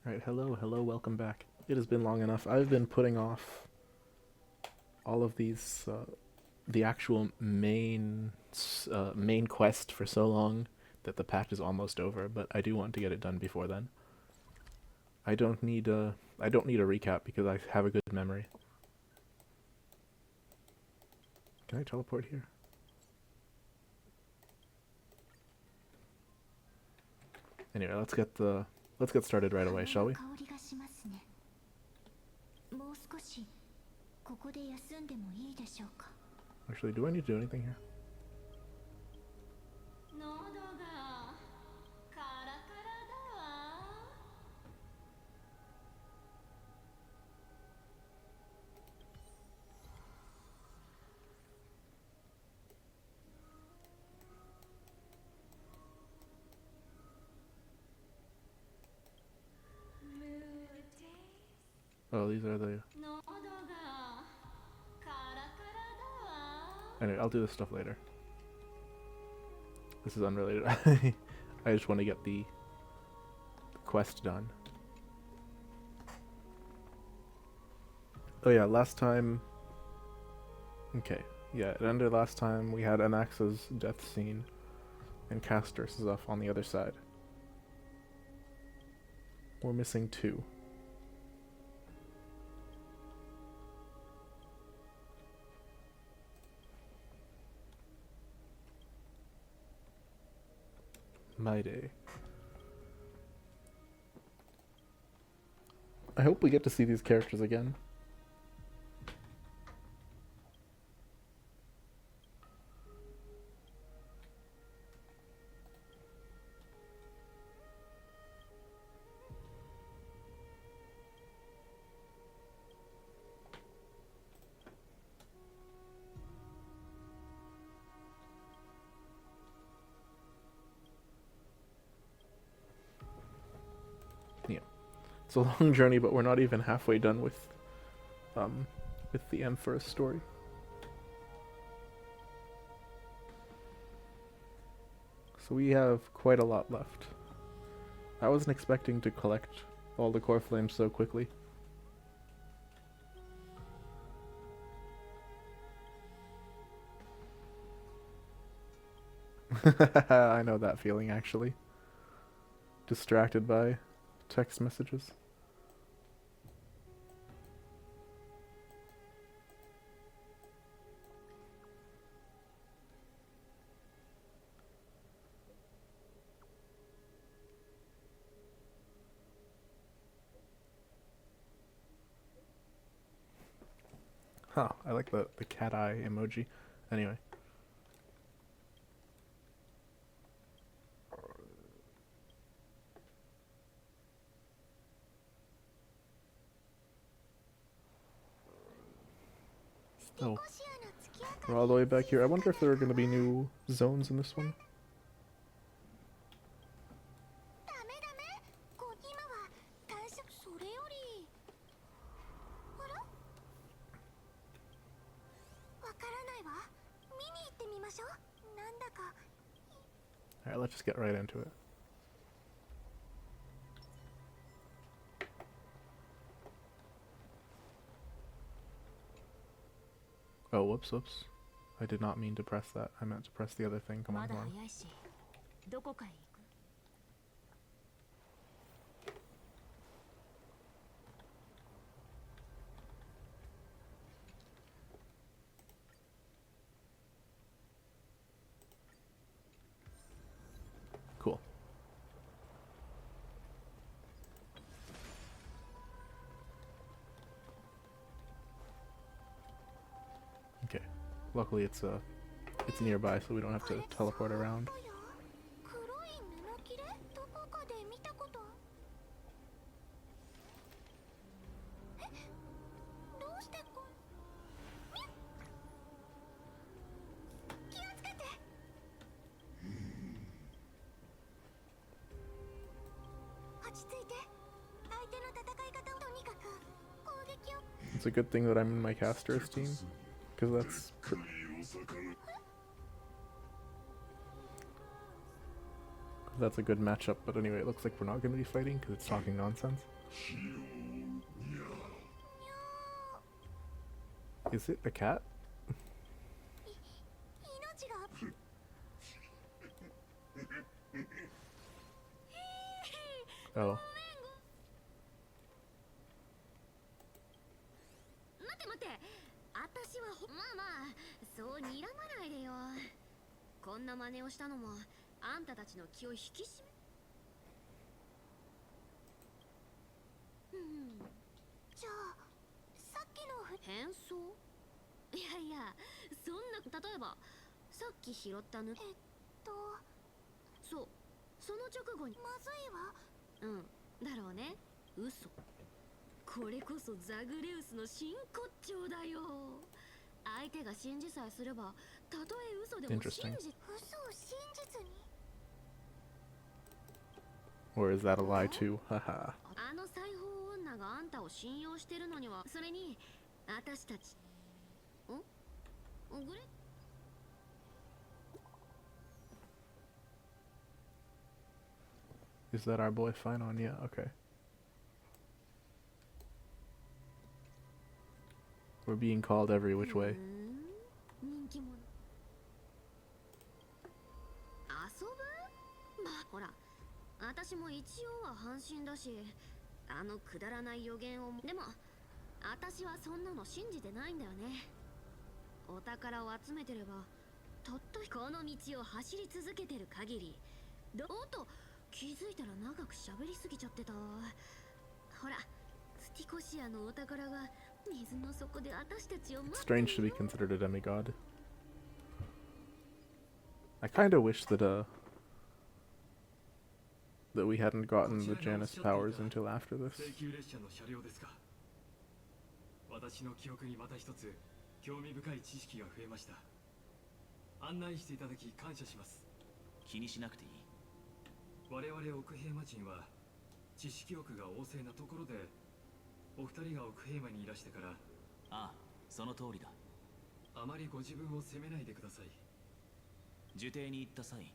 Alright, hello, welcome back. It has been long enough. I've been putting off all of these, the actual main quest for so long that the patch is almost over, but I do want to get it done before then. I don't need a recap because I have a good memory. Can I teleport here? Anyway, let's get started right away, shall we? Actually, do I need to do anything here? Oh, these are the... Anyway, I'll do this stuff later. This is unrelated. I just want to get the quest done. Oh yeah, last time... Okay, yeah, it ended last time. We had Anaxa's death scene, and Castor's is off on the other side. We're missing 2. My day. I hope we get to see these characters again. Yeah. It's a long journey, but we're not even halfway done with the Emperor's story. So we have quite a lot left. I wasn't expecting to collect all the core flames so quickly. I know that feeling, actually. Distracted by text messages. Huh, I like the cat eye emoji. Anyway. Oh. We're all the way back here. I wonder if there are going to be new zones in this one. Alright, let's just get right into it. Oh, whoops. I did not mean to press that. I meant to press the other thing. Come on. Cool. Okay. Luckily it's nearby, so we don't have to teleport around. It's a good thing that I'm in my caster's team, because that's... that's a good matchup. But anyway, it looks like we're not going to be fighting because it's talking nonsense. Is it a cat? Oh. 待て待て、私はまあまあそう睨まないでよ。こんな真似をしたのもあんたたちの気を引き締め。じゃあさっきの変装？いやいや、そんな例えばさっき拾ったぬそう、その直後にまずいわ。だろうね。嘘。これこそザグレウスの真骨頂だよ。相手が信じさえすれば、たとえ嘘でも信じ。嘘を真実に。Or is that a lie too? Haha. あの裁縫女があんたを信用してるのには、それに私たち。グレ。Is that our boy Phainon? Yeah, okay. We're being called every which way. 人気者。遊ぶ？まあほら、私も一応は半身だし、あのくだらない予言を。でも私はそんなの信じてないんだよね。お宝を集めてれば、とっとこの道を走り続けてる限り、おっと気づいたら長く喋りすぎちゃってた。ほら、スティコシアのお宝が水の底で私たちを待ってるよ。Strange to be considered a demigod. I kind of wish that that we hadn't gotten the Janus powers until after this. 私の記憶にまた一つ興味深い知識が増えました。案内していただき感謝します。気にしなくていい。我々奥平魔人は知識欲が旺盛なところで、お二人が奥平魔にいらしてから。ああ、その通りだ。あまりご自分を責めないでください。受定に行った際、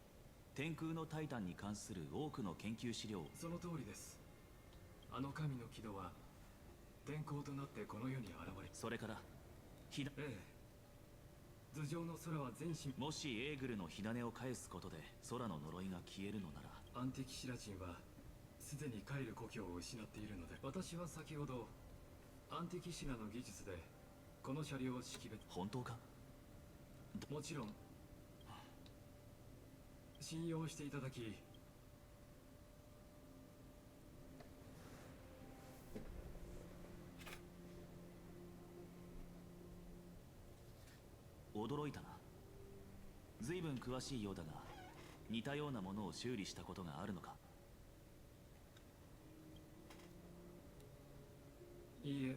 天空のタイタンに関する多くの研究資料を。その通りです。あの神の軌道は天候となってこの世に現れ、それからええ、頭上の空は全身。もしエーグルの火種を返すことで空の呪いが消えるのなら。アンティキシラ人はすでに帰る故郷を失っているので、私は先ほどアンティキシラの技術でこの車両を識別。本当か？もちろん信用していただき、驚いたな。随分詳しいようだが、似たようなものを修理したことがあるのか？いいえ、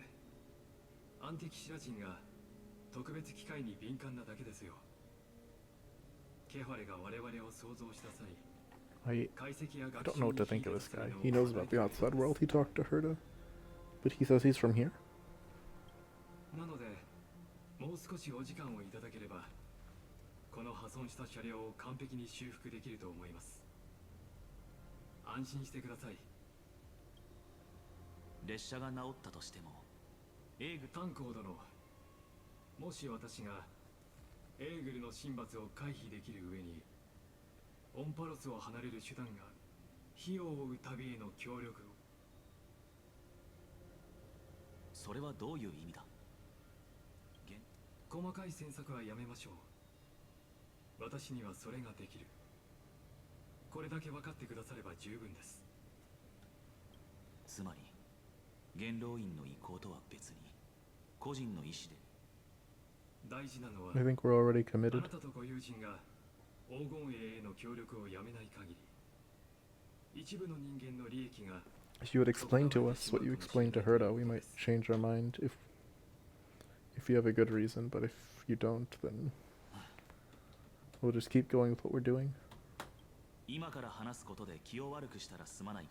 アンティキシラ人が特別機械に敏感なだけですよ。ケファレが我々を想像した際、 I don't know what to think of this guy. He knows about the outside world. He talked to Herta, but he says he's from here. なのでもう少しお時間をいただければ、この破損した車両を完璧に修復できると思います。安心してください。列車が治ったとしても、エーグ炭鉱殿、もし私がエーグルの神罰を回避できる上にオンパロスを離れる手段がある、火を追う旅への協力を。それはどういう意味だ？細かい詮索はやめましょう。私にはそれができる。これだけ分かってくだされば十分です。つまり元老院の意向とは別に個人の意思で。大事なのは、 I think we're already あ committed. なたとご友人が黄金栄への協力をやめない限り、一部の人間の利益が。 If you would explain to us what you explained to Herta, we might change our mind if you have a good reason, but if you don't, then we'll just keep going with what we're doing. 今から話すことで気を悪くしたらすまないが、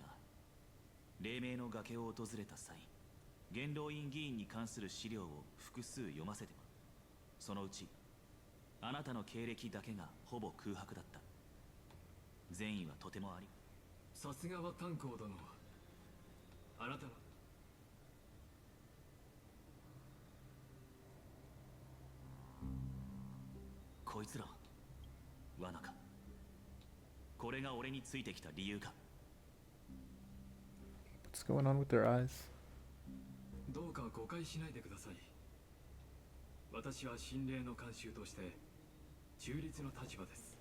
黎明の崖を訪れた際、元老院議員に関する資料を複数読ませても、そのうちあなたの経歴だけがほぼ空白だった。善意はとてもあり。さすがは炭鉱殿。あなたのこいつら罠か。これが俺についてきた理由か。 What's going on with their eyes? どうか誤解しないでください。私は神霊の慣習として中立の立場です。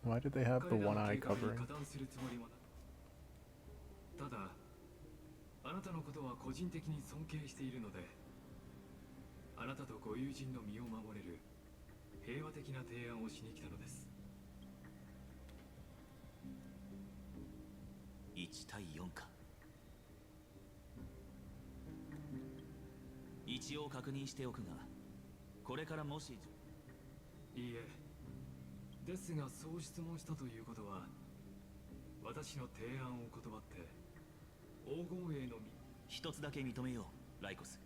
Why did they have the one eye 彼らの計画に covering? 加担するつもりもな。ただあなたのことは個人的に尊敬しているので、あなたとご友人の身を守れる平和的な提案をしに来たのです。1対4か。一応確認しておくが、これからもし。いいえ、ですがそう質問したということは、私の提案を断って黄金栄の一つだけ認めよう、ライコス。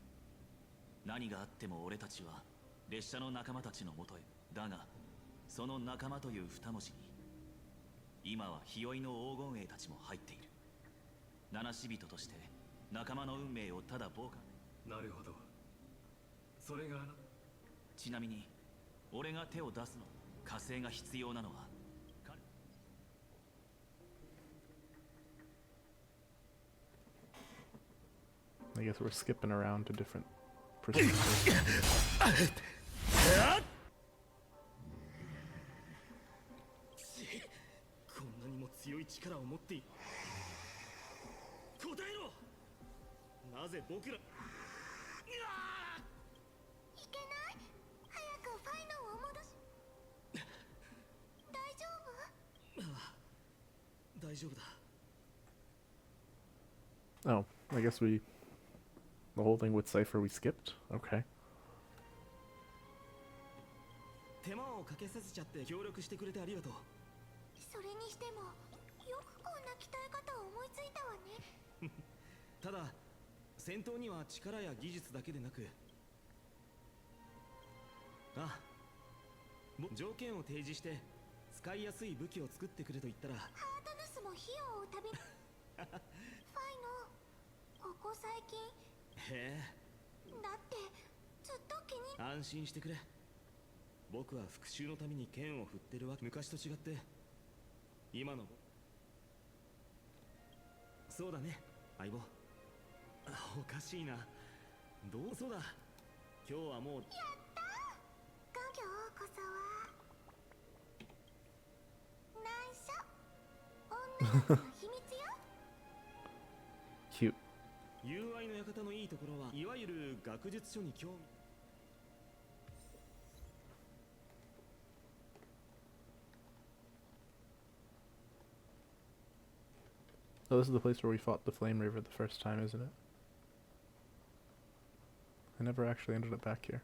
何があっても俺たちは列車の仲間たちのもとへ。だがその仲間という二文字に今は日和の黄金栄たちも入っている。七死人として仲間の運命をただ傍観。なるほど。それがちなみに俺が手を出すの。火星が必要なのはI guess we're skipping around to different procedures. こんなにも強い力を持っている。答えろ。なぜ僕ら。いけない。早くファイノンを戻し。大丈夫？大丈夫だ。 Oh, I guess the whole thing with Cipher we skipped? Okay. 手間をかけさせちゃって協力してくれてありがとう。それにしてもよくこんな鍛え方を思いついたわね。ただ戦闘には力や技術だけでなく、条件を提示して使いやすい武器を作ってくれと言ったら。ハートヌスも費用を旅ファイノン、ここ最近。へえ。だってずっと気に。安心してくれ。僕は復讐のために剣を振ってるわけ。昔と違って今の。そうだね、相棒。おかしいな。どうそうだ。今日はもう。やったー。今日こそは内緒。女の子の秘密よ。Cute. 友愛の館のいいところは、いわゆる学術書に興味。 So this is the place where we fought the Flame River the first time, isn't it? I never actually ended up back here.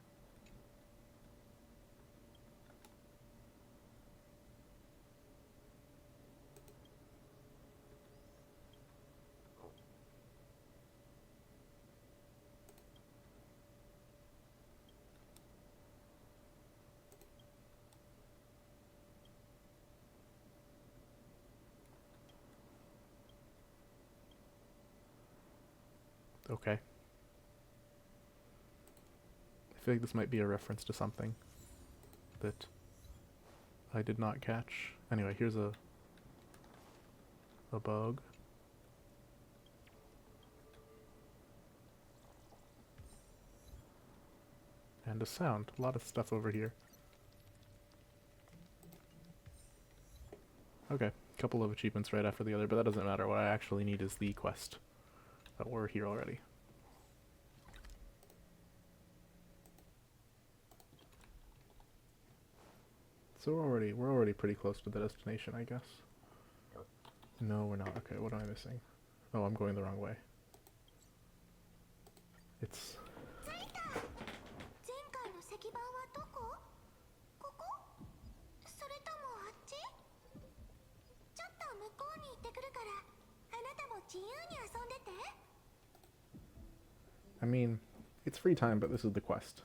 Okay. I feel like this might be a reference to something that I did not catch. Anyway, here's a bug. And a sound. A lot of stuff over here. Okay, couple of achievements right after the other, but that doesn't matter. What I actually need is the quest. But we're here already. So we're already pretty close to the destination, I guess. No, we're not. Okay, what am I missing? Oh, I'm going the wrong way. It's 着いた。前回の石板はどこ？ここ？それともあっち？ちょっと向こうに行ってくるから、あなたも自由に遊んでて。 I mean, it's free time, but this is the quest.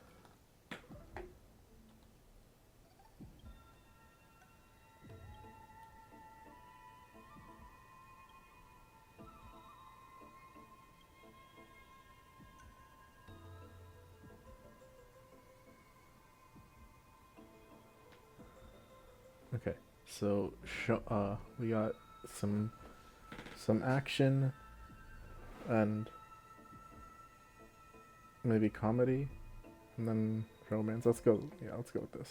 So we got some action and maybe comedy, and then romance. Let's go. Yeah, let's go with this.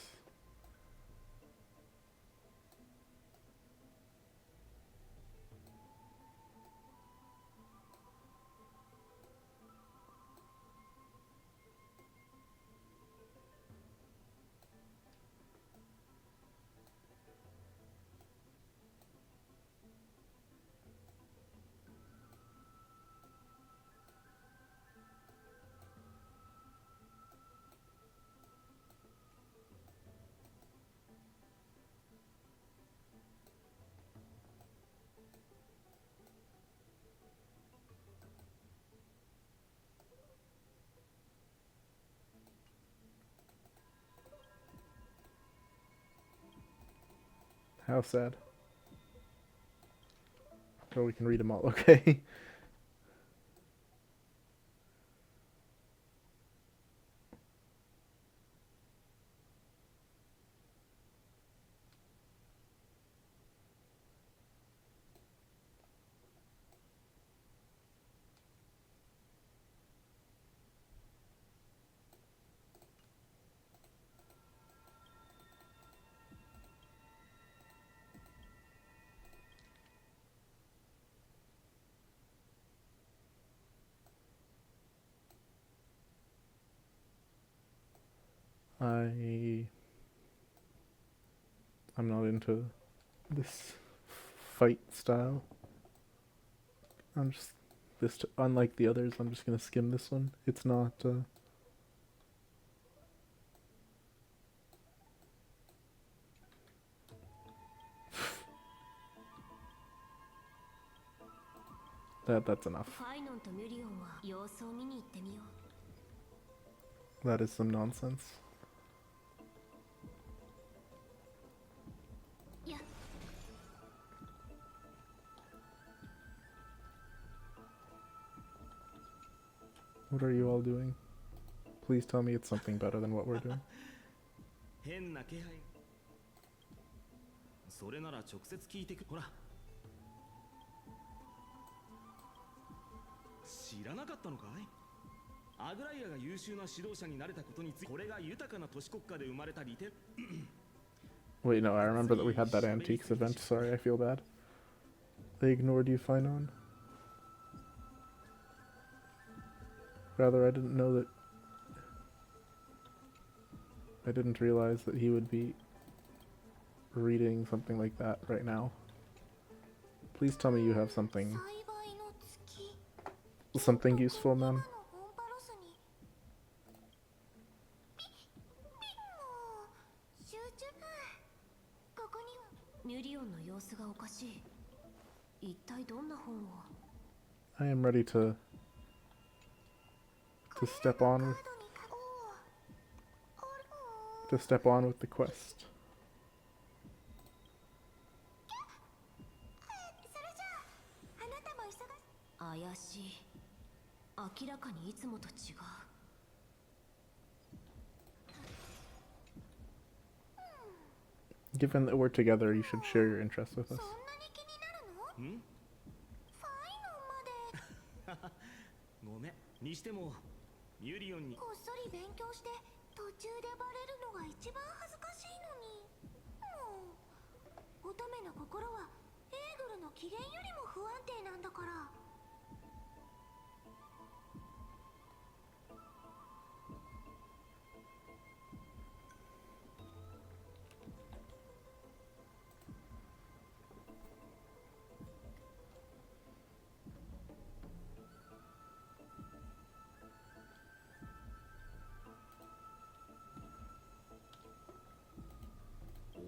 How sad. Oh, we can read them all. Okay. I'm not into this fight style. I'm just unlike the others. I'm just gonna skim this one. It's not. That's enough. ファイノンとミュリオンは様子を見に行ってみよう。 That is some nonsense. やっ What are you all doing? Please tell me it's something better than what we're doing. 変な気配。それなら直接聞いてく。ほら。知らなかったのかい？アグライアが優秀な指導者になれたことについて、これが豊かな都市国家で生まれた利点。Wait, no, I remember that we had that antiques event. Sorry, I feel bad. They ignored you, Phainon. Rather, I didn't know that... I didn't realize that he would be reading something like that right now. Please tell me you have something useful, man. ミュリオンの様子がおかしい。一体どんな本を？ I am ready to step on with the quest. 怪しい。明らかにいつもと違う。 Given that we're together, you should share your interests with us. ん？ごめん。にしてもミュリオンにこっそり勉強して途中でバレるのが一番恥ずかしいのに。もう乙女の心はエーグルの機嫌よりも不安定なんだから。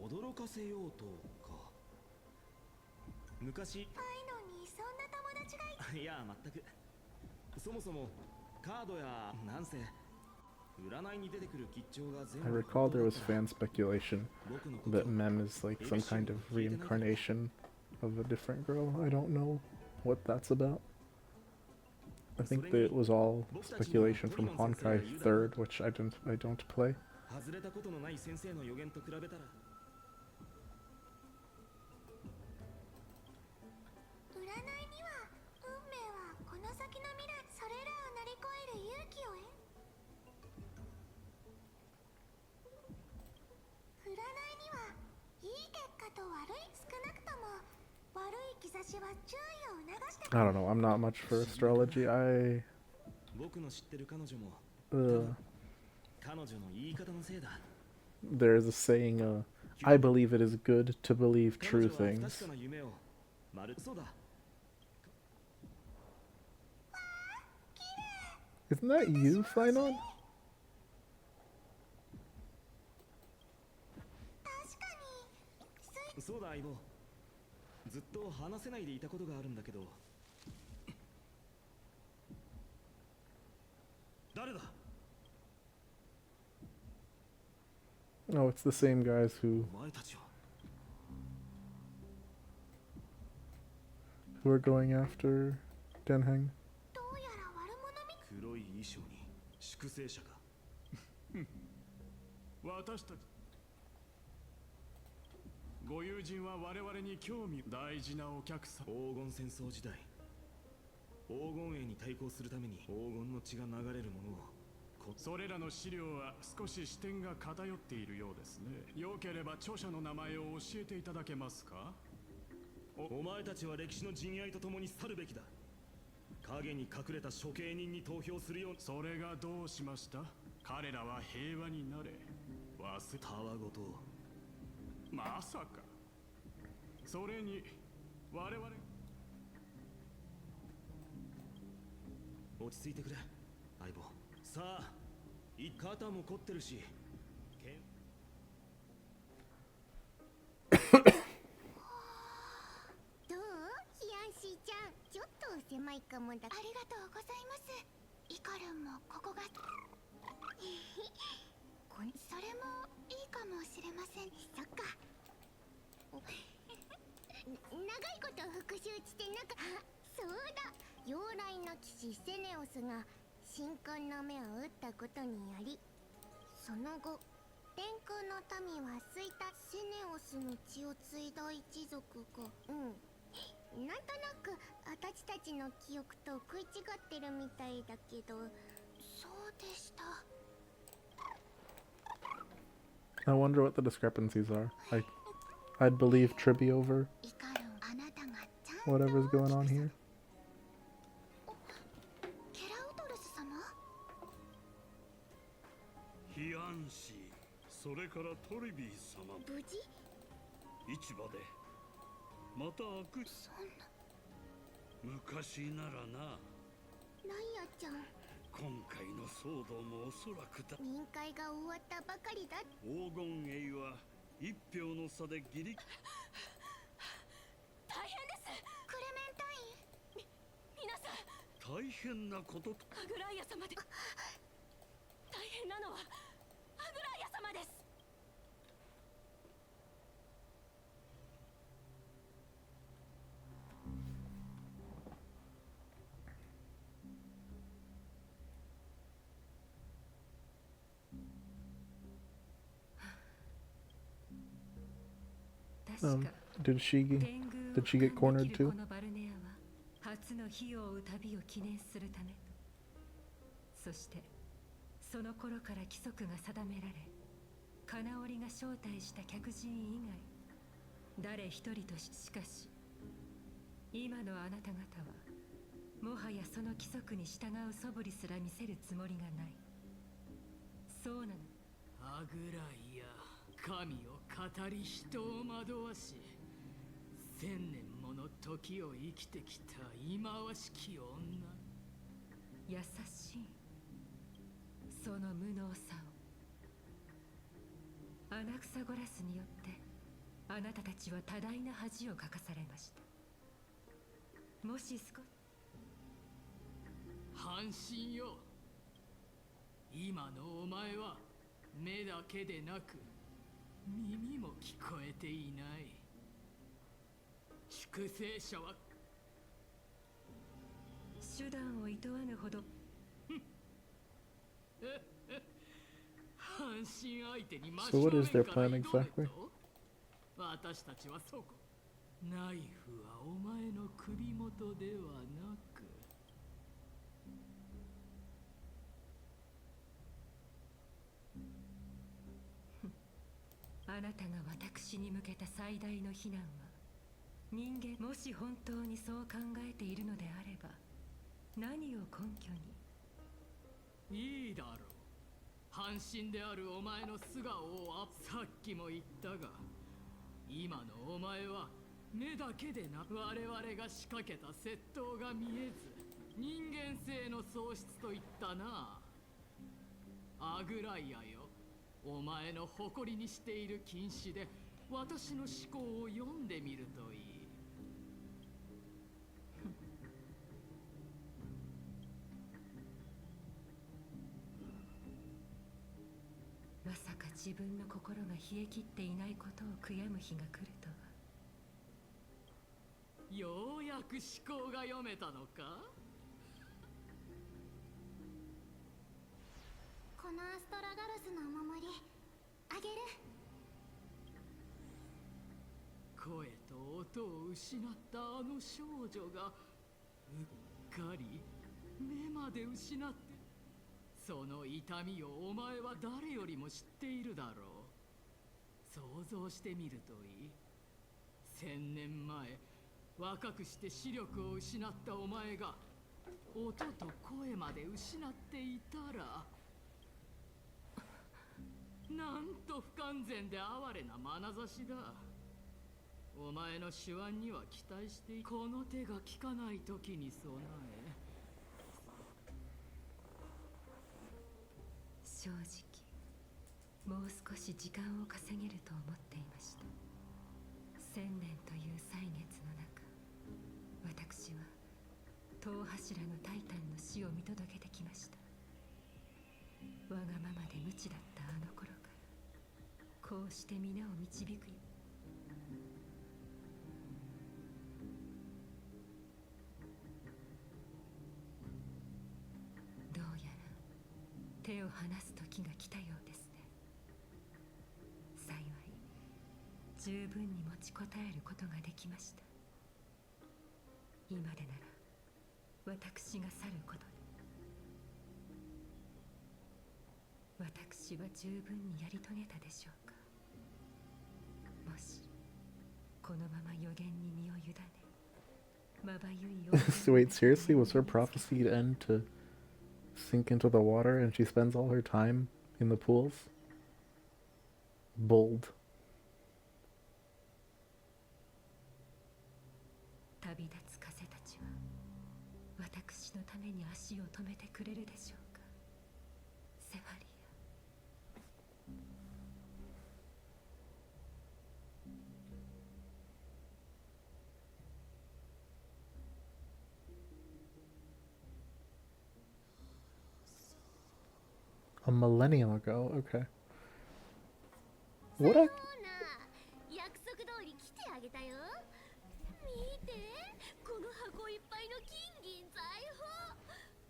驚かせようとか。昔。ファイノンにそんな友達がい。いや全く。そもそもカードやなんせ占いに出てくる吉兆が全 I 部。 recall there was fan speculation that Mem is like some kind of reincarnation of a different girl. I don't know what that's about. I think that it was all speculation from Honkai 3rd, which I don't play. 外れたことのない先生の予言と比べたら I don't know. I'm not much for astrology. 僕の知ってる彼女も 彼女の言い方のせいだ。 There's a saying, I believe it is good to believe 彼 true 女は不 things. 確かな夢をまるそうだ。 Isn't that you, Phainon? そうだ相棒。ずっと話せないでいたことがあるんだけど。誰だ？ Oh, it's the same guys who お前たちは。 are going after Denheng. 黒い衣装に粛清者か。私たちご友人は我々に興味大事なお客さん。黄金戦争時代、黄金衛に対抗するために黄金の血が流れるものをそれらの資料は少し視点が偏っているようですね。よければ著者の名前を教えていただけますか？お前たちは歴史の陣合とともに去るべきだ。影に隠れた処刑人に投票するよう。それがどうしました？彼らは平和になれ。たわごと。まさか。それに我々。落ち着いてくれ相棒。さあ肩も凝ってるし。どう？ヒヤンシーちゃん、ちょっと狭いかもだ。ありがとうございます。イカルンもここがそれもいいかもしれません。そっか。長いこと復習してそうだ。妖来の騎士セネオスが神官の目を打ったことにより、その後天空の民は衰退。セネオスの血を継いだ一族がなんとなく私たちの記憶と食い違ってるみたいだけど。そうでした。 I wonder what the discrepancies are. I'd believe Tribby over イカルン、あなたがちゃんと whatever's going on here. ケラウドルス様。ヒアンシー、それからトリビー様、無事？市場でまた悪い。そんな。昔ならな。ナイアちゃん、今回の騒動もおそらくだ。委員会が終わったばかりだ。黄金衛は一票の差でギリ。大変です。クレメンタイン。皆さん。大変なことと。アグライア様で。大変なのはアグライア様です。Did she get cornered too? このバルネアは初の火を追う旅を記念するため。そしてその頃から規則が定められ、金織が招待した客人以外誰一人としかし今のあなた方はもはやその規則に従う素振りすら見せるつもりがない。そうなの。アグライア、神を語り人を惑わし、1000年もの時を生きてきた忌まわしき女。優しいその無能さを。アナクサゴラスによってあなたたちは多大な恥をかかされました。もし半身よ。今のお前は目だけでなく耳も聞こえていない。粛清者は手段を厭わぬほど。半身相手に So what is their plan exactly? 私たちはそこ。ナイフはお前の首元ではなく。ああなたが私に向けた最大の非難は、人間もし本当にそう考えているのであれば、何を根拠に。いいだろう。半身であるお前の素顔をさっきも言ったが、今のお前は目だけでな、我々が仕掛けた窃盗が見えず、人間性の喪失といったな。アグライアよ、お前の誇りにしている禁止で私の思考を読んでみるといい。まさか自分の心が冷え切っていないことを悔やむ日が来るとは。ようやく思考が読めたのか。このアストラガルスのお守りあげる。声と音を失ったあの少女がうっかり目まで失って、その痛みをお前は誰よりも知っているだろう。想像してみるといい。1000年前、若くして視力を失ったお前が音と声まで失っていたら、なんと不完全で哀れな眼差しだ。お前の手腕には期待して、この手が効かない時に備え。正直、もう少し時間を稼げると思っていました。1000年という歳月の中、私は塔柱のタイタンの死を見届けてきました。わがままで無知だったあの頃から、こうして皆を導くよ。どうやら手を離す時が来たようですね。幸い十分に持ちこたえることができました。今でなら私が去ることで、私は十分にやり遂げたでしょうか。もしこのまま予言に身を委ね、まばゆい So wait, seriously? Was her prophecy to end to sink into the water and she spends all her time in the pools? Bold. 旅立つ風たちは私のために足を止めてくれるでしょうか。セファリア。A millennium ago, okay. What a... 約束通り来てあげたよ。見て、この箱いっぱいの金銀財宝。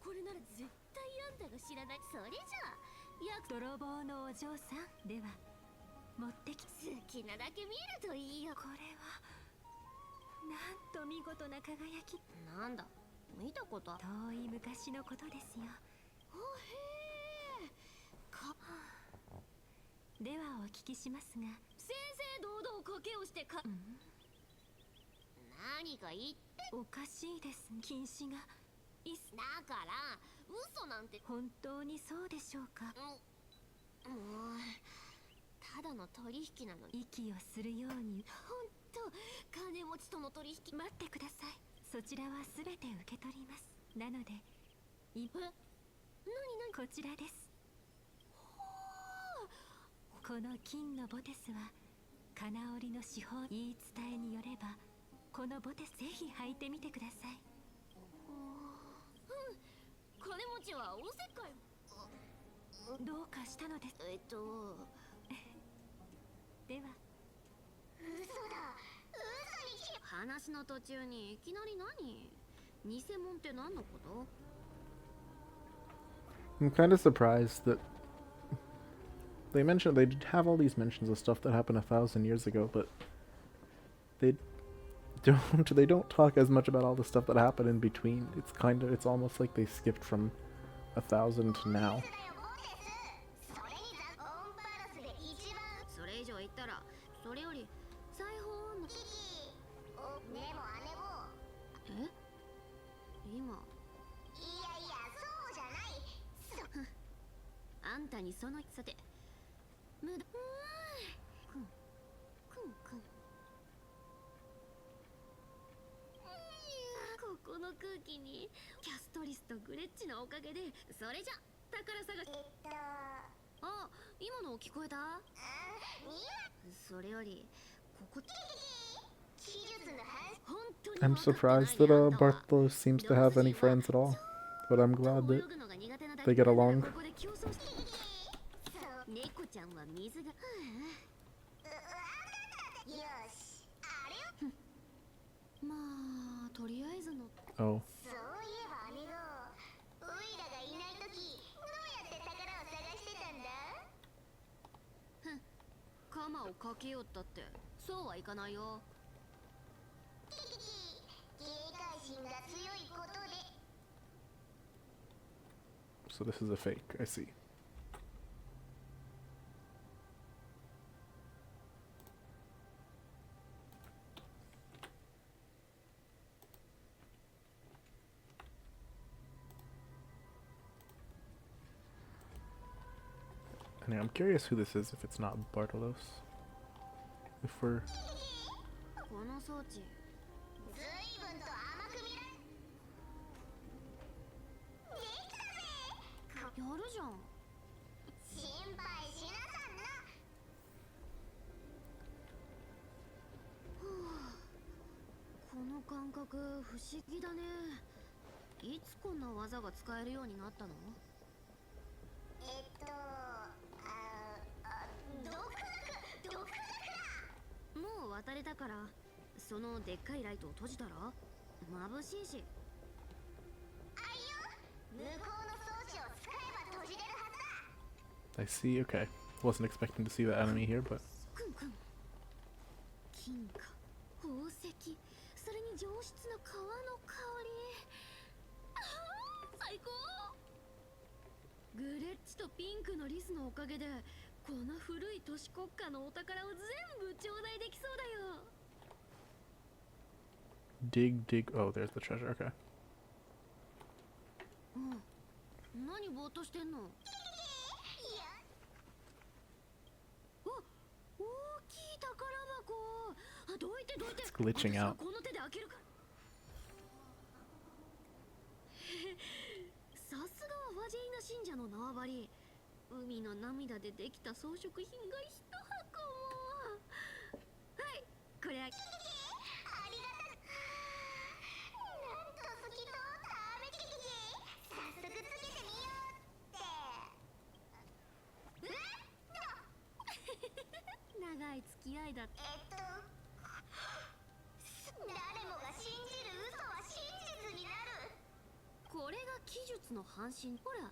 これなら絶対あんたが知らない。それじゃ泥棒のお嬢さんでは持ってき。好きなだけ見るといいよ。これはなんと見事な輝き。なんだ、見たこと。遠い昔のことですよ。おへえ。ではお聞きしますが、正々堂々賭けをしてか、何か言って。おかしいです。禁止が。だから嘘なんて。本当にそうでしょうか。もうただの取引なのに。息をするように。ほんと金持ちとの取引。待ってください。そちらはすべて受け取ります。なので何こちらです。この金のボテスは金織りの司法。言い伝えによれば、このボテスぜひ履いてみてください。金持ちはおせっかい。どうかしたのです。では。嘘だ。嘘に。話の途中にいきなり何？偽物って何のこと？ I'm kind of surprised that they have all these mentions of stuff that happened 1,000 years ago, but they don't talk as much about all the stuff that happened in between. It's almost like they skipped from 1,000 to now. それ以上言ったら今あんたにそのさて無駄くんここの空気にキャストリスとグレッチのおかげでそれじゃ宝探しあ、今の聞こえた？それよりここI'm surprised that Bartolo seems to have any friends at all, but I'm glad that they get along. 猫ちゃんは水がまあとりあえずの Oh. そういえば姉のオイラがいないときどうやって宝を探してたんだ？ふん、鎌をかけよったってそうはいかないよ。警戒心が強いことで So this is a fake, I see. And I'm curious who this is if it's not Bartolos. If we're... この装置随分と甘く見らできたぜやるじゃん心配しなさんなこの感覚不思議だねいつこんな技が使えるようになったの？もう渡れたからそのでっかいライトを閉じたら眩しいしあいよ向こうの装置を使えば閉じれるはずだ I see, okay. Wasn't expecting to see that enemy here, but... 金貨宝石それに上質な革の香り最高グレッチとピンクのリスのおかげでこんな古い都市国家のお宝を全部頂戴できそうだよ Dig. Oh, there's the treasure, okay. 何ぼーっとしてんの？大きい宝箱どいて It's glitching out. この手で開けるかさすがはファジェイナ信者の縄張り海の涙でできた装飾品が一箱もはいこれありがたなんと透き通った雨キキ早速つけてみようって長い付き合いだ誰もが信じる嘘は真実になるこれが奇術の半身ほら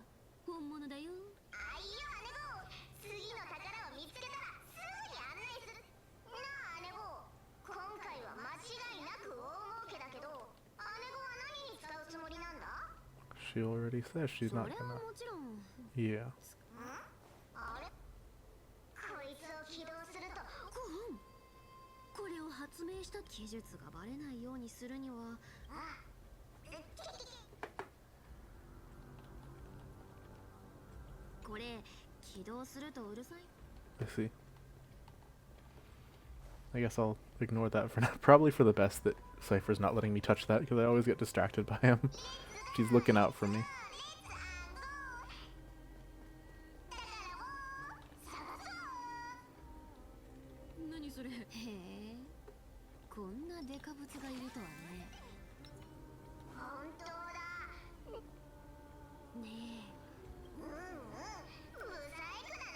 本物だよあいよ姉坊次の宝を見つけたらすぐに案内するなあ姉坊今回は間違いなく大儲けだけど姉坊は何に使うつもりなんだ She already says she's not それは gonna... もちろん Yeah. あれこいつを起動するとこれを発明した技術がバレないようにするにはこれ起動するとうるさい I see. I guess I'll ignore that for now. Probably for the best that Cipher's not letting me touch that, because I always get distracted by him. She's looking out for me. 何それへえこんなデカブツがいるとはね本当だねえブサイクだな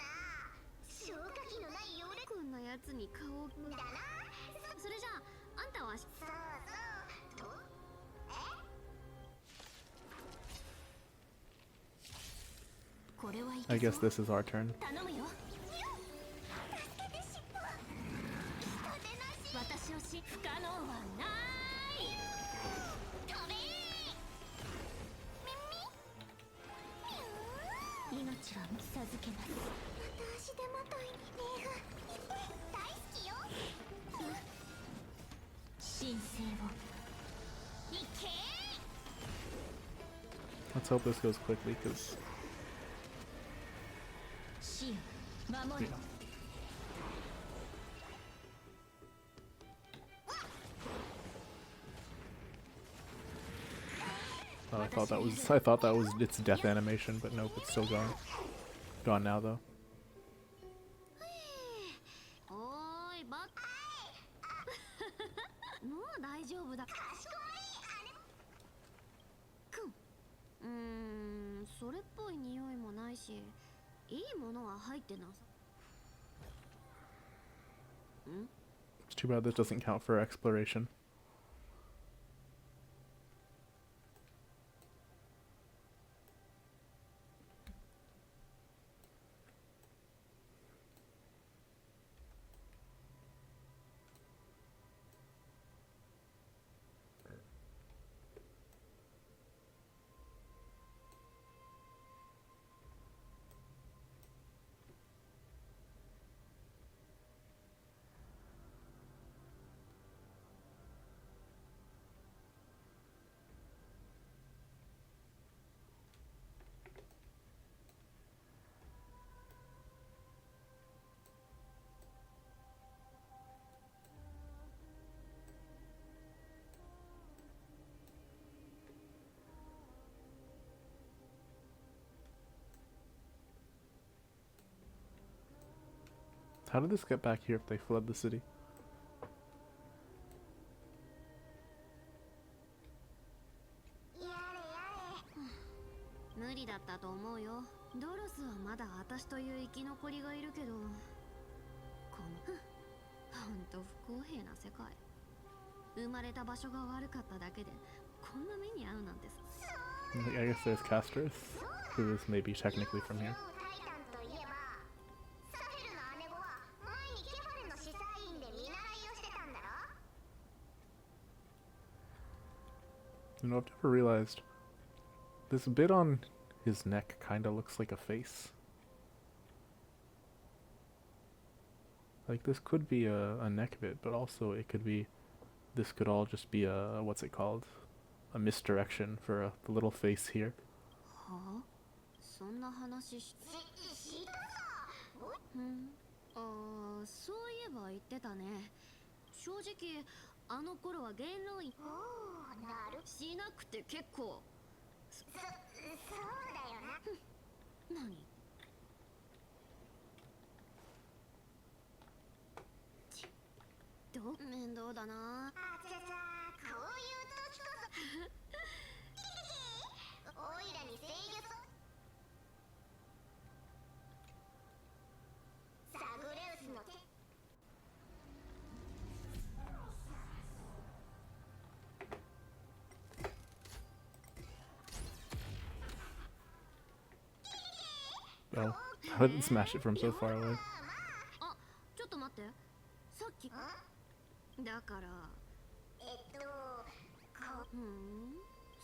消火器のないよれこんなやつに顔をだなそれじゃああんたはそうとこれはい I guess this is our turn. 頼むよ私をし不可能はない飛べ命は授けます私でもといに大好きよ神聖をいけ Let's hope this goes quickly, because oh, I thought that was its death animation, but nope, it's still gone. Gone now though. おーいバッもう大丈夫だくんそれっぽい匂いもないしいいものは入ってなさ It's too bad this doesn't count for exploration. How did this get back here if they fled the city? 無理だったと思うよドロスはまだ私という生き残りがいるけどこのほんと不公平な世界生まれた場所が悪かっただけでこんな目に遭うなんてさ I guess there's Castris, who is maybe technically from here. You know, I've never realized this bit on his neck kind of looks like a face. Like this could be a neck bit, but also it could be, this could all just be a, what's it called? A misdirection for the little face here. はあそんな話しああそういえば言ってたね正直あの頃は元老院しなくて結構そうだよな何ちど面倒だなあちゃちゃこういう時こそおいらに制御サグレウスの手 Oh, how did it smash it from so far away? あ、ちょっと待って。さっきだから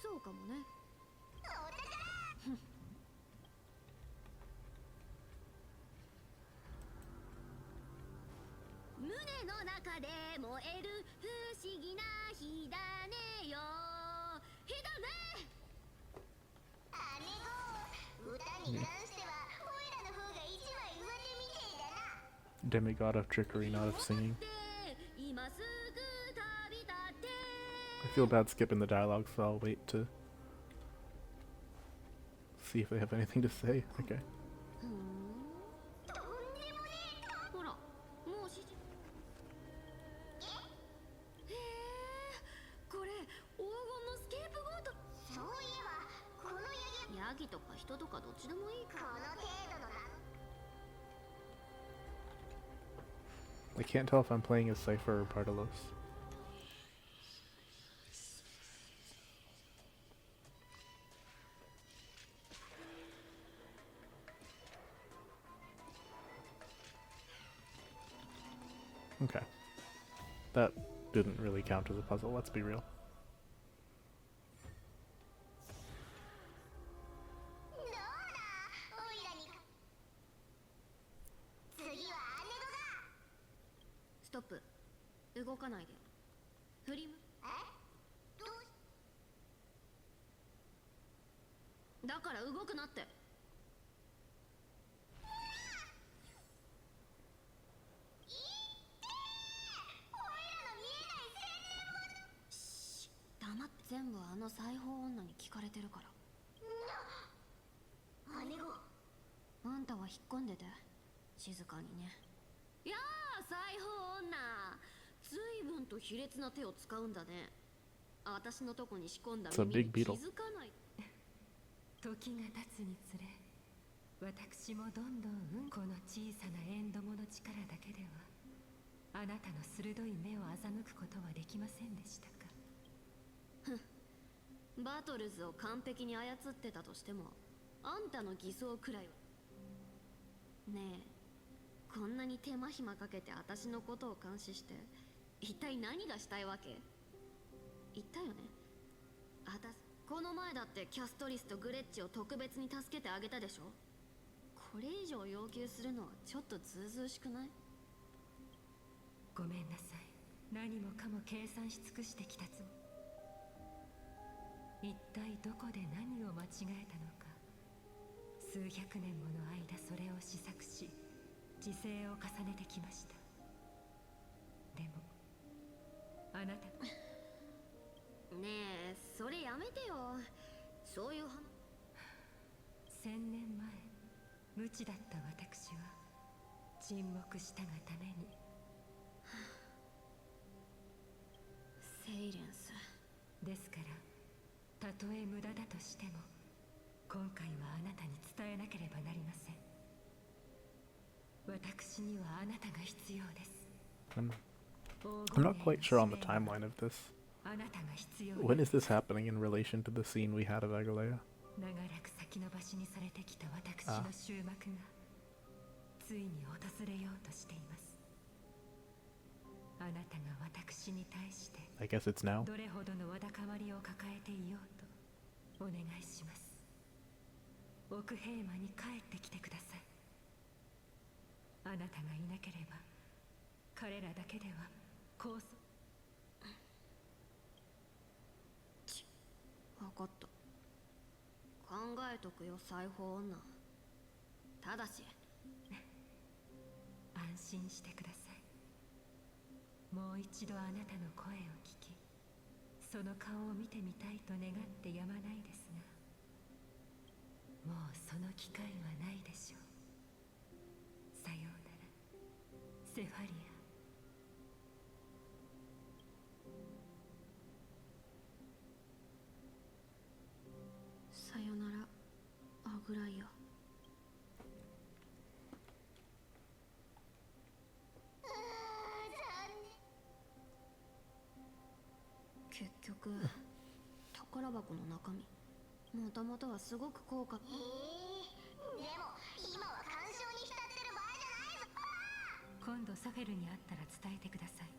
そうかもね。胸の中で燃える不思議な火種よ火種歌に関してはオイラの方が一枚上手みてえだな Demigod of trickery, not of singing. I feel bad skipping the dialogue, so I'll wait to see if they have anything to say. Okay. ほらもう指示これ黄金のスケープゴートそういえばこのヤギとか人とかどっちでもいいこの程度の I can't tell if I'm playing as Cipher or Bartolos. Okay. That didn't really count as a puzzle, let's be real. Stop. 動かないで。振り向。だから動くなって。黙って。全部あの裁縫女に聞かれてるから。姉子、あんたは引っ込んでて静かにね。やあ、裁縫女、随分と卑劣な手を使うんだね。私のとこに仕込んだ耳に気づかない。時が経つにつれ、私もどんどんこの小さなエンドモの力だけではあなたの鋭い目を欺くことはできませんでしたか。バトルズを完璧に操ってたとしても、あんたの偽装くらいは。ねえ、こんなに手間暇かけて私のことを監視して一体何がしたいわけ？言ったよね。この前だってキャストリスとグレッチを特別に助けてあげたでしょ。これ以上要求するのはちょっとずうずうしくない？ごめんなさい。何もかも計算し尽くしてきたつもり。一体どこで何を間違えたのか。数百年もの間それを試作し自制を重ねてきました。でもあなたねえ、それやめてよ。そういう話。1000年前無知だった私は沈黙したがために。セイレンスですから、たとえ無駄だとしても今回はあなたに伝えなければなりません。私にはあなたが必要です。I'm not quite sure on the timeline of this. あなたが必要。 When is this happening in relation to the scene we had of Agalea? 長らく先延ばしにされてきた私の終幕がついに訪れようとしています。あなたが私に対して I guess it's now. どれほどのわだかまりを抱えていようとお願いします。オクヘイマに帰ってきてください。あなたがいなければ彼らだけでは控訴。分かった。考えとくよ、裁縫女。ただし安心してください。もう一度あなたの声を聞き、その顔を見てみたいと願ってやまないですが、もうその機会はないでしょう。さようなら、セファリア。さよなら、アグライア。結局宝箱の中身、もともとはすごく高価。でも今は干渉に浸ってる場合じゃないぞ。今度サフェルに会ったら伝えてください。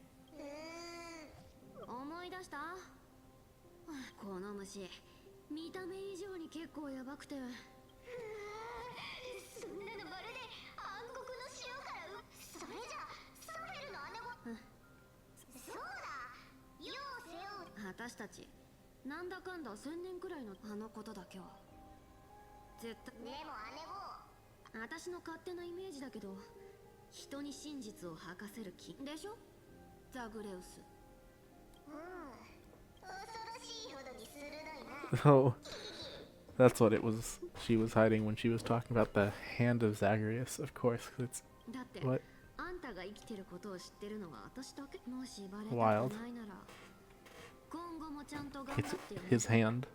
思い出した？この虫、見た目以上に結構ヤバくて。そんなのまるで暗黒の塩から。それじゃサフェルの姉子。そうだ、世を背負う。私たちなんだかんだ1000年くらいのあのことだけは絶対。でも姉子、私の勝手なイメージだけど、人に真実を吐かせる気でしょ、ザグレウス。Oh, that's what it was. She was hiding when she was talking about the hand of Zagreus, of course. 'Cause it's だって what? あんたが生きてることを知ってるのは私だけ。もしバレたく Wild. ないなら今後もちゃんと頑張 It's ってよね。 his hand.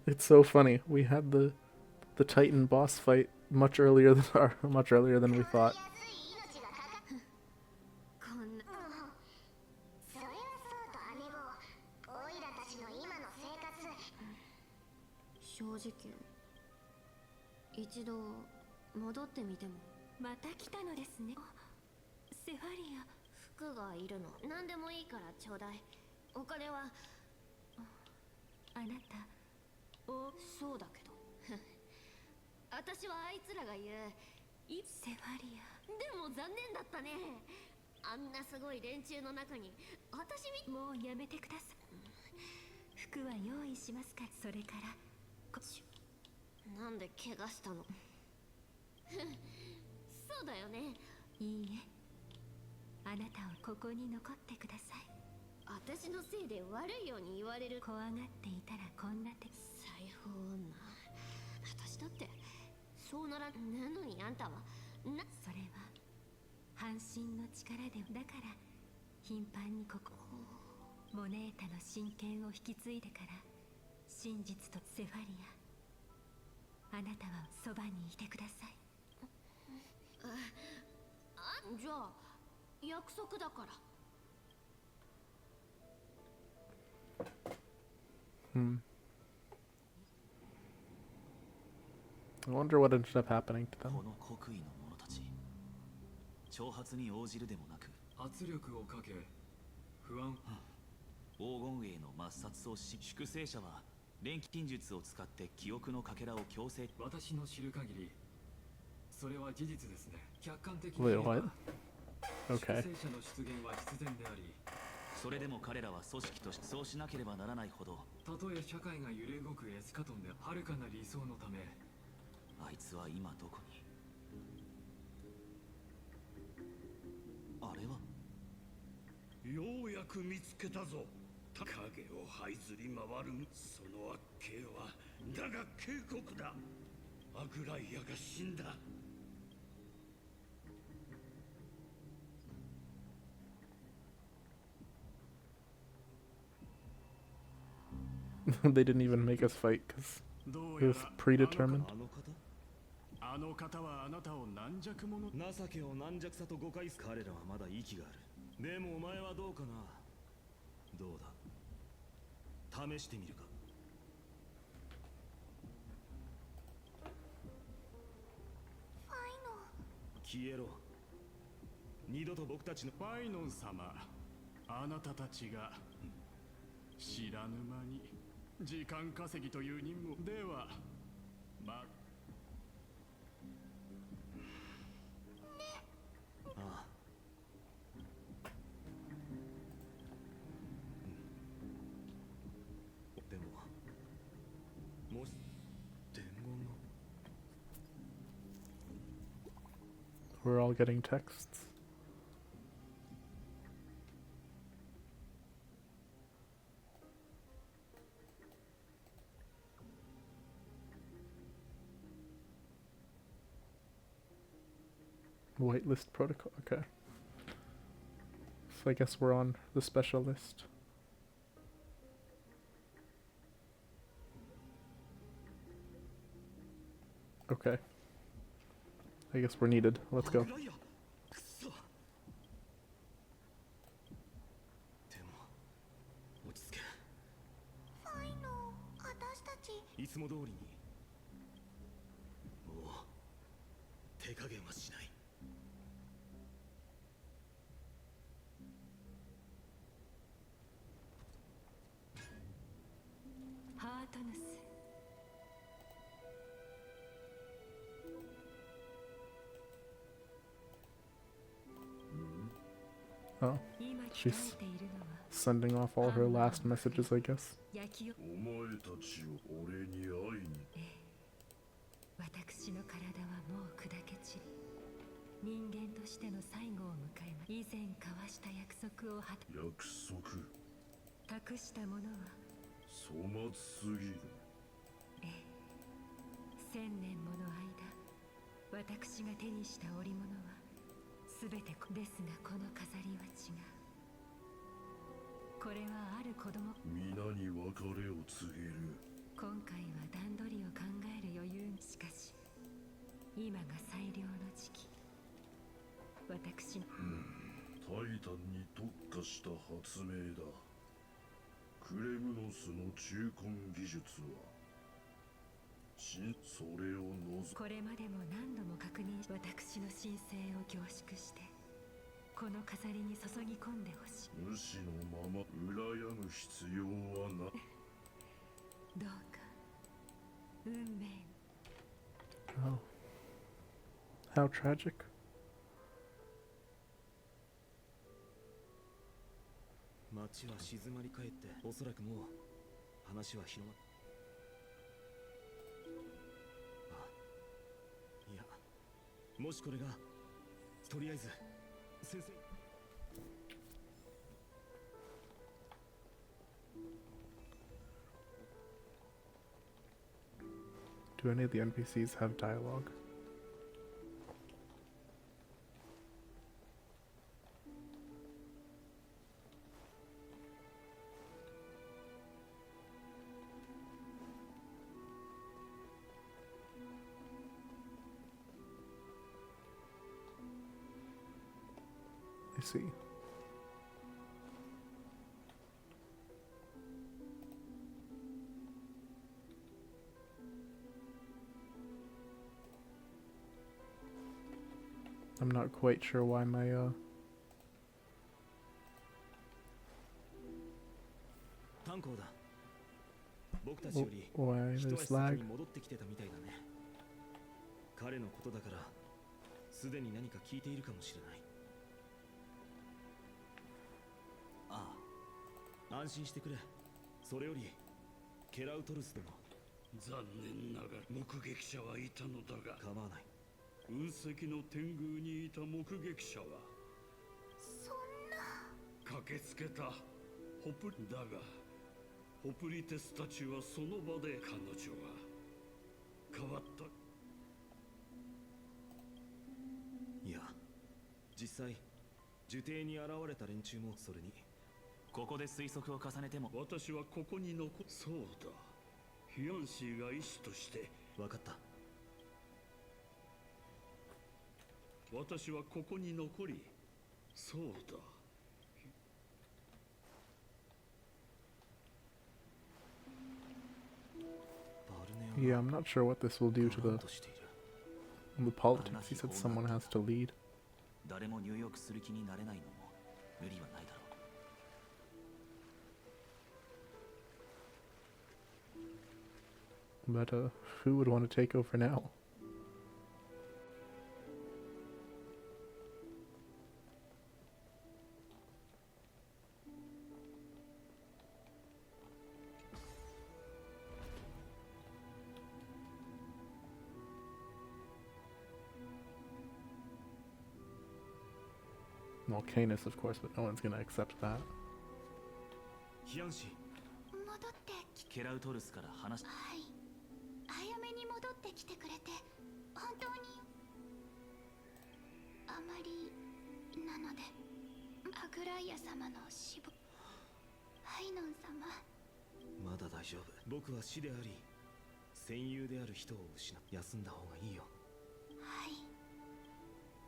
It's so funny. We had the Titan boss fight much earlier than we thought. こんな。それはそうと姉子、オイラたちの今の生活。正直一度戻ってみても。また来たのですね。セファリア。服がいるの。何でもいいからちょうだい。お金は。あなた、そうだけど。私はあいつらが言うセファリア。でも残念だったね。あんなすごい連中の中に私もうやめてください。服は用意しますから。それからなんで怪我したの？そうだよね。いいえ、あなたをここに残ってください。私のせいで悪いように言われる。怖がっていたらこんな手。裁縫女。私だってそうならなのに、あんたはな。それは半身の力で、だから頻繁にここモネータの親権を引き継いでから、真実とセファリア、あなたはそばにいてください。じゃあ約束だから。I wonder what ended up happening to them. この国威の者たち、挑発に応じるでもなく圧力をかけ不安。黄金栄の抹殺をし、粛清者は錬金術を使って記憶のかけらを強制。私の知る限りそれは事実ですね。客観的に Wait, 言えば what? 粛 Okay. 清者の出現は必然であり、それでも彼らは組織としてそうしなければならないほど、たとえ社会が揺れ動くエスカトンではるかな理想のため。あいつは今どこに。あれはようやく見つけたぞ。影を這いずり回るその悪形はだが警告だ。アグライアが死んだ。They didn't even make us fight because ど it うや was ら predetermined. あの方はあなたを軟弱者。情けを軟弱さと誤解す。彼らはまだ息がある。でもお前はどうかな。どうだ、試してみるか。ファイノ。消えろ。二度と僕たちの。ファイノン様、あなたたちが知らぬ間に時間稼ぎという任務では、ああ、でももし伝言の We're all getting texts. Whitelist protocol. Okay. So I guess we're on the special list. Okay. I guess we're needed. Let's go. アグライア、くそ。でも落ち着け。ファイノ。私たち。いつも通りに。もう手加減はしない。ハートヌス、Oh, 今 She's 鍛えているのは sending off all her last messages, I guess. 焼きよ。お前たちを俺に会いに。私の体はもう砕け散り、人間としての最後を迎えます。以前交わした約束を約束託したものは粗末すぎる。1000年もの間、私が手にした織物は全てですが、この飾りは違う。これはある子供。皆に別れを告げる。今回は段取りを考える余裕。しかし今が最良の時期。私のタイタンに特化した発明だ。クレムノスの中根技術はそれを除これまでも何度も確認し、私の神聖を凝縮してこの飾りに注ぎ込んでほしい。無視のまま羨む必要はな。どうか運命。 Oh. How tragic. 街は静まり返って、おそらくもう話は広まっあいやもしこれがとりあえず先生Do any of the NPCs have dialogue? I see. I'm not quite sure why my why this lag. 彼のことだからすでに何か聞いているかもしれない。ああ、安心してくれ。それよりケラウトルス殿、残念ながら目撃者はいたのだが構わない。雲石の天宮にいた目撃者はそんな駆けつけたホプリだがホプリテスたちはその場で彼女は変わった。いや実際樹底に現れた連中もそれにここで推測を重ねても私はここにそうだヒアンシーが医師として分かった。私はここに残りそうだYeah, I'm not sure what this will do to the politics. He said someone has to lead. 誰もニューヨークする気になれないのも無理はないだろう。 But who would want to take over now? Well, Canis, of course, but no one's gonna accept that. ヒアンシー、戻ってきて。ケラウトルスから話。はい。早めに戻ってきてくれて本当にあまりなので、アグライア様の死亡、ハイノン様。まだ大丈夫。僕は死であり戦友である人を失う。休んだ方がいいよ。はい。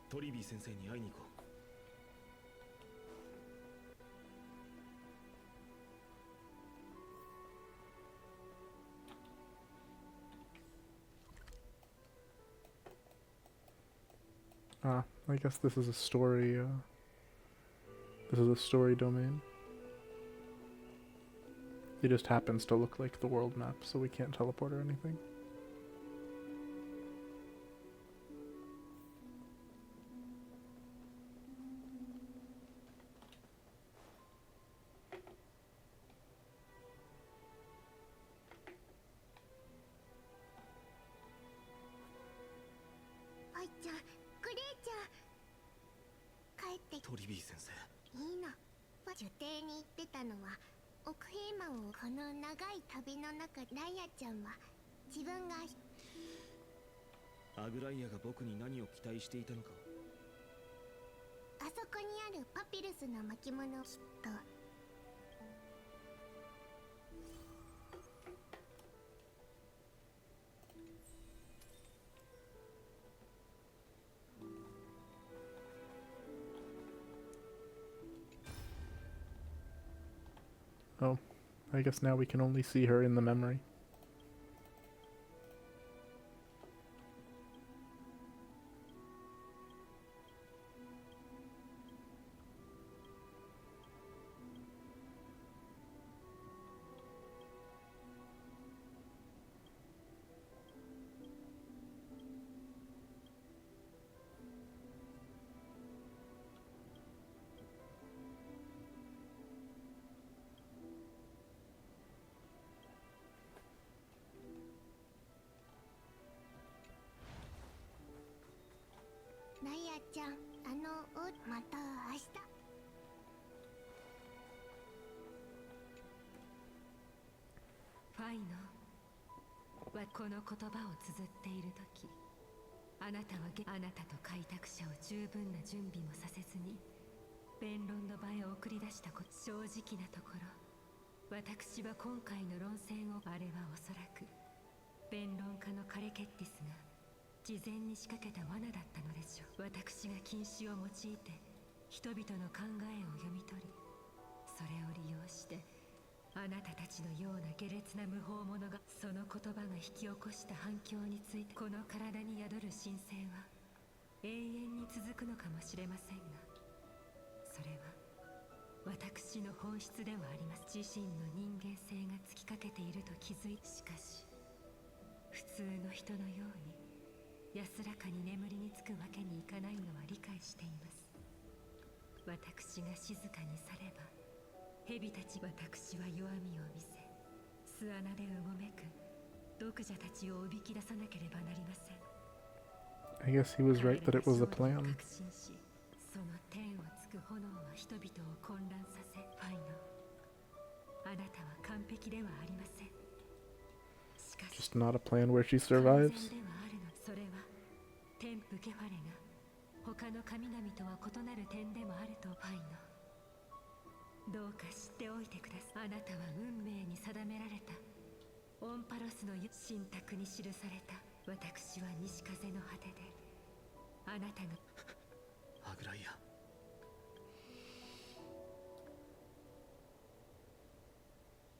トリビー先生に会いに行こう。I guess this is a story, this is a story domain. It just happens to look like the world map, so we can't teleport or anything. Oi-chan, クレイちゃん。帰ってトリビー先生。いいの。樹底に行ってたのはオクヘイマンをこの長い旅の中、ライアちゃんは自分がアグライアが僕に何を期待していたのか。あそこにあるパピルスの巻物をきっと。Oh, I guess now we can only see her in the memory. この言葉を綴っている時、あなたと開拓者を十分な準備もさせずに弁論の場へ送り出したこと。正直なところ、私は今回の論戦を、あれはおそらく弁論家のカレケッティスが事前に仕掛けた罠だったのでしょう。私が禁止を用いて人々の考えを読み取り、それを利用してあなたたちのような下劣な無法者が、その言葉が引き起こした反響について、この体に宿る神聖は永遠に続くのかもしれませんが、それは私の本質ではあります。自身の人間性が尽きかけていると気づいて、しかし普通の人のように安らかに眠りにつくわけにいかないのは理解しています。私が静かに去れば蛇たち、私は弱みを見せ、巣穴でうごめく毒蛇たちをおびき出さなければなりません。 I guess he was right that it was a plan. 確信し、その天をつく炎は人々を混乱させ、ファイノ、あなたは完璧ではありません。しかし Just not a plan where she 完 survives. 全ではあるの。それは天賦ケファレが他の神々とは異なる点でもあると。ファイノ、どうか知っておいてください。あなたは運命に定められたオンパロスの神託に記された。私は西風の果てであなたがアグライ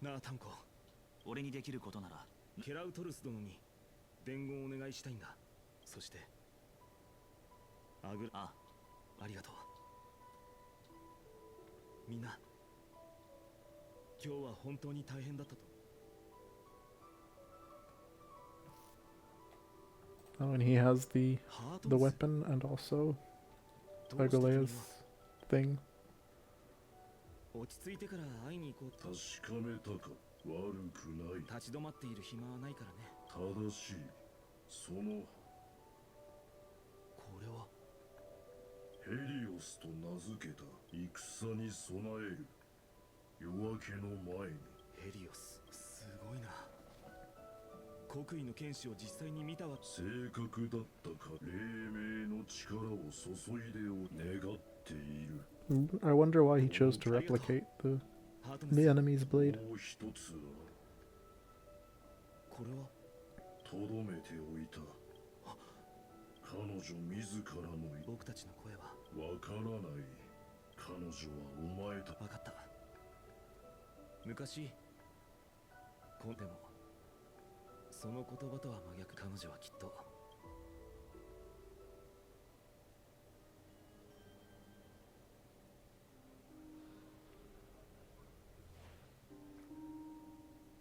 ア、なあタンコ、俺にできることなら。ケラウトルス殿に伝言をお願いしたいんだ。そしてありがとう。みんな、今日は本当に大変だったと。 Oh, and he has the weapon and also Agalea's thing. 落ち着いてから会いに行こうと。確かめたか。悪くない。立ち止まっている暇はないからね。正しい。そのこれはヘリオスと名付けた戦に備える夜明けの前に。ヘリオス、すごいな。国威の剣士を実際に見たわ。正確だったか。黎明の力を注いでを願っている。I wonder why he chose to replicate the enemy's blade. もう一つはこれはとどめておいた。彼女自らの僕たちの声はわからない。彼女はお前た。分かった。昔でもその言葉とは真逆。彼女はきっと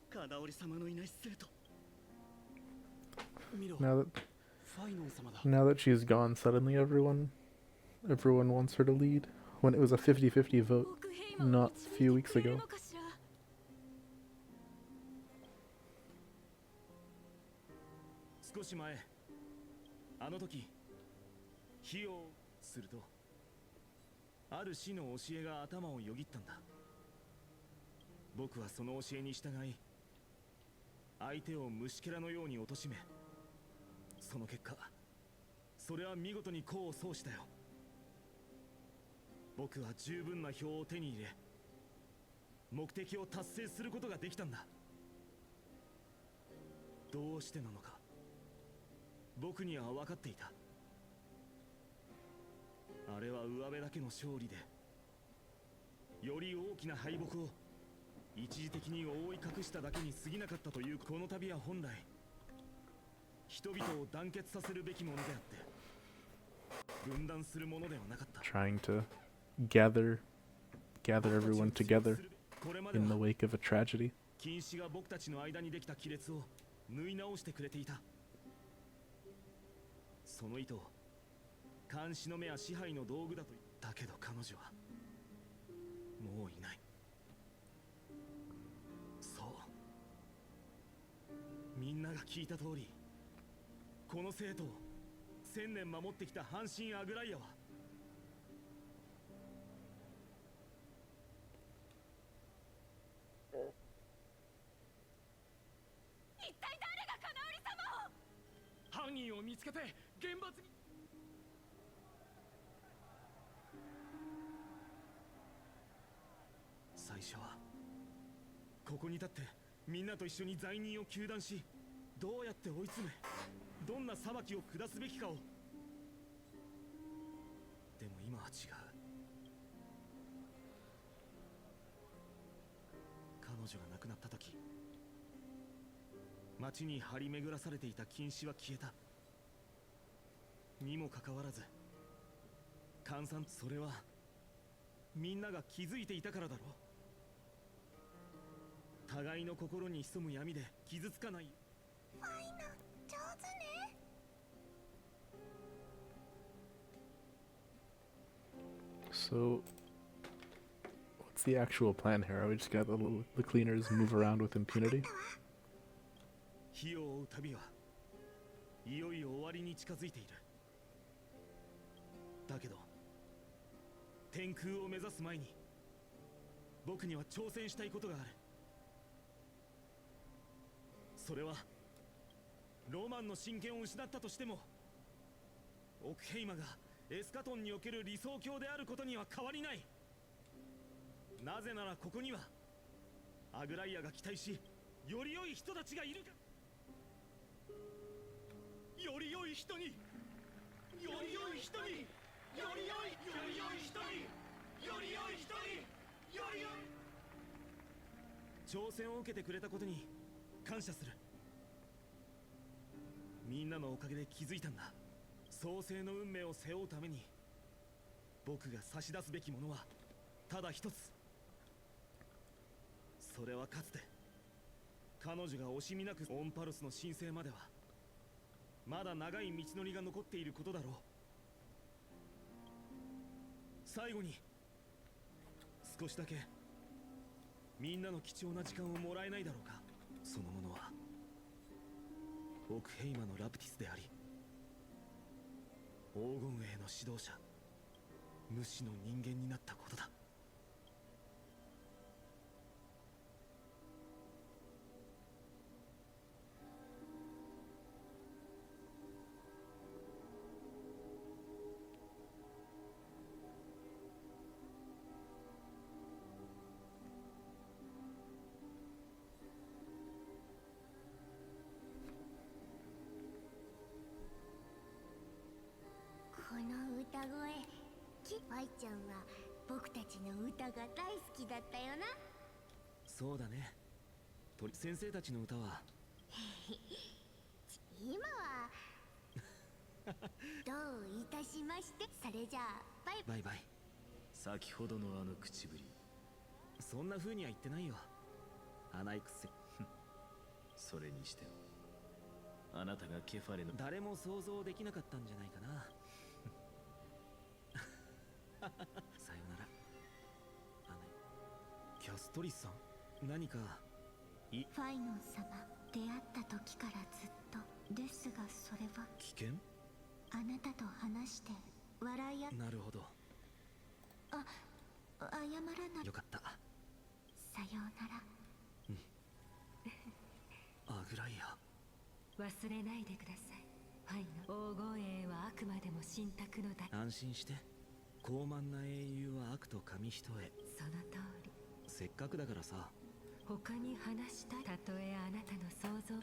カナオリ様のいない生徒。見ろ、 Now that ファイノン様だ。 now that she's gone, suddenly everyone wants her to lead. When it was a 50-50 vote オクヘイマを not a few 導いて weeks くれる ago. のかしら。少し前、あの時火をするとある師の教えが頭をよぎったんだ。僕はその教えに従い相手を虫けらのように貶め、その結果それは見事に功を奏したよ。僕は十分な票を手に入れ目的を達成することができたんだ。どうしてなのか僕には分かっていた。あれは上辺だけの勝利でより大きな敗北を一時的に覆い隠しただけに過ぎなかったという。この旅は本来人々を団結させるべきものであって分断するものではなかった。 Trying to gather everyone together これまで in the は wake of a tragedy. 禁止が僕たちの間にできた亀裂を縫い直してくれていた。その意図を監視の目や支配の道具だと言ったけど、彼女はもういない。そう、みんなが聞いた通り、この生徒を1000年守ってきた半神アグライアは一体誰がカナウ見つけて厳罰に。最初はここに立ってみんなと一緒に罪人を糾弾し、どうやって追い詰めどんな裁きを下すべきかを。でも今は違う。彼女が亡くなった時、街に張り巡らされていた禁止は消えた。にもかかわらず閑散、それはみんなが気づいていたからだろう。互いの心に潜む闇で傷つかない。ファイナ上手ね。So, what's the actual plan here? Are we just gonna let the cleaners move around with impunity? 火を追う旅はいよいよ終わりに近づいている。だけど天空を目指す前に僕には挑戦したいことがある。それはロマンの真剣を失ったとしてもオクヘイマがエスカトンにおける理想郷であることには変わりない。なぜならここにはアグライアが期待し、より良い人たちがいるか。より良い人に、より良い人に、より良い人に、より良い人に、より良い。挑戦を受けてくれたことに感謝する。みんなのおかげで気づいたんだ。創世の運命を背負うために僕が差し出すべきものはただ一つ。それはかつて彼女が惜しみなくオンパルスの神聖まではまだ長い道のりが残っていることだろう。最後に少しだけみんなの貴重な時間をもらえないだろうか。そのものはオクヘイマのラプティスであり、黄金衛の指導者、無視の人間になったことだ。この歌声、ファイちゃんは僕たちの歌が大好きだったよな。そうだね。先生たちの歌は今はどういたしまして。それじゃあバイバイバイ。先ほどのあの口ぶり、そんな風には言ってないよ。甘いくせ。それにしてもあなたがケファレの。誰も想像できなかったんじゃないかな。さよなら。キャストリスさん、何かファイノン様、出会った時からずっとですが、それは危険。あなたと話して笑いあ。なるほど。謝らない。よかった。さようなら。アグライア。忘れないでください。ファイの黄金衛はあくまでも神託のだ。安心して。高慢な英雄は悪と紙一重。その通り。せっかくだからさ、他に話したい。たとえあなたの想像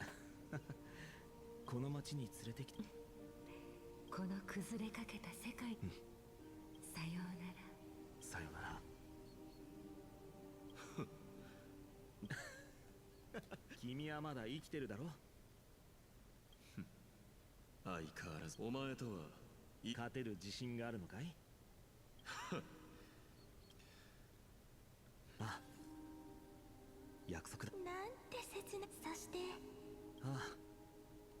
この町に連れてきて。この崩れかけた世界、さようなら。さよなら。君はまだ生きてるだろ。相変わらずお前とは勝てる自信があるのかい。あ、約束だ。なんて切な。そしてああ、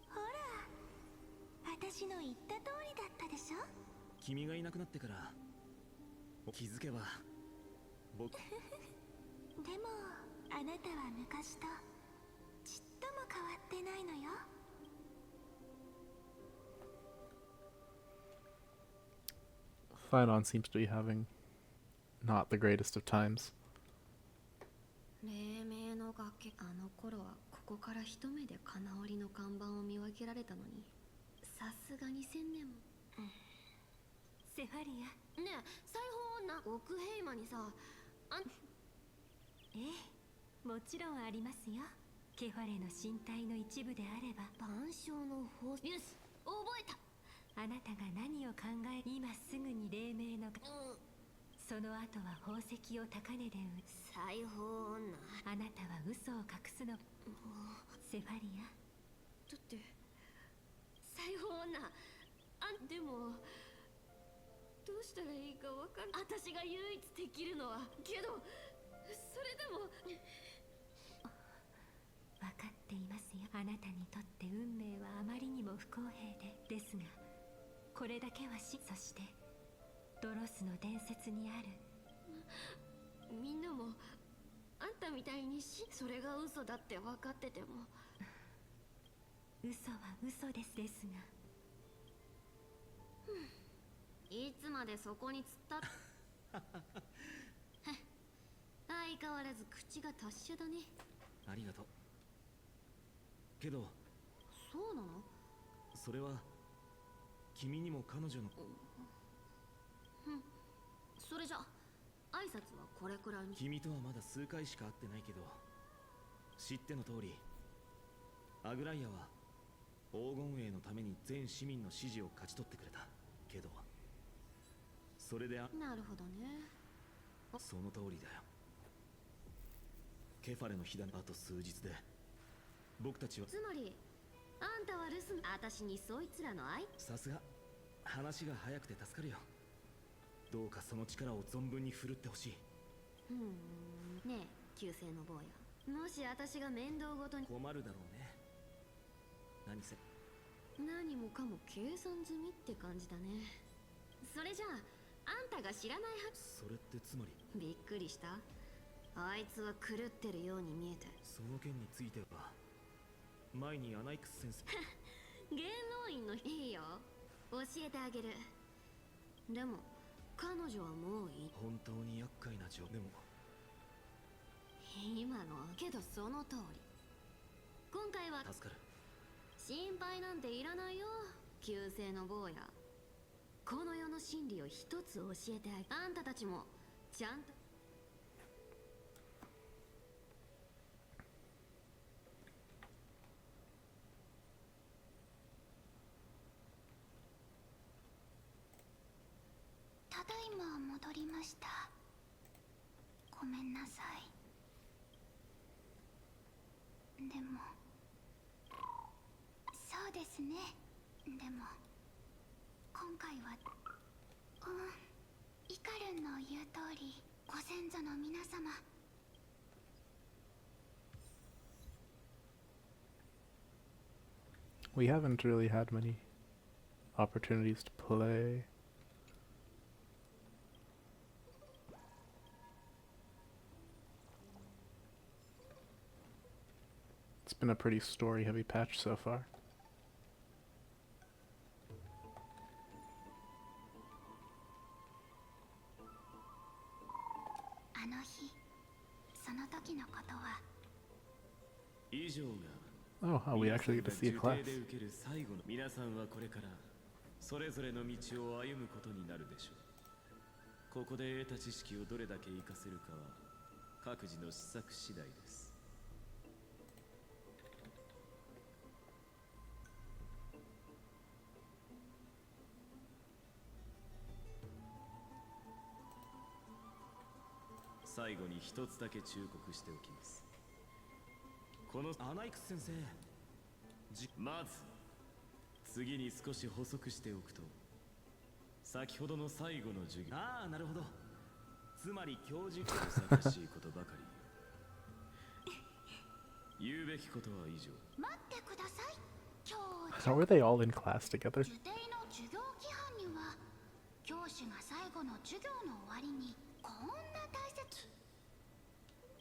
ほら、私の言った通りだったでしょ。君がいなくなってから気づけば僕。でもあなたは昔とちっとも変わってないのよ。Phainon seems to be having not the greatest of times. 黎明の崖、あの頃はここから一目で金織りの看板を見分けられたのに、さすがに千年も。セファリア。ねえ、裁縫女オクヘイマにさ、ええ、もちろんありますよ。ケファレの身体の一部であれば。万象の法則。よし、覚えた。あなたが何を考え、今すぐに黎明の、その後は宝石を高値で売る。裁縫女。あなたは嘘を隠すの。セファリア。だって裁縫女、でもどうしたらいいかわかんない。私が唯一できるのは、けどそれでも分かっていますよ。あなたにとって運命はあまりにも不公平ですが、これだけはそしてドロスの伝説にある。みんなもあんたみたいにそれが嘘だって分かってても。嘘は嘘ですが、いつまでそこに突っ立っ相変わらず口が達者だね。ありがとう。けどそうなの？それは君にも彼女の。それじゃ挨拶はこれくらいに。君とはまだ数回しか会ってないけど、知っての通りアグライアは黄金衛のために全市民の支持を勝ち取ってくれた。けどそれでなるほどね。その通りだよ。ケファレの火だ。あと数日で僕たちは。つまりあんたは留守。私にそいつらの愛。さすが話が早くて助かるよ。どうかその力を存分に振るってほしい。ねえ、旧姓の坊や、もし私が面倒ごとに。困るだろうね。何せ何もかも計算済みって感じだね。それじゃああんたが知らないはず。それってつまり。びっくりした？あいつは狂ってるように見えて。その件については前にアナイクス先生芸能院の。いいよ、教えてあげる。でも彼女はもういい。本当に厄介な情。でも今のはけどその通り。今回は助かる。心配なんていらないよ、旧姓の坊や。この世の真理を一つ教えてあげ。あんたたちもちゃんと。ただいま戻りました。ごめんなさい。でもそうですね。でも今回はイカルンの言う通り、ご先祖の皆様。We haven't really had many opportunities to play. It's been a pretty story-heavy patch so far. あの日、その時のことは。以上が Oh, how we actually get to see a class. で受ける最後の。皆さんはこれからそれぞれの道を歩むことになるでしょう。ここで得た知識をどれだけ活かせるかは各自の施策次第です。最後に一つだけ忠告しておきます。このアナイクス先生、まず次に少し補足しておくと、先ほどの最後の授業。ああ、なるほど。つまり教授と探しいことばかり。言うべきことは以上。待ってください。今日 How are they all in class together? 受定の授業規範には、教師が最後の授業の終わりにこんな大切。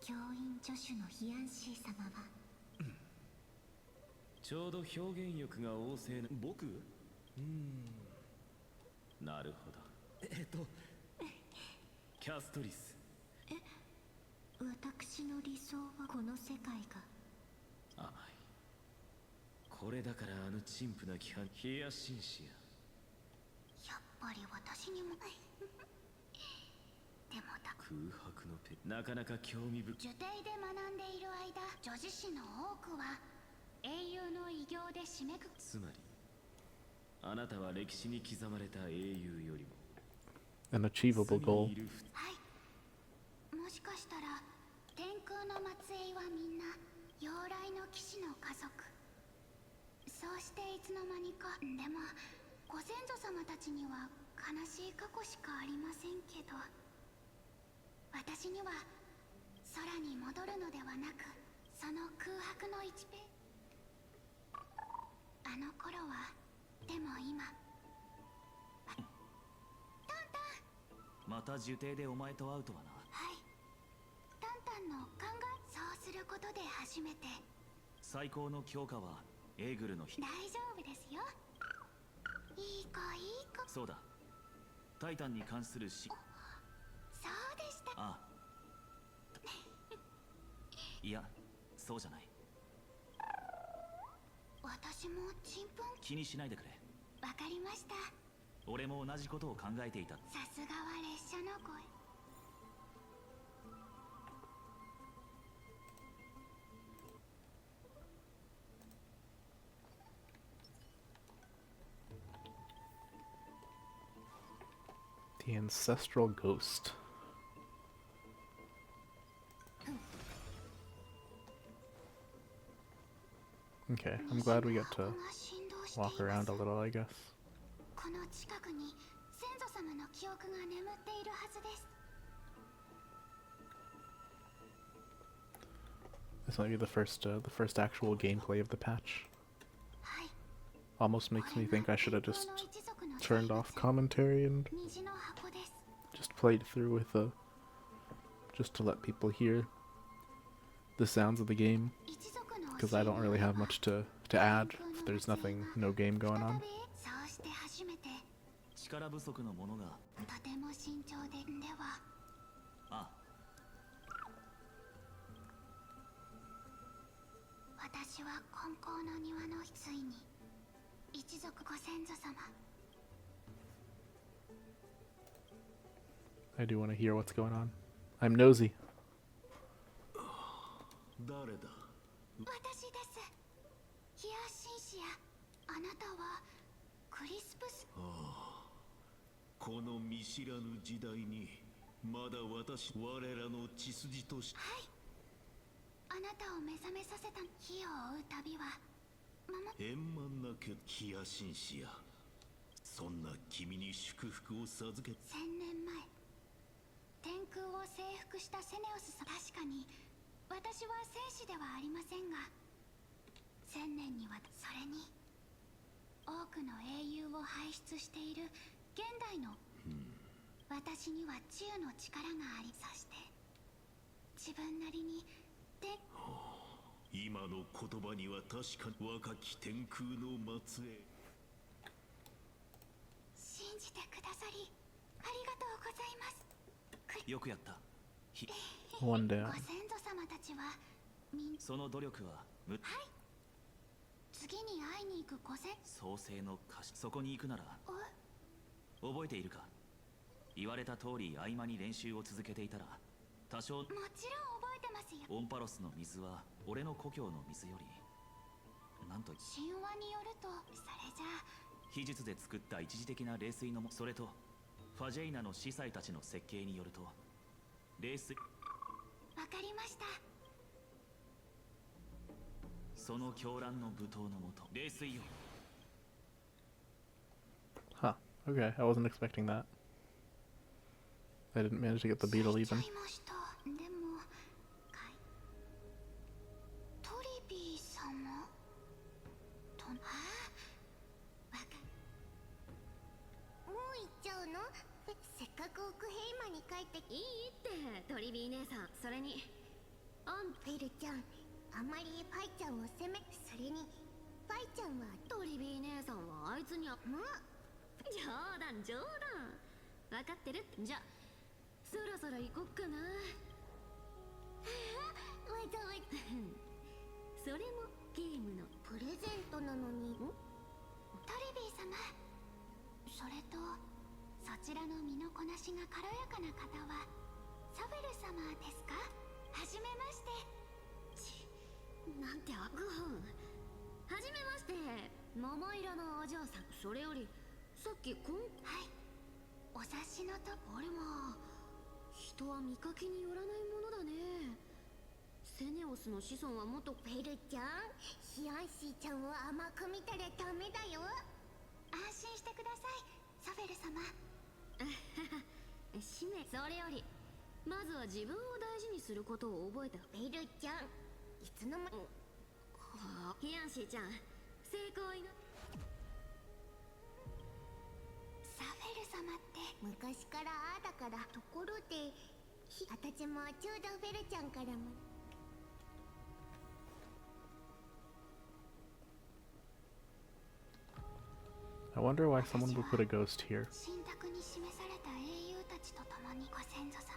教員助手のヒアンシー様はちょうど表現欲が旺盛な僕。なるほど。キャストリス。私の理想はこの世界が。甘い。これだからあの陳腐な規範ヒヤシンシア。やっぱり私にもでもだ空白のペなかなか興味深い。受定で学んでいる間、女子誌の多くは英雄の偉業で締めくくつまりあなたは歴史に刻まれた英雄よりも An achievable goal. はい。もしかしたら天空の末裔はみんな妖来の騎士の家族。そうしていつの間にか。でもご先祖様たちには悲しい過去しかありませんけど、私には空に戻るのではなく、その空白の一ペあの頃は。でも今また受定でお前と会うとはな。はい。タンタンの考え、そうすることで初めて。最高の強化はエーグルの日。大丈夫ですよ。いい子いい子。そうだ、タイタンに関するそうでした。ああいや、そうじゃない。私もちんぷん。気にしないでくれ。わかりました。俺も同じことを考えていた。さすがは列車の声。The ancestral ghost. Okay, I'm glad we get to walk around a little, I guess. この近くに先祖様の記憶が眠っているはずです。 This might be the first actual gameplay of the patch. はい。 Almost makes me think I should have just turned off commentary and 虹の箱です。 just played through with just to let people hear the sounds of the game, 一族の because I don't really have much to add if there's no game going on. そうして初めて。力不足のものが。とても慎重で。では。ああ。私は金光の庭のついに一族ご先祖様。 I do want to hear what's going on. I'm nosy. 誰だ。私です。ヒヤシンシア。あなたはクリスプス。この見知らぬ時代にまだ我らの血筋として。はい。あなたを目覚めさせた火を追う旅は円満なヒヤシンシア。そんな君に祝福を授け。1000年前天空を征服したセネオスさん。確かに私は戦士ではありませんが、1000年にはそれに多くの英雄を輩出している現代の、私には治癒の力があり、そして自分なりに今の言葉には確かに若き天空の末裔。信じてくださりありがとうございます。よくやった。One day. ご先祖様たちはその努力ははい。次に会いに行くご先創世の歌詞。そこに行くなら覚えているか。言われた通り合間に練習を続けていたら多少。もちろん覚えてますよ。オンパロスの水は俺の故郷の水よりなんと神話によると、それじゃあ秘術で作った一時的な冷水のそれとファジェイナの司祭たちの設計によると冷水。わかりました。その狂乱の舞踏のもと冷水よ。 Huh. Okay, I wasn't expecting that. I didn't manage to get the beetle even. 聞いちゃいました。でもトリビー様と。もう行っちゃうの？せっかくオクヘイマに帰っていいってトリビー姉さん。それにフェルちゃん、あまりファイちゃんを責め。それにファイちゃんはトリビー姉さんはあいつに冗談冗談。分かってる。じゃあそろそろ行こっかな。わざわざそれもゲームのプレゼントのそれとそちらの身のこなしが軽やかな方はサフェル様ですか？はじめまして。なんて悪運。はじめまして、桃色のお嬢さん。それよりさっきはい、お察しのとあれまあ、人は見かけによらないものだね。セネオスの子孫は元ベルちゃん、ヒアンシーちゃんを甘く見たらダメだよ。安心してください、サフェル様。使命。それよりまずは自分を大事にすることを覚えた。ベルちゃん、いつの間に。ヒアンシーちゃん、成功いな。サフェル様って昔からああだから。ところで私もちょうどベルちゃんからも。I wonder why someone would put a ghost here. 神託に示された英雄たちと共にご先祖様。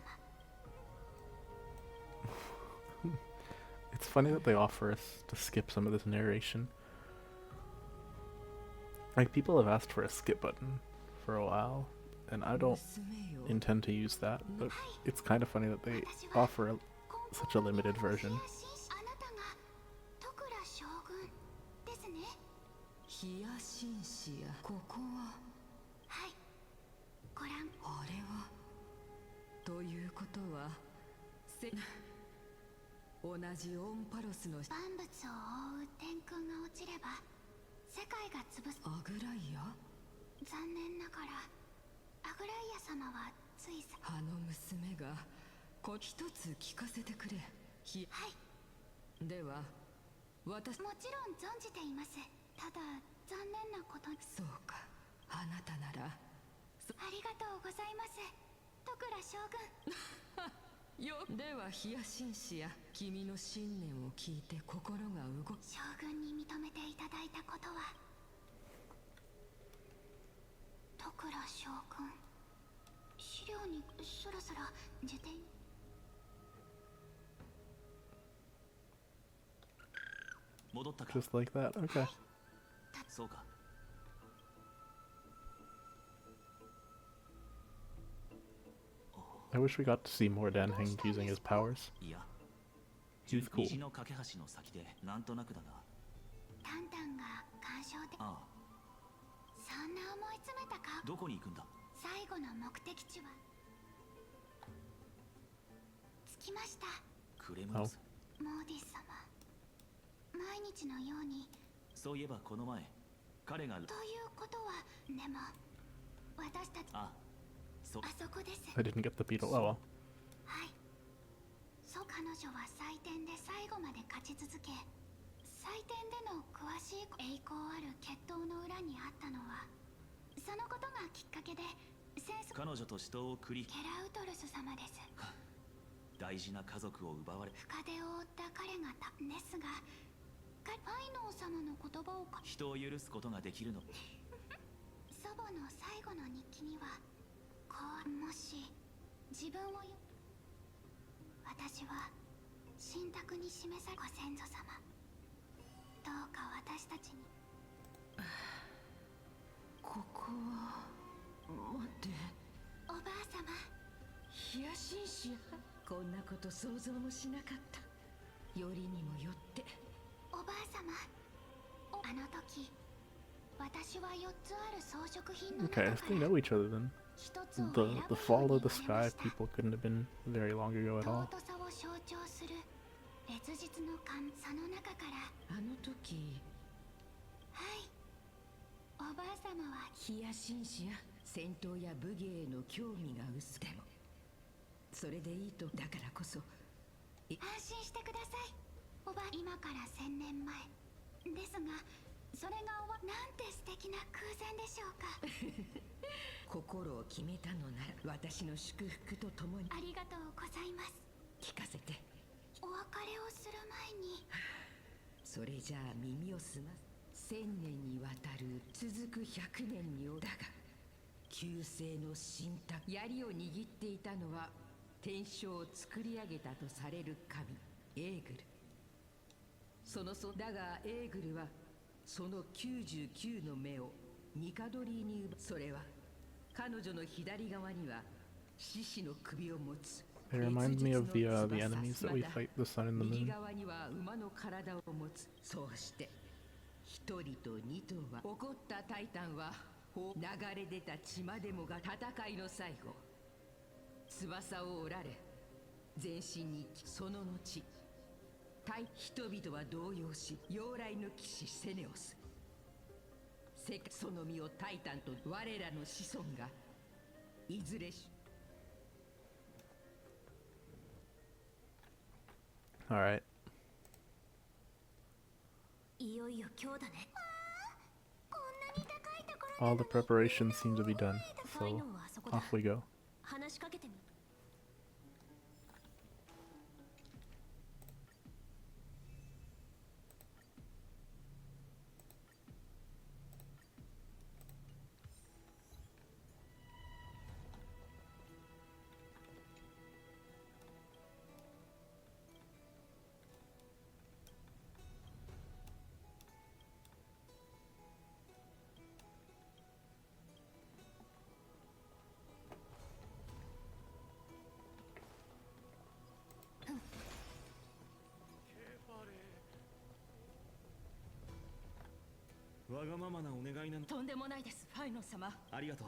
It's funny that they offer us to skip some of this narration. Like, people have asked for a skip button for a while, and I don't intend to use that, but it's kind of funny that they offer such a limited version. あなたが徳良将軍ですね。ヒヤシンシア、ここは。はい、ご覧。あれはということは同じオンパロスの万物を覆う天空が落ちれば世界が潰す。アグライア。残念ながらアグライア様はついさ。あの娘が一つ聞かせてくれ。はい。では私もちろん存じています。ただ残念なことに。そうか、あなたなら。ありがとうございます、徳良将軍。ではヒヤシンシア、君の信念を聞いて心が動く。将軍に認めていただいたことは。徳良将軍、資料にそろそろ辞典。戻ったか。 Just like that? Okay. そうか。I wish we got to see more Danheng using his powers. いや、 He's cool. 虹の架け橋の先でなんとなくだな。タンタンが干渉で。ああ、そんな思い詰めたか。どこに行くんだ。最後の目的地は着きました。クレムロス。モーディス様、毎日のように。そういえばこの前彼が。ということはでも私たち。あそこです。 I didn't get the beetle. Oh well. はい。彼女は祭典で最後まで勝ち続け、祭典での詳しい栄光ある決闘の裏にあったのは、そのことがきっかけで戦争。彼女と死闘を繰り。ケラウトルス様です。大事な家族を奪われ。深手を負った彼がですが、ファイノー様の言葉を。人を許すことができるの。祖母の最後の日記にはもし自分を私は神託に示されご先祖様、どうか私たちに。ここは。待って、おばあ様。ヒヤシンシア、こんなこと想像もしなかった。よりにもよって。おばあ様、あの時私は4つある装飾品の中か Okay, ら if they know each other then. The fall of the sky people couldn't have been very long ago at all. 尊さを象徴する烈日のその中から。あの時。はい、おばあ様は。ヒヤシンシア、戦闘や武芸への興味が薄でもそれでいいと。だからこそ安心してください、おば。今から1000年前ですが、それがなんて素敵な空前でしょうか。心を決めたのなら私の祝福とともに。ありがとうございます。聞かせて。お別れをする前に。それじゃあ耳を澄ます。1000年にわたる続く100年にだが、旧世の神託槍を握っていたのは天正を作り上げたとされる神エーグル。だがエーグルはその99の目をニカドリーにそれは彼女の左側には獅子の首を持つ They remind me of the enemies that we fight, the sun and the 右 moon. 側には馬の体を持つ。そうして一人と二頭は怒ったタイタンは流れ出た血までもが戦いの最後、翼を折られ全身にその後人々は動揺し、妖来の騎士セネオス、世界その身をタイタンと我らの子孫がいずれし Alright. いよいよ今日だね。 All the preparations seem to be done, so off we go. 話しかけてみ。 わがままなお願いなの。とんでもないです、ファイノン様。ありがとう。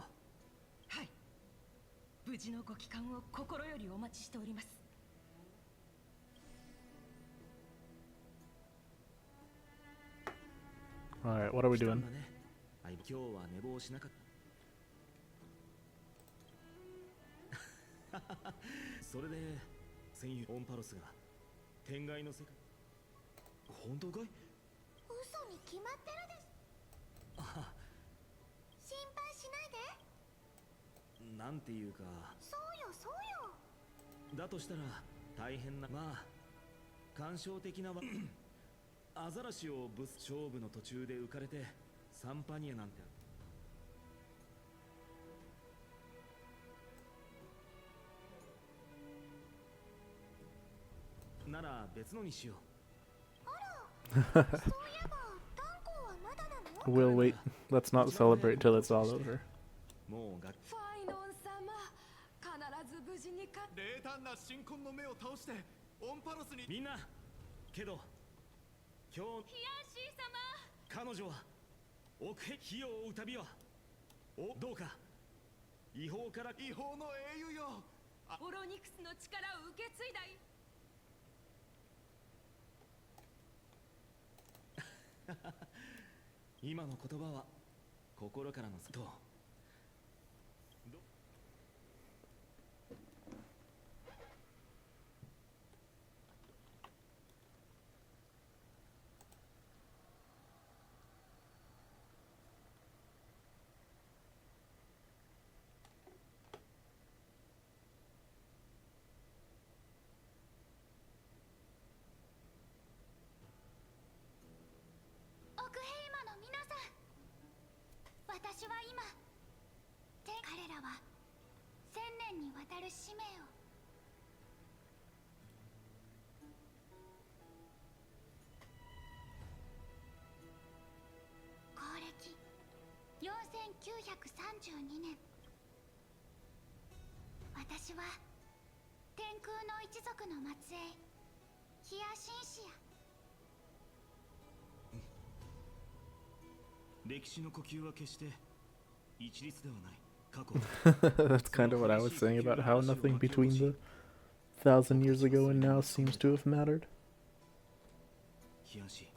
はい。無事のご帰還を心よりお待ちしております。Alright, what are we doing? 今日は寝坊しなかった。それで戦友オンパロスが天外の世界。本当かい？嘘に決まってるです。心配しないで。なんていうか。そうよそうよ。だとしたら大変な、まあ感傷的なアザラシを勝負の途中で浮かれてサンパニアなんてなら別のにしよう。 We'll wait. Let's not celebrate till it's all over. もうがファイノン様、必ず無事にか。冷淡な新婚の目を倒してオンパロスに。みんなけど今日ヒヤシー様、彼女は奥へ火を追う旅はどうか違法から違法の英雄よ。オロニクスの力を受け継いだい。今の言葉は心からのと。オクヘイマの皆さん、私は今彼らは1000年にわたる使命を公暦4932年、私は天空の一族の末裔ヒヤシンシア。歴史の呼吸は決して一律ではない。過去 That's kind of what I was saying about how nothing between the 1,000 years ago and now seems to have mattered. ヒヤシ、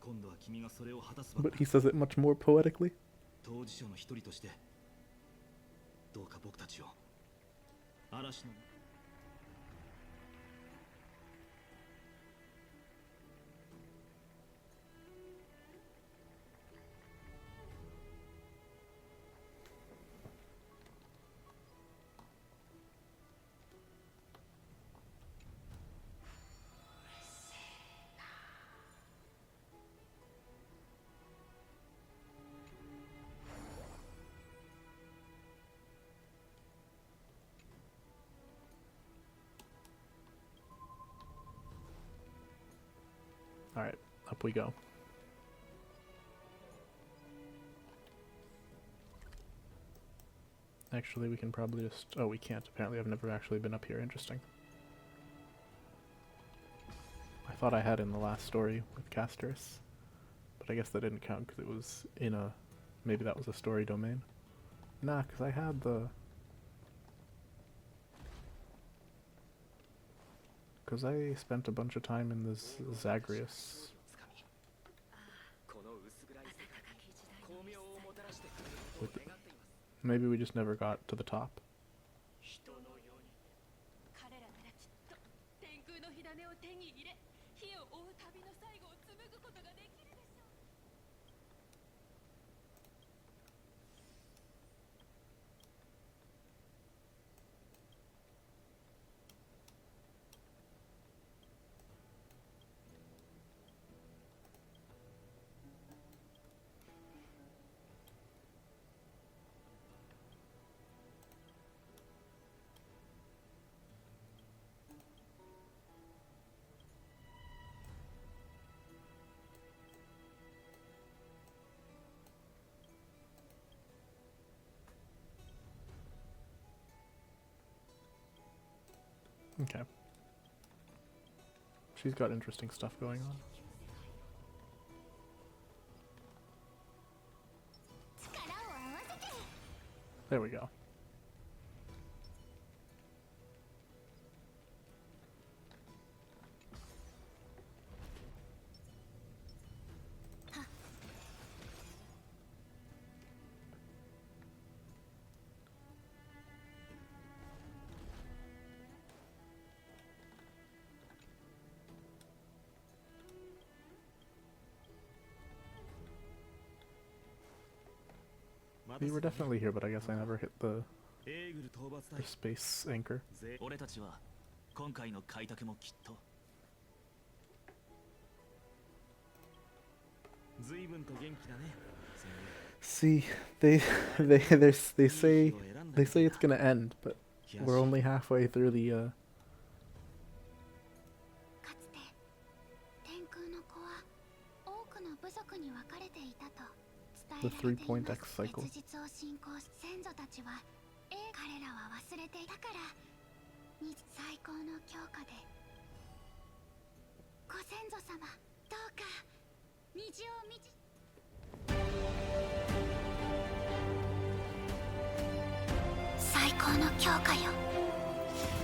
今度は君がそれを果たす番だ。 But he says it much more poetically. 当事者の一人としてどうか僕たちを嵐の Alright, up we go. Actually, we can probably just... Oh, we can't. Apparently, I've never actually been up here. Interesting. I thought I had in the last story with Casterus, but I guess that didn't count because it was in a... Maybe that was a story domain. Nah, because I had the... Because I spent a bunch of time in this Zagreus. Maybe we just never got to the top. 彼らならきっと天空の火種を手に入れ、火を追う旅の最後を紡ぐことができるでしょう。Okay. She's got interesting stuff going on. There we go. We were definitely here, but I guess I never hit the space anchor. 俺たちは今回の開拓もきっと See, they say it's gonna end, but we're only halfway through the かつて天空の子は多くの部族に分かれていたと伝え the られてい 3-point ま X す。 cycle. 実を信仰し先祖たちは彼らは忘れていたから最高の教科でご先祖様どうか虹を導最高の教科よ、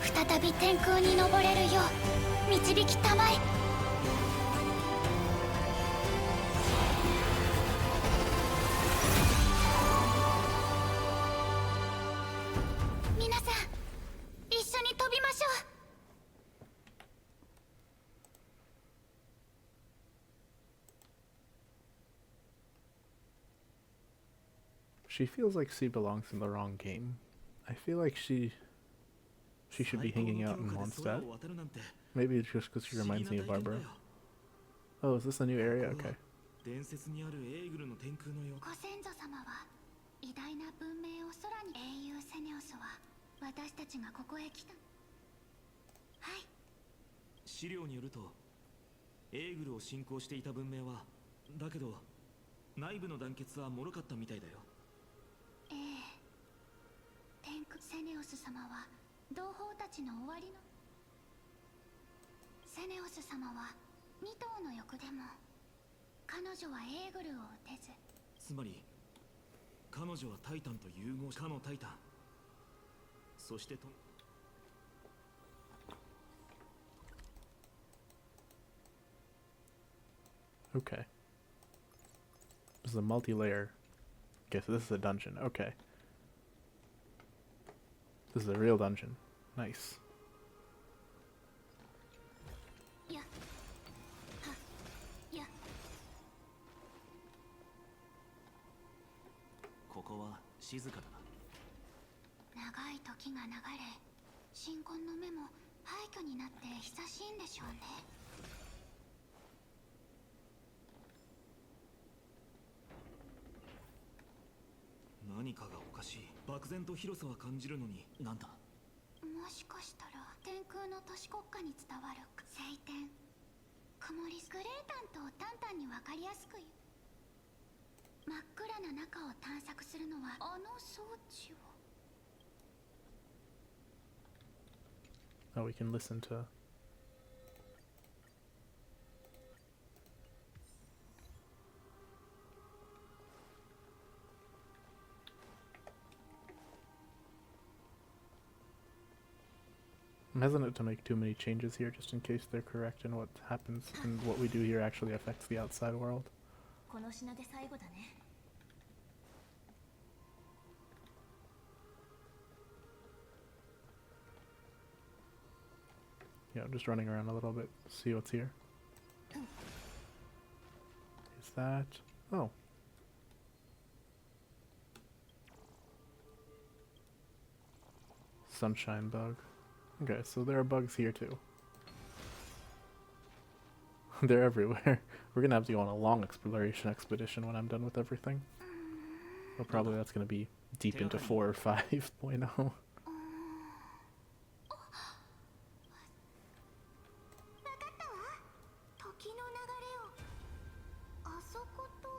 再び天空に昇れるよう導きたまえ。皆さん一緒に飛びましょう。 She feels like she belongs in the wrong game. I feel like she should be hanging out in Mondstadt. Maybe it's just because she reminds me of Barbara. Oh, is this a new area? Okay. ご先祖様は偉大な文明を空に英雄セネオスは私たちがここへ来た。はい。資料によるとエーグルを信仰していた文明はだけど内部の団結は脆かったみたいだよ。ええ。天空セネオス様は同胞たちの終わりのセネオス様は二頭の欲でも彼女はエーグルを打てず。つまり彼女はタイタンと融合しかのタイタンそしてと Okay. This is a multi-layer. Okay, so this is a dungeon. Okay. This is a real dungeon. Nice. やはやここは静かだな。長い時が流れ新婚の目も廃墟になって久しいんでしょうね。 何かがおかしい。漠然と広さは感じるのになんだ。もしかしたら天空の都市国家に伝わる晴天曇りグレータンとタンタンに分かりやすく真っ暗な中を探索するのはあの装置を Oh, we can listen to... I'm hesitant to make too many changes here just in case they're correct and what happens and what we do here actually affects the outside world. この品で最後だね。 Yeah, I'm just running around a little bit, see what's here. Is that... oh. Sunshine bug. Okay, so there are bugs here too. They're everywhere. We're gonna have to go on a long exploration expedition when I'm done with everything. Well, probably that's gonna be deep into 4 or 5.0. 時の流れをあそこと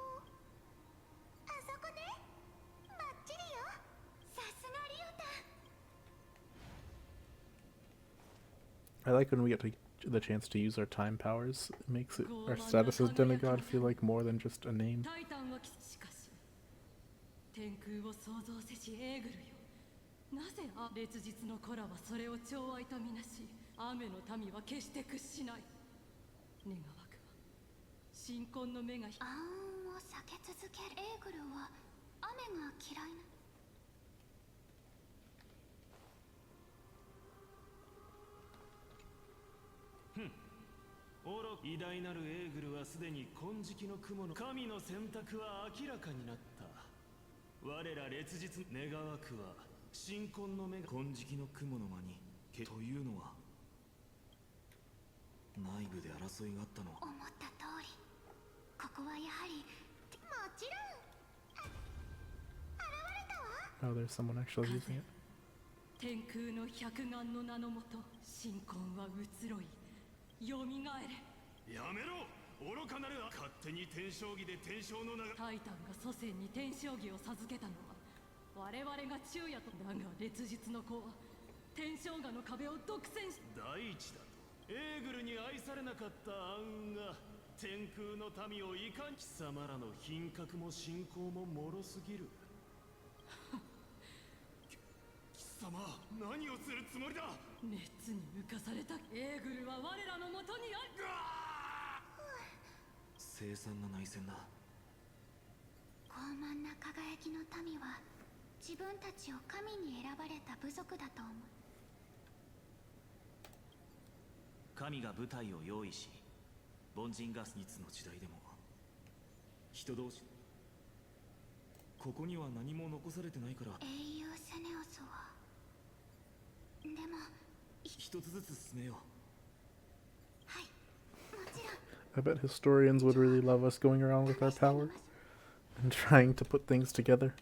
あそこね。バッチリよ。さすがリオタ。 I like when we get the chance to use our time powers. It makes it, our status as demigod feel like more than just a name. タイタンはしかし天空を創造せしエーグルよ。なぜ烈日の子らはそれを寵愛とみなし、雨の民は決して屈しない。願わくは新婚の目が暗雲を避け続けるエーグルは雨が嫌いな。 偉大なるエーグルはすでに金色の雲の神の選択は明らかになった。我ら烈日願わくは新婚の目が金色の雲の間にというのは内部で争いがあったの。思った通り、ここはやはりもちろん現れたわ。 Oh, there's someone actually using it. 天空の百眼の名のもと、新婚は移ろい、よみがえれ。 やめろ、愚かなるな。勝手に天正義で天正の名が。タイタンが祖先に天正義を授けたのは我々が昼夜と。だが烈日の子は天正画の壁を独占し、第一だとエーグルに愛されなかった暗雲が天空の民をいかに。貴様らの品格も信仰も脆すぎる。貴様、何をするつもりだ。熱に浮かされたエーグルは我らのもとにある。凄惨な内戦だ。傲慢な輝きの民は自分たちを神に選ばれた部族だと思う。神が部隊を用意し、凡人がいつの時代でも人同士。ここには何も残されてないから。英雄セネオスはでも一つずつ進めよう。 I bet historians would really love us going around with our power and trying to put things together.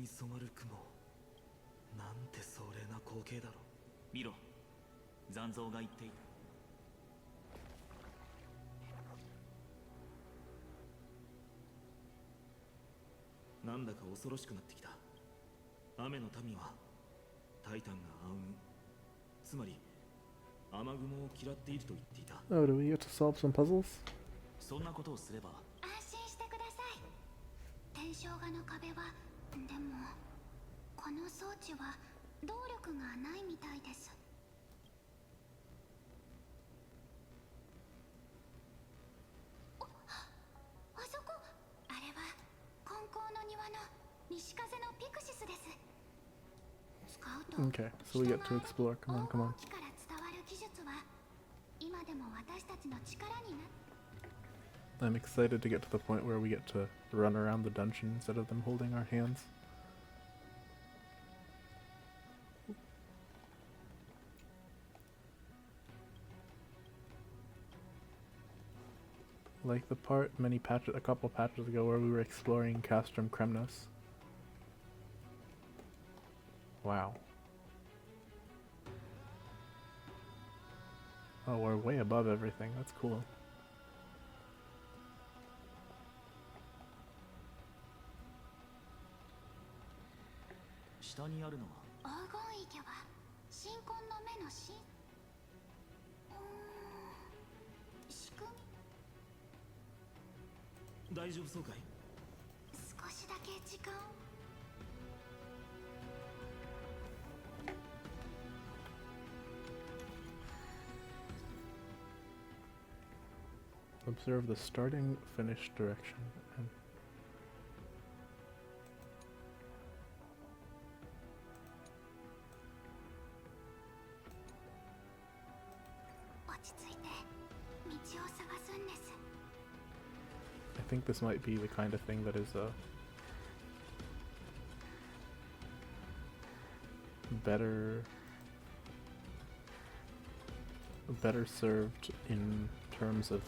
染まる雲、なんて壮麗な光景だろう。見ろ、残像が言っている。なんだか恐ろしくなってきた。雨の民はタイタンが暗雲、つまり雨雲を嫌っていると言っていた。 Oh, do we get to solve some puzzles? そんなことをすれば安心してください。天正画の壁はでもこの装置は動力がないみたいです。あそこ、あれは金光の庭の西風のピクシスです。使うと Okay, so we get to explore. Come on, come on. から伝わる技術は今でも私たちの力になる。I'm excited to get to the point where we get to run around the dungeon instead of them holding our hands. Like the part a couple patches ago where we were exploring Castrum Kremnos. Wow. Oh, we're way above everything. That's cool. 下にあるのは黄金池は新婚の目のし仕組み大丈夫そうかい？少しだけ時間を Observe the starting finish direction. And I think this might be the kind of thing that is better served in terms of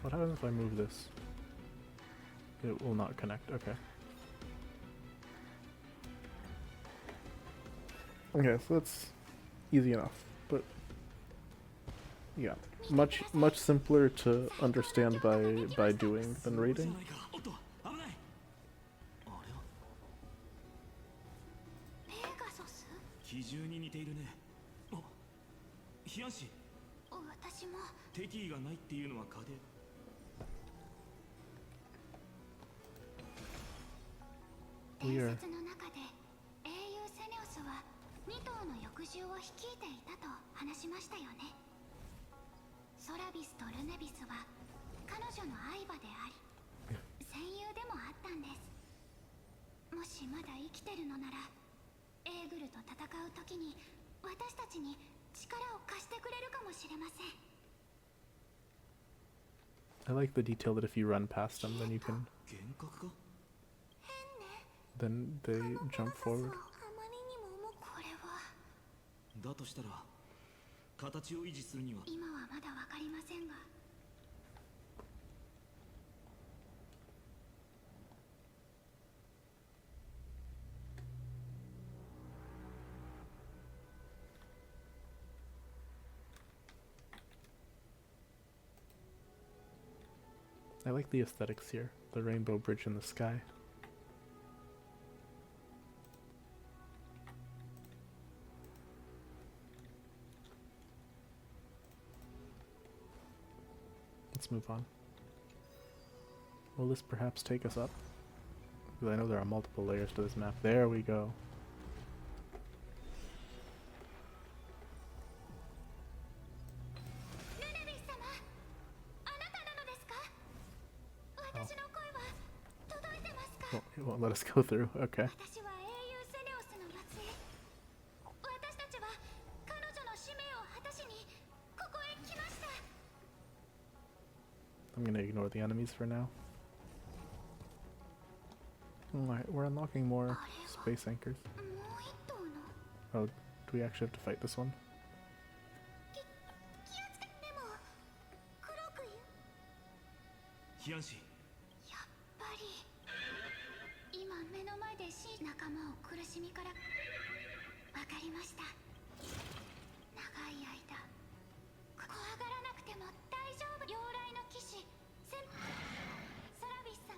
what happens if I move this? It will not connect. Okay. Okay, so that's easy enough, but yeah, much simpler to understand by doing than reading. 基準に似ているね。あ、ヒヤシ。私も敵意がないっていうのは家で。伝説の中で英雄セネオスは2頭の翼獣を率いていたと話しましたよね。ソラビスとルネビスは彼女の愛馬であり戦友でもあったんです。もしまだ生きてるのならエーグルと戦う時に私たちに力を貸してくれるかもしれません。 I like the detail that if you run past them, then you can. Then they jump forward. だとしたら形を維持するには今はまだわかりませんが I like the aesthetics here. The rainbow bridge in the sky. Let's move on. Will this perhaps take us up? Because I know there are multiple layers to this map. There we go. Well, it won't let us go through. Okay. I'm gonna ignore the enemies for now. Alright, we're unlocking more space anchors. Oh, do we actually have to fight this one? Hiyashi. 仲間を苦しみからわかりました。長い間怖がらなくても大丈夫。妖来の騎士ソラビス様、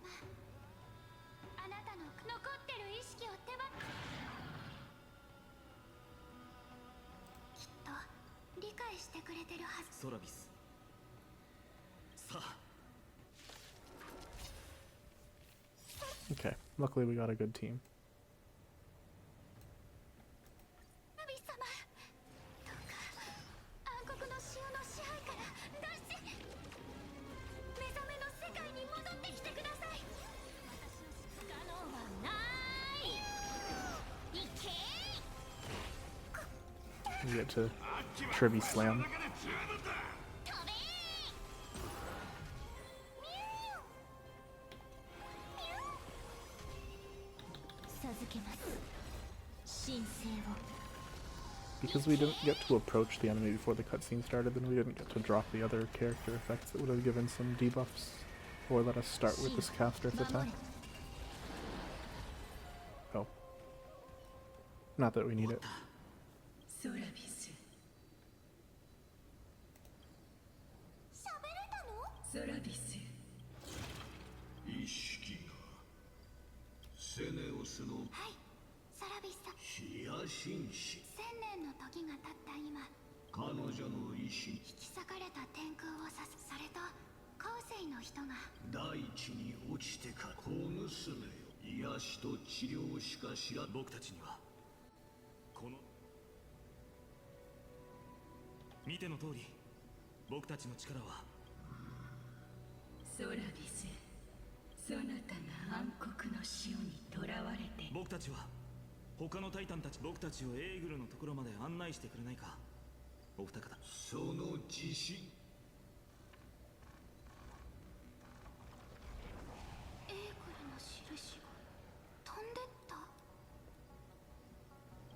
あなたの残ってる意識を手放きっと理解してくれてるはず。ソラビス。さあ。 Okay, luckily we got a good team. We get to Trivy Slam. 授けます神聖を Because we didn't get to approach the enemy before the cutscene started, then we didn't get to drop the other character effects that would have given some debuffs. Or let us start with this caster's attack. Oh. Not that we need it. ソラビス喋れたの？ソラビス意識がセネオスのはい、ソラビスさん。ヒヤシンシ1000年の時が経った今、彼女の意志引き裂かれた天空を指すされた後世の人が大地に落ちてか小娘よ癒しと治療しか知ら僕たちにはこの見ての通り僕たちの力はソラビスそなたが暗黒の潮に囚われて僕たちは他のタイタンたち僕たちをエーグルのところまで案内してくれないかお二方その自信エーグルの印が飛んでった。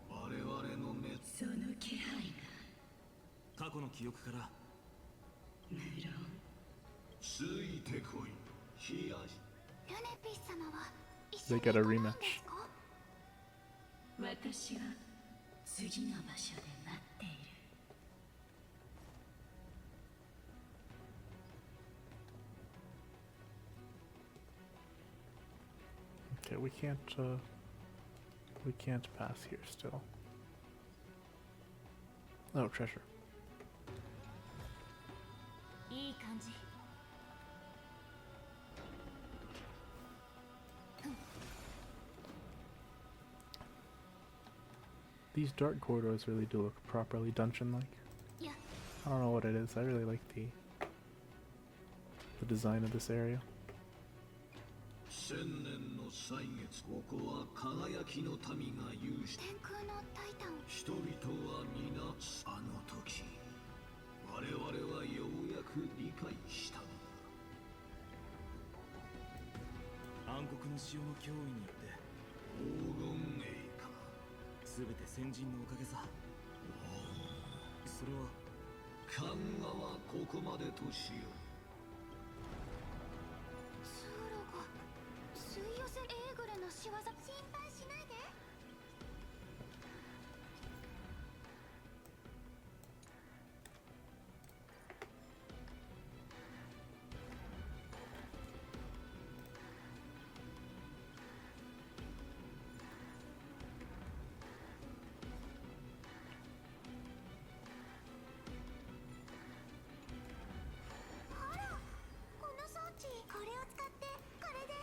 我々の目その気配が過去の記憶から無論ついてこいヒヤシルネピス様は一緒 They に get 行 a かない rematch. んですか？私は次の場所で待っている Okay, we can't pass here still. Oh, treasure. いい感じ These dark corridors really do look properly dungeon-like. いや I don't know what it is. I really like the design of this area. 千年の歳月ここは輝きの民が有し天空のタイタンを人々は皆あの時我々はようやく理解したのだ暗黒の潮の脅威によって黄金栄か全て先人のおかげさそれはカンガはここまでとしよう通路が吸い寄せエーグルの仕業。心配しないで。 この装置、これを使ってこれで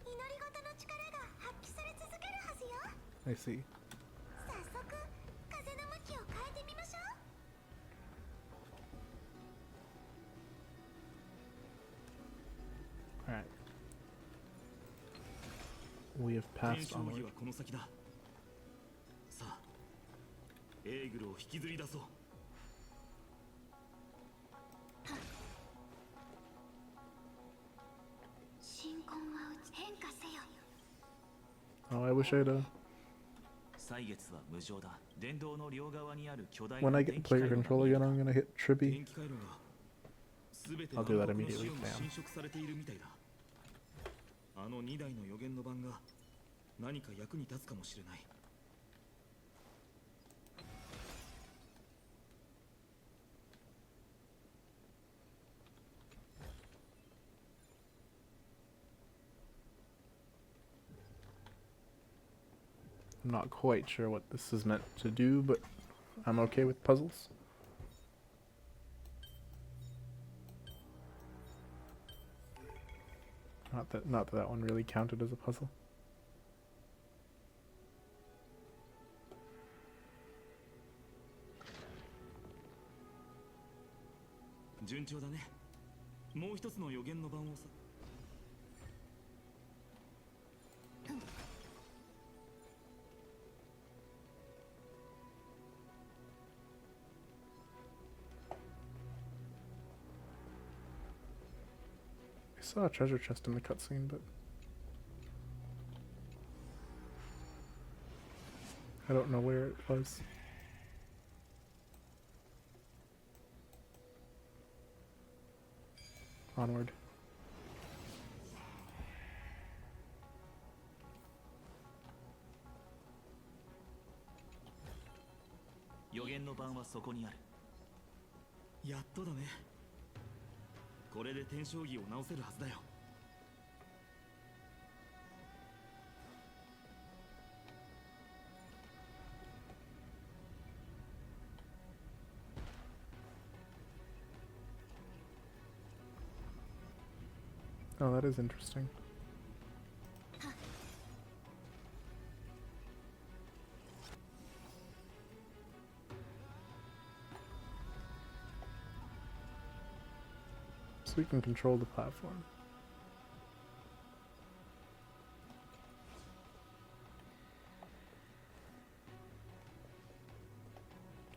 祈り事の力が発揮され続けるはずよ。 I see. 早速風の向きを変えてみましょう。 Alright. We have 天 passed 正義 onward. はこの先ださあエーグルを引きずり出そう神婚は変化せよ。 Oh, I wish I'd, 歳月は無常だ電動の両側にある巨大 when な I 電 get 気 to play 回 your 路 control again, I'm gonna hit 電 Tribby. 気回路が全て I'll do that 暗黒の immediately, 潮に fam. 侵食されているみたいだあの2台の予言の盤が何か役に立つかもしれない I'm not quite sure what this is meant to do, but I'm okay with puzzles. Not that one really counted as a puzzle. 順調だねもう一つの予言の盤をさ saw a treasure chest in the cutscene, but I don't know where it was. Onward.やっとだね。これで天正儀を直せるはずだよ。Oh, that is interesting. So we can control the platform.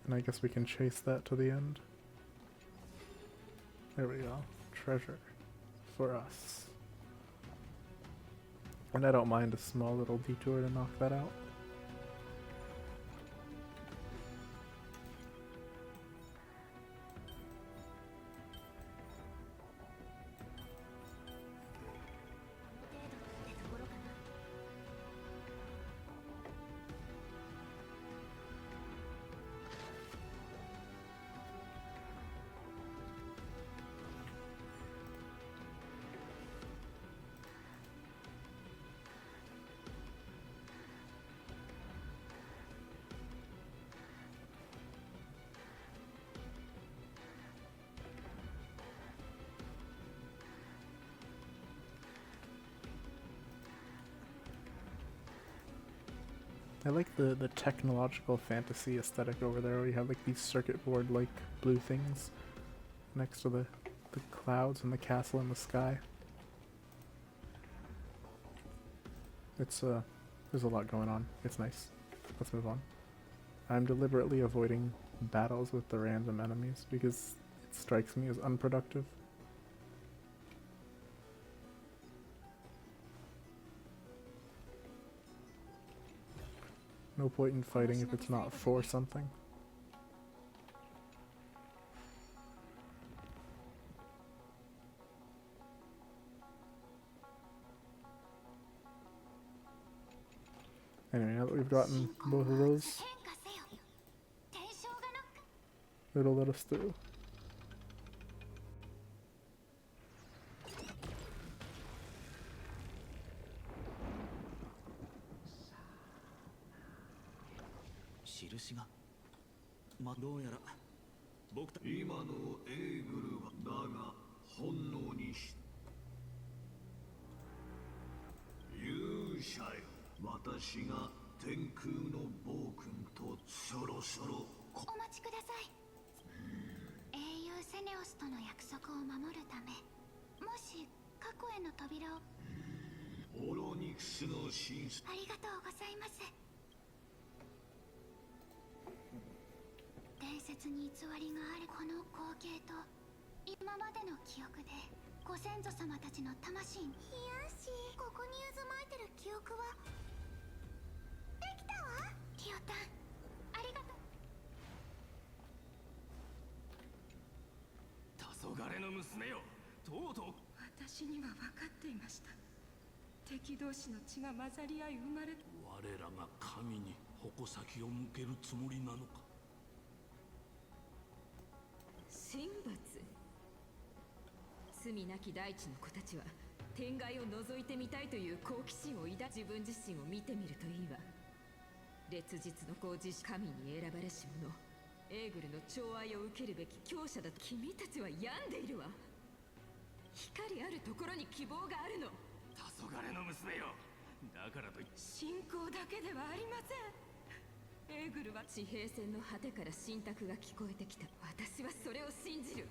And I guess we can chase that to the end. There we go. Treasure. For us. And I don't mind a small little detour to knock that out. I like the technological fantasy aesthetic over there where you have like these circuit board like blue things next to the clouds and the castle in the sky. It's there's a lot going on. It's nice. Let's move on. I'm deliberately avoiding battles with the random enemies because it strikes me as unproductive. No point in fighting if it's not for something. Anyway, now that we've gotten both of those, it'll let us through.私には分かっていました。敵同士の血が混ざり合い生まれ、我らが神に矛先を向けるつもりなのか。神罰。罪なき大地の子たちは天外を覗いてみたいという好奇心を抱自分自身を見てみるといいわ。烈日の子自神に選ばれし者、エーグルの寵愛を受けるべき強者だと君たちは病んでいるわ。光あるところに希望があるの。黄昏の娘よ。だからと信仰だけではありません。エーグルは地平線の果てから信託が聞こえてきた。私はそれを信じる。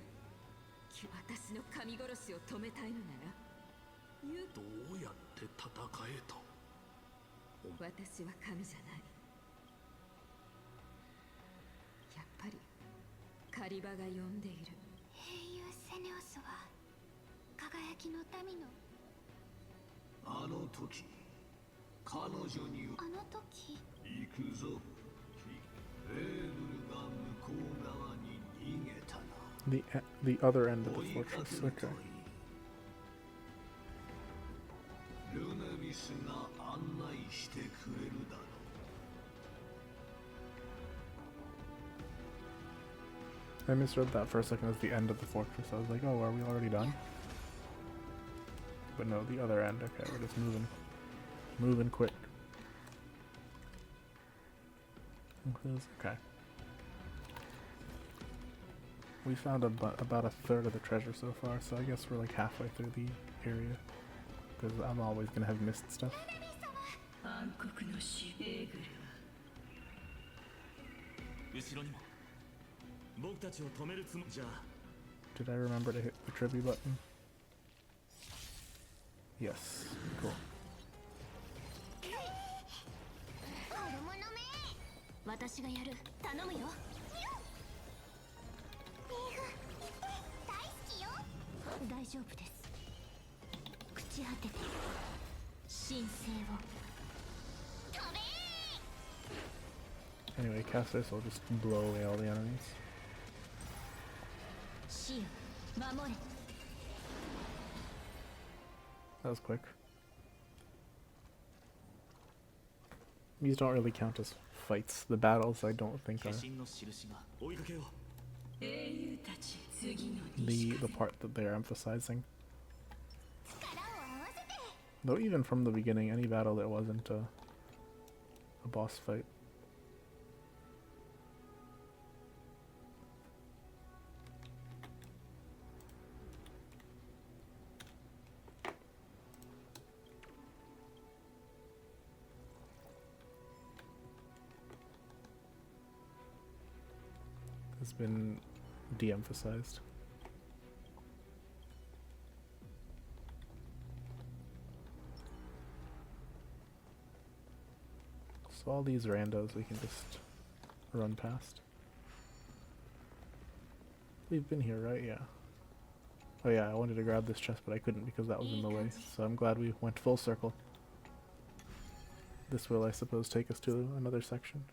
私の神殺しを止めたいのならどうやって戦えと。私は神じゃない。やっぱりカリバが呼んでいる。英雄セネオスは科輝きの民のあの時彼女にあの時行くぞ。エールが向こう側に逃げたな。The other end of the fortress. Okay. ルネビスが案内してくれるだろう。 I misread that for a second as the end of the fortress. I was like, oh, are we already done? But no, the other end. Okay, we're just moving. Moving quick. Okay. We found about a third of the treasure so far, so I guess we're like halfway through the area. Because I'm always gonna have missed stuff. Did I remember to hit the tribute button? Yes. Cool. 私がやる。頼むよ。大好きよ。大丈夫です。朽ち果てて神聖を。飛べ。 Anyway, cast this will just blow away all the enemies. 死よ、守れ。 That was quick. These don't really count as fights. The battles I don't think are the part that they're emphasizing. Though even from the beginning, any battle that wasn't a boss fight. Has been de-emphasized. So all these randos we can just run past. We've been here, right? Yeah. Oh yeah, I wanted to grab this chest, but I couldn't because that was in the way. So I'm glad we went full circle. This will, I suppose, take us to another section.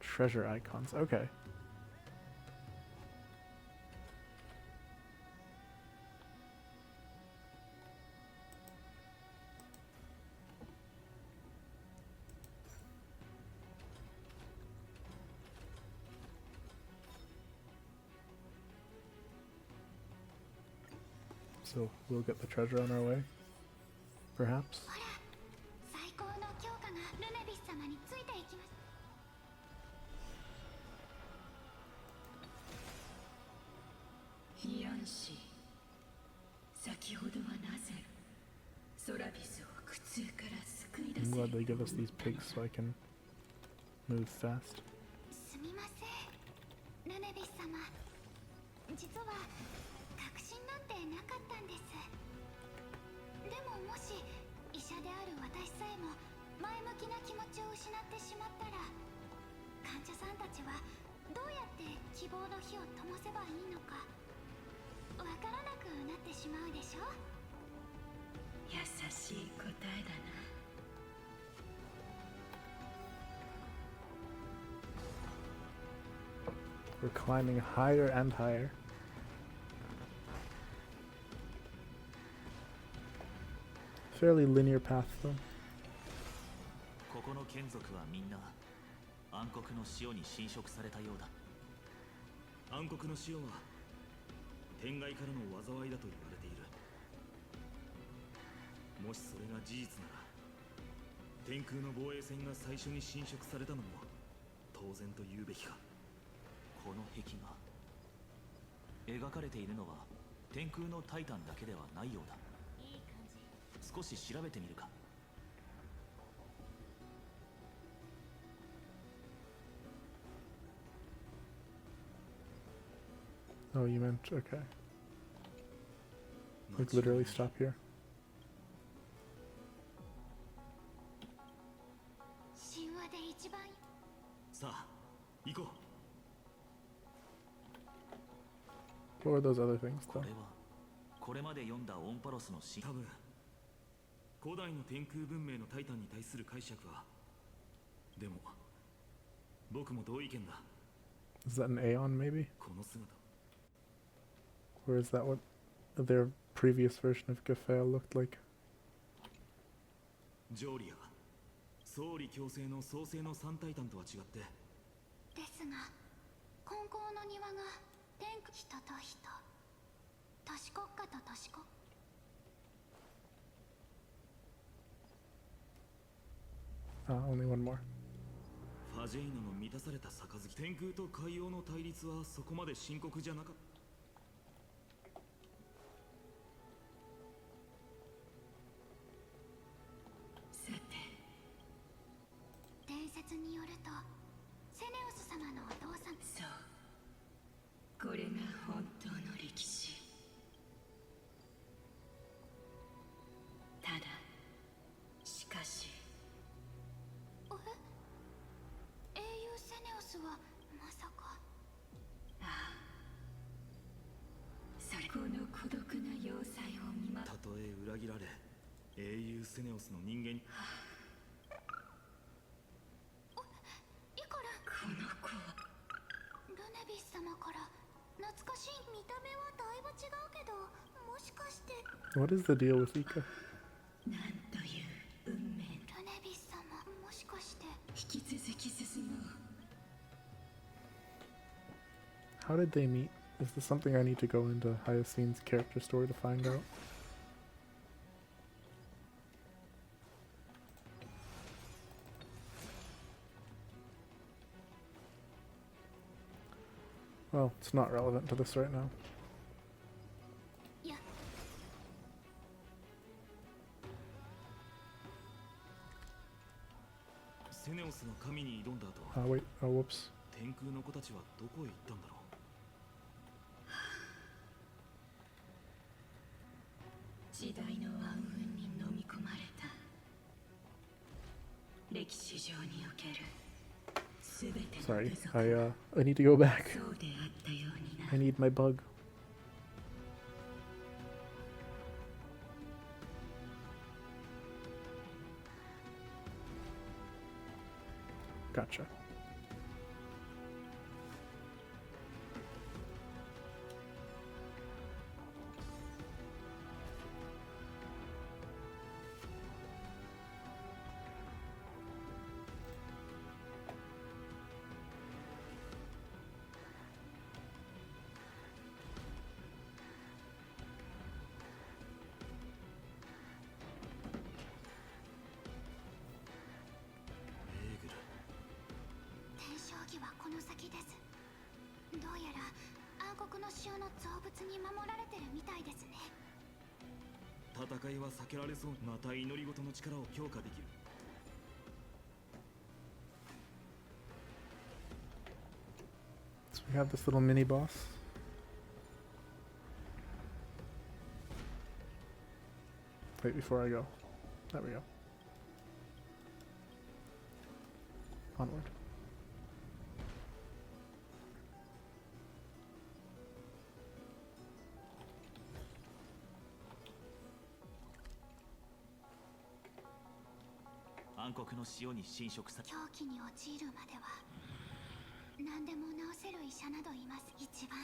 Treasure icons. Okay. So we'll get the treasure on our way, perhaps. 最高の強化がルネビス様についていきます。ヒアンシー、先ほどはなぜソラビスを苦痛から救い出 I'm せ glad they give us these pigs so I can move fast. すみません、ルネビス様。実は確信なんてなかったんです。でももし医者である私さえも前向きな気持ちを失ってしまったら、患者さんたちはどうやって希望の火を灯せばいいのかわからなくなってしまうでしょ。優しい答えだな。 We're climbing higher and higher. Fairly linear path though. ここの眷属はみんな暗黒の潮に侵食されたようだ。暗黒の潮は天外からの災いだと言われている。もしそれが事実なら、天空の防衛戦が最初に侵食されたのも当然と言うべきか。この壁画、描かれているのは天空のタイタンだけではないようだ。少し調べてみるか。 Oh, you meant, okay. Like literally stop here. 神話で一番。さあ、行こう。What were those other things こ though? れはこれまで読んだオンパロスの詩。多分古代の天空文明のタイタンに対する解釈は。でも僕も同意見だ。 Is that an Aeon maybe? この姿 Or is that what their previous version of Gafel looked like? ジョーリア総理強制の創世の三タイタンとは違って。ですが金光の庭が天空人と人都市国家と都市国 Only one more. ファジェイノの満たされた杯。天空と海洋の対立はそこまで深刻じゃなかった。さて、伝説によるとセネオス様のお父さん。そう、これが本当の歴史。ただしかし英雄セネオスはまさか。ああ、それこの孤独な要塞を見ま。たとえ裏切られ英雄セネオスの人間。イコラこの子はルネビス様から懐かしい。見た目はだいぶ違うけど、もしかして。 What is the deal with Ika? なんという運命。ルネビス様、もしかして。引き続き進もう。 How did they meet? Is this something I need to go into Hyacine's character story to find out? Well, it's not relevant to this right now. いや、セネオスの神に挑んだ後、 Wait, whoops. 天空の子たちはどこへ行ったんだろう。時代の暗雲に飲み込まれた。歴史上における全ての Sorry, 部族 I need to go back. そうであったようにな。 I need my bug. Gotcha.戦いは避けられそう。また祈り事の力を強化できる。 So we have this little mini boss. Wait, before I go. There we go. Onward.暗黒の潮に侵食さ。狂気に陥るまでは何でも治せる医者などいます。一番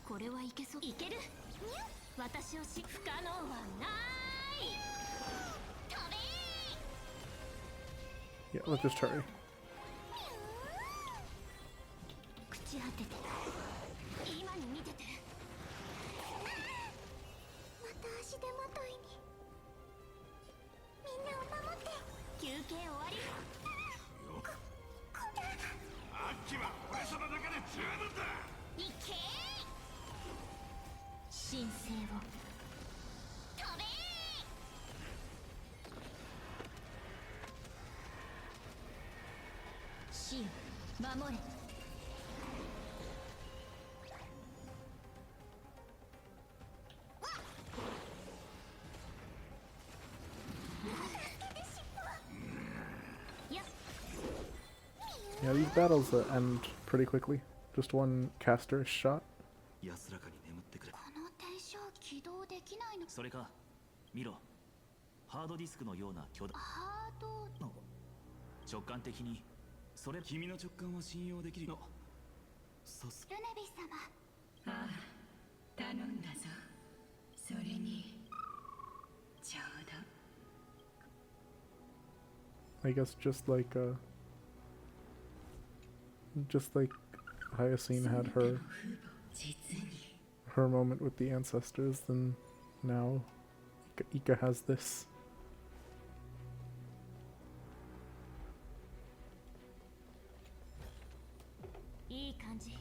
これはいけそう。いける。私を不可能はない。飛べ Yeah, let's just hurry. 口当てて今に見てて。また足手まといに。みんなを守って。休憩終わり。アッキは俺様だけで十分だ。いけ神聖を飛べ死を守れ。these battles end pretty quickly. Just one caster shot. 安らかに眠ってくれ。この転生起動できないの。それか、見ろ。ハードディスクのような巨大。ハード。直感的に、それ。君の直感は信用できるの。さす。ルネビス様。ああ、頼んだぞ。それにちょうど。 I guess just like Hyacine had her moment with the ancestors, then now Ika has this. いい感じ。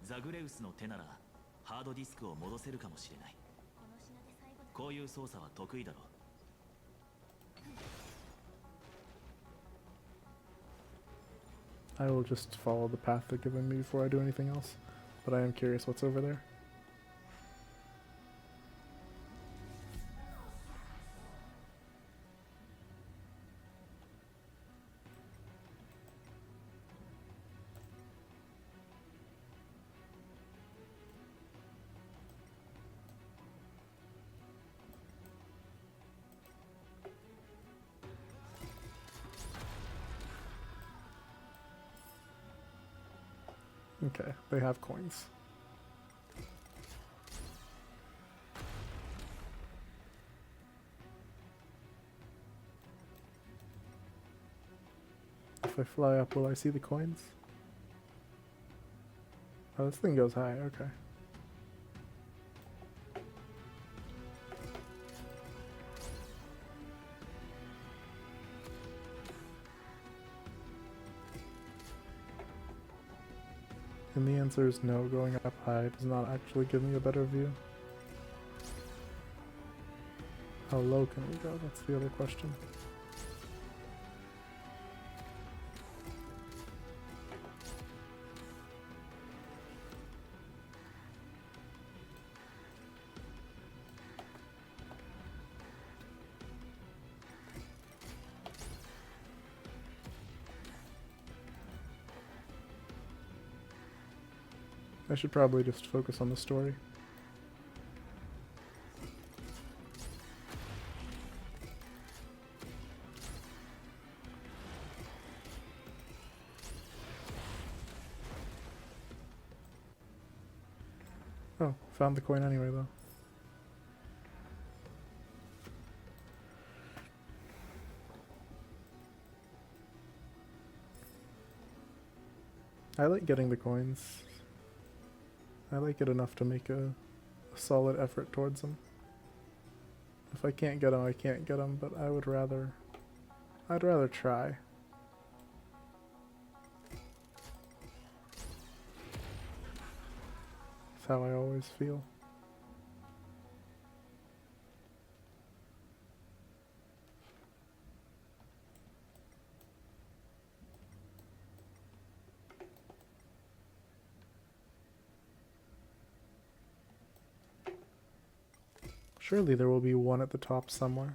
ザグレウスの手ならハードディスクを戻せるかもしれない。こういう操作は得意だろう。I will just follow the path they're giving me before I do anything else, but I am curious what's over there. Okay, they have coins. If I fly up, will I see the coins? Oh, this thing goes high, okay. And the answer is no, going up high does not actually give me a better view. How low can we go? That's the other question. I should probably just focus on the story. Oh, found the coin anyway though. I like getting the coins. I like it enough to make a solid effort towards them. If I can't get them, I can't get them, but I'd rather try. That's how I always feel. Surely there will be one at the top somewhere.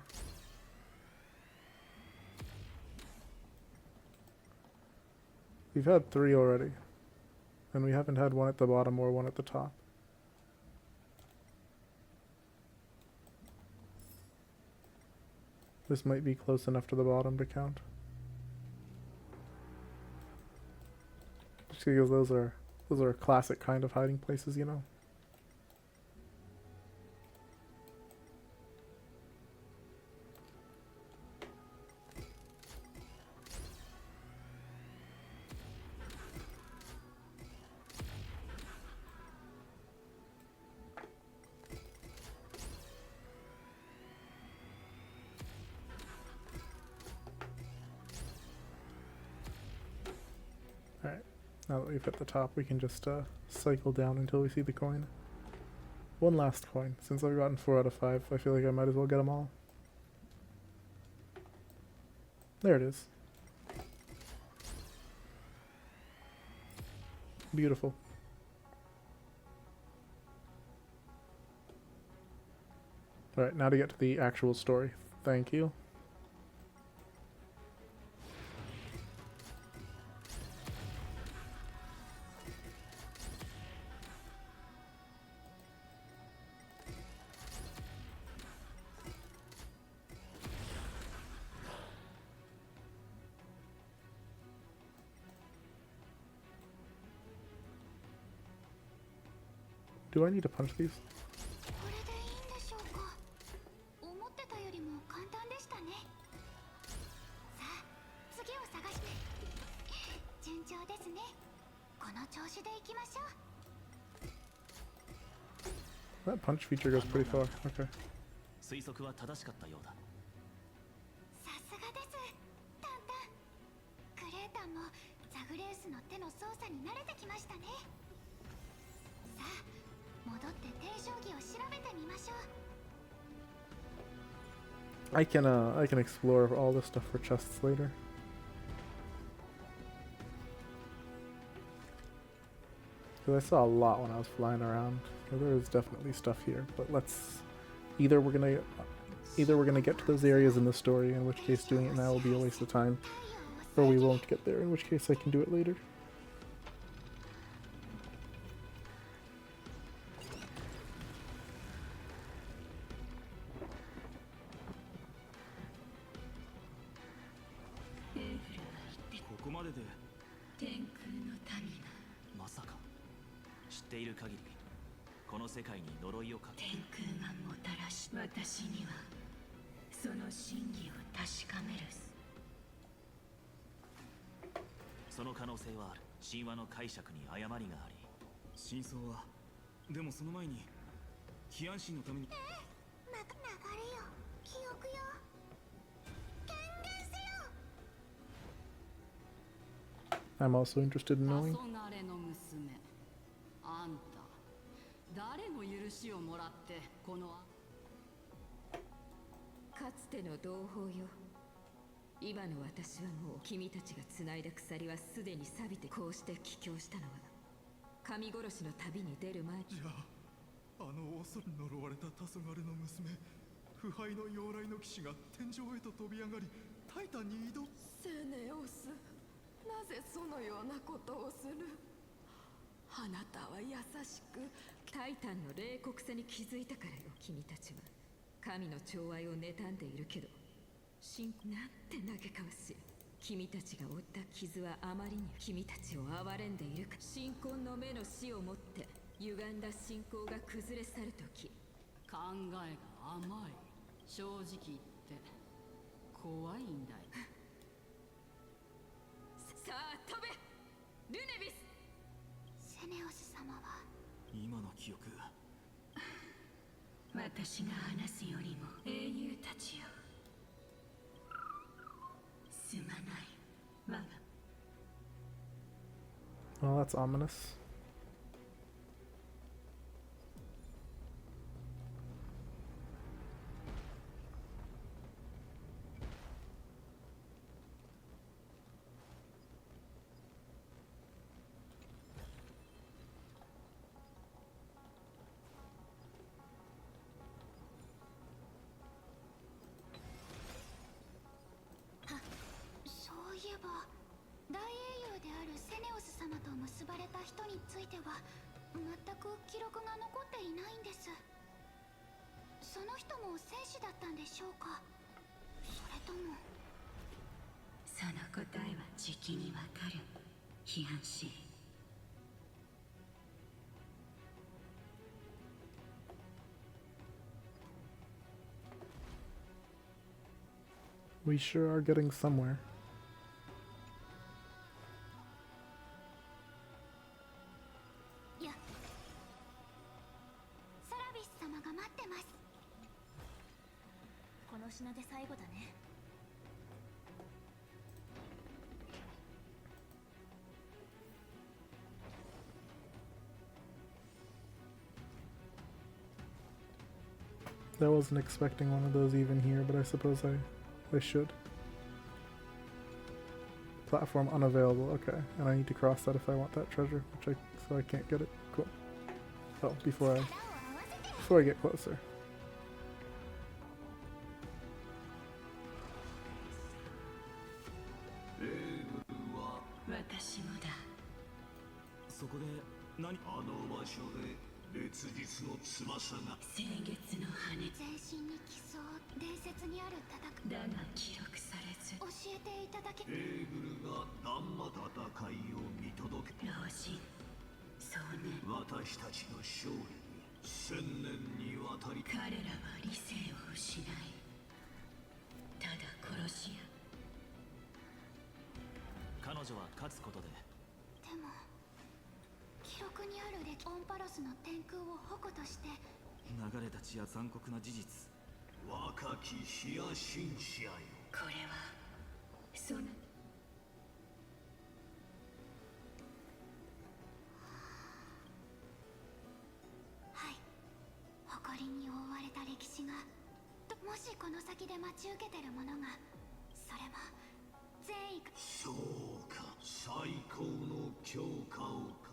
We've had 3 already. And we haven't had one at the bottom or one at the top. This might be close enough to the bottom to count. Just because those are classic kind of hiding places, you know. Now that we've hit the top, we can just cycle down until we see the coin. One last coin. Since I've gotten 4 out of 5, I feel like I might as well get them all. There it is. Beautiful. Alright, now to get to the actual story. Thank you. Do I need to punch these? これでいいんでしょうか。思ってたよりも簡単でしたね。さあ、次を探して。順調ですね。この調子でいきましょう。 That punch feature goes pretty far. Okay. 推測は正しかったようだ。さすがです。タンタン。クレータンもザグレウスの手の操作に慣れてきましたね。さあ。 戻って定将棋を調べてみましょう。 I can explore all this stuff for chests later. Because I saw a lot when I was flying around. So there is definitely stuff here, but let's either we're gonna get to those areas in the story, in which case doing it now will be a waste of time, or we won't get there, in which case I can do it later. Hyacineのために。流れよ、記憶よ。権限せよ。 I'm also interested in knowing. あんた、誰の許しをもらってこのかつての同胞よ。今の私はもう君たちが繋いだ鎖はすでに錆びてこうして帰郷したのは神殺しの旅に出る前。じゃあ、あの恐れ呪われた黄昏の娘、腐敗の妖来の騎士が天井へと飛び上がり、タイタンに移動。セネオス、なぜそのようなことをする？あなたは優しくタイタンの冷酷さに気づいたからよ。君たちは神の寵愛を妬んでいるけど、なんて嘆かわしい。君たちが負った傷はあまりに君たちを憐れんでいるか。信仰の目の死をもって歪んだ信仰が崩れ去るとき、考えが甘い。正直言って怖いんだよ。さあ飛べ、ルネビス。セネオス様は今の記憶。私が話すよりも英雄たちよ。すまない、我が。 Well, that's ominous.「結ばれた人については全く記録が残っていないんです。その人も戦士だったんでしょうか、それとも。その答えはじきにわかる、ヒアンシー。 We sure are getting somewhere. サラビス様が待ってます。この品で最後だね。I wasn't expecting one of those even here, but I suppose I should. Platform unavailable. Okay, and I need to cross that if I want that treasure, so I can't get it. Cool. Oh, before I get closer. こで何？あの場所で烈日の翼が先月の羽全身に奇想伝説にある戦いだが記録されず、教えていただけ。エーグルが断末戦いを見届け、老人そうね、私たちの勝利に1000年にわたり。彼らは理性を失い、ただ殺し合う。彼女は勝つことででも記録にあるオンパロスの天空を矛として流れた血や残酷な事実。若きヒアシンシアよ、これはそのはい、誇りに覆われた歴史が、もしこの先で待ち受けてるものが、それも善意か。そうか、最高の強化をか。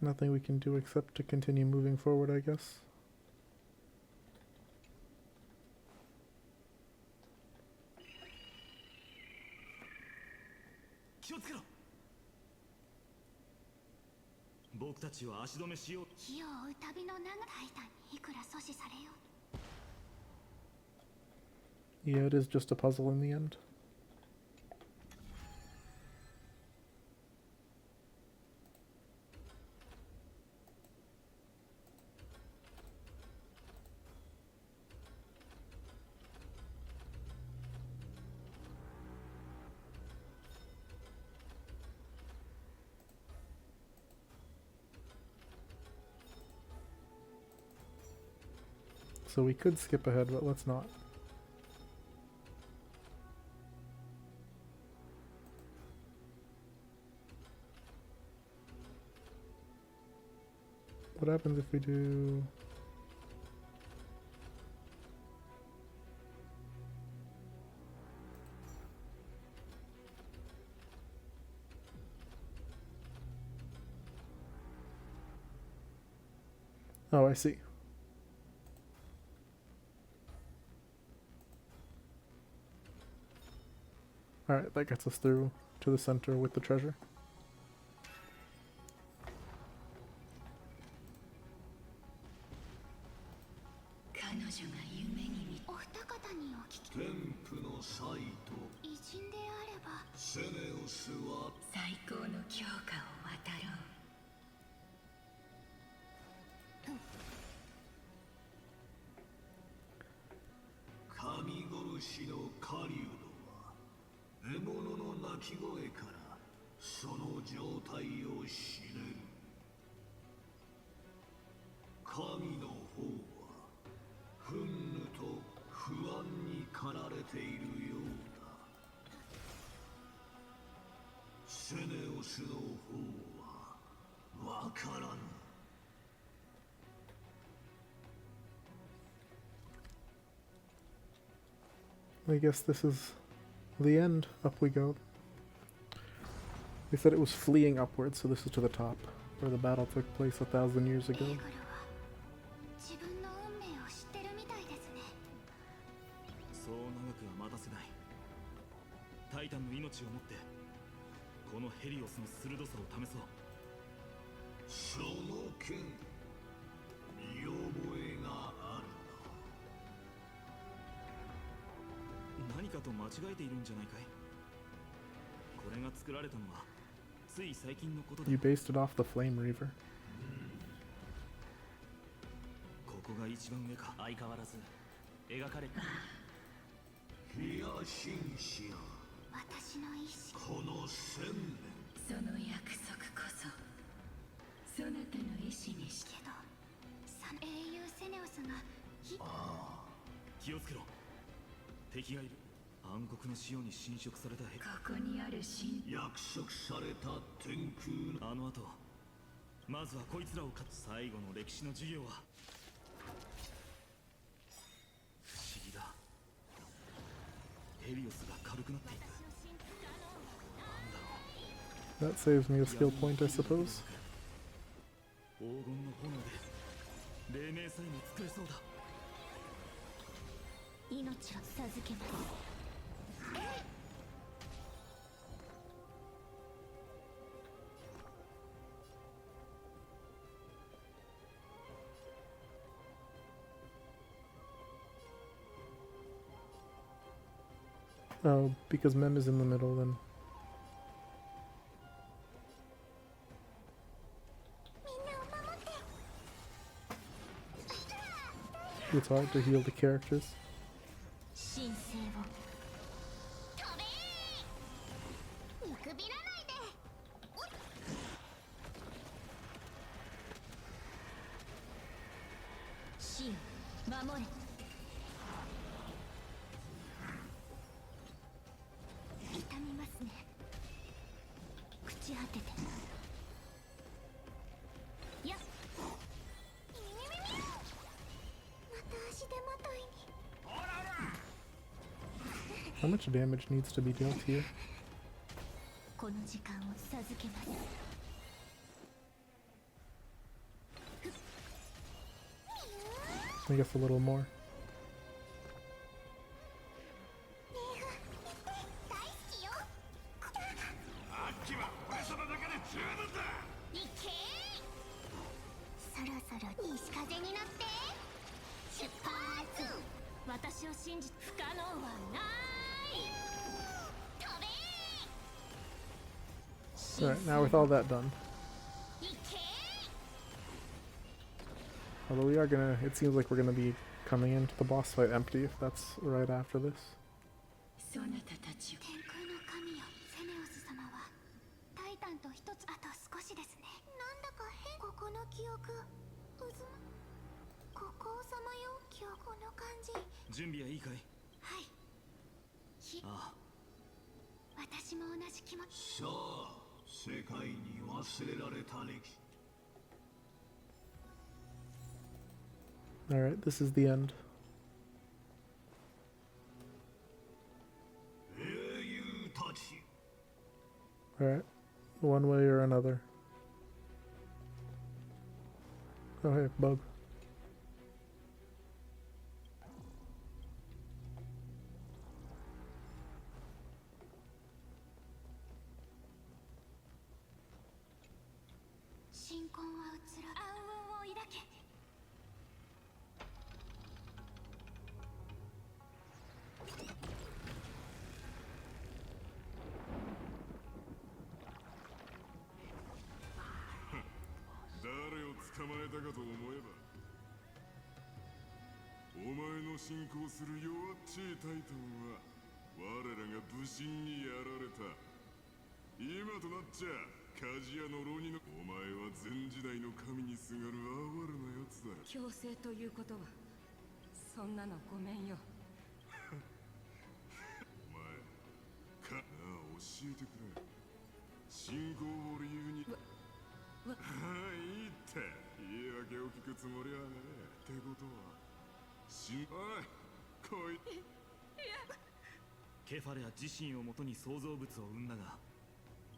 Nothing we can do except to continue moving forward, I guess. Keep 僕たちは足止めしよう。火を追う旅の長タイタンにいくら阻止されよう。 Yeah, it is just a puzzle in the end. So we could skip ahead, but let's not. What happens if we do... Oh, I see. Alright, that gets us through to the center with the treasure. I guess this is the end. Up we go. They said it was fleeing upwards, so this is to the top, where the battle took place 1,000 years ago. タイタンの命をもってこのヘリオスの鋭さを試そう。その剣、見覚えがあるな。何かと間違えているんじゃないかい。これが作られたのはつい最近のことだ。 You based it off the Flame Reaver. ここが一番上か。相変わらず描かれた。ヒアシンシア。私の意志、この1000年、その約束こそそなたの意志にしけど、英雄セネオスが気をつけろ。敵がいる。暗黒の潮に侵食されたヘリ。ここにある新約束された天空の。あの後、まずはこいつらを勝つ。最後の歴史の授業は不思議だ。ヘリオスが軽くなっていく。 That saves me a skill point, I suppose. 黄金の炎で黎明さえも作れそうだ。命を授けます。Oh, because Mem is in the middle then. It's hard to heal the characters. 神聖を飛べー。見くびらないで。死よ守れ。痛みますね。口当てて。やっ。また足手まといに。 How much damage needs to be dealt here? この時間を授けます。 I guess a little more. 大好きよ。あっちは俺様だけで十分だ。いけー。そろそろ西風になって出発。私を信じ不可能はない。飛べー。 Alright, now with all that done. いけー。 Although we are gonna, it seems like we're gonna be coming into the boss fight empty if that's right after this. そなたたちを天空の神よ、セネオス様はタイタンと一つあと少しですね。なんだか変。ここの記憶渦ここ様よ。記憶この感じ。準備はいいかい？はい。ああ。私も同じ気持ち。さあ、世界に忘れられた歴史。 Alright, this is the end. 英雄たち。 Alright, one way or another. Oh hey, bug. 新婚は移ろ暗雲を抱け。 誰を捕まえたかと思えば、お前の信仰する弱っちいタイタンは我らが武神にやられた。今となっちゃ鍛冶屋の浪人のお前は前時代の神にすがる哀れなやつだ。強制ということはそんなのごめんよ。お前なあ教えてくれ。信仰を理由にああいいって言い訳を聞くつもりはねえ。ってことはおい来い。ケファレは自身をもとに創造物を生んだが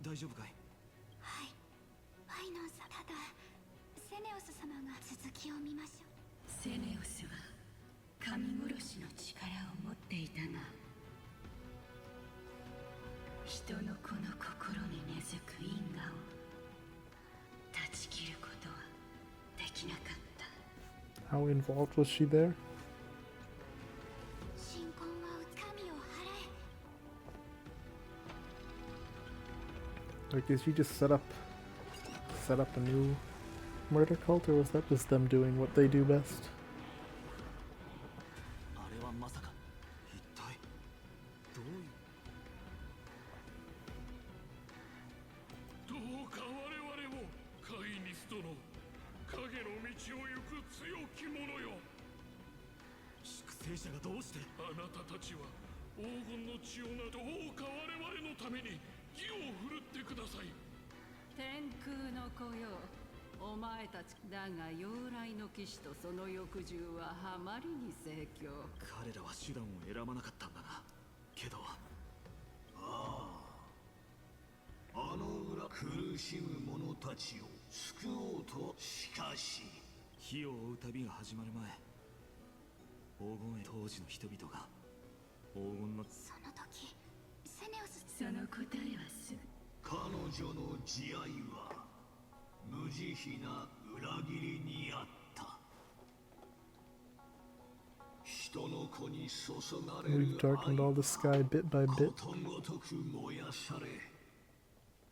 大丈夫かい？はい。ファイノンさん、ただセネオス様が続きを見ましょう。セネオスは神殺しの力を持っていたが、人の子の心に根付く因果を断ち切ることはできなかった。 How involved was she there? 新婚は神を払え。 Like, did she just set up a new murder cult, or was that just them doing what they do best? あれはまさか一体どういう。どうか我々もカイニス殿、影の道を行く強き者よ。粛清者がどうして。あなたたちは黄金の血をなどうか我々のために義を振るってください。天空の子よ、お前たちだが妖来の騎士とその翼獣はあまりに盛況。彼らは手段を選ばなかったんだな。けどあの裏苦しむ者たちを救おうと。しかし火を追う旅が始まる前、黄金へ当時の人々が黄金のその時セネオス。その答えはすぐ。彼女の慈愛は無慈悲な裏切りにあった。人の子に注がれる We've darkened all the sky bit by こ bit. とごとく燃やされ、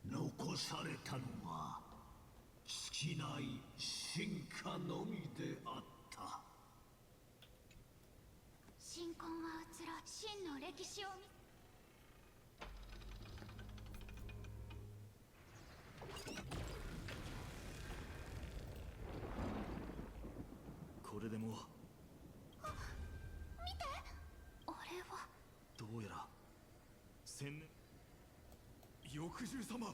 残されたのは尽きない進化のみであった。神婚は移ろい、真の歴史を見。これでも見て、あれは。どうやら千年。翼獣様、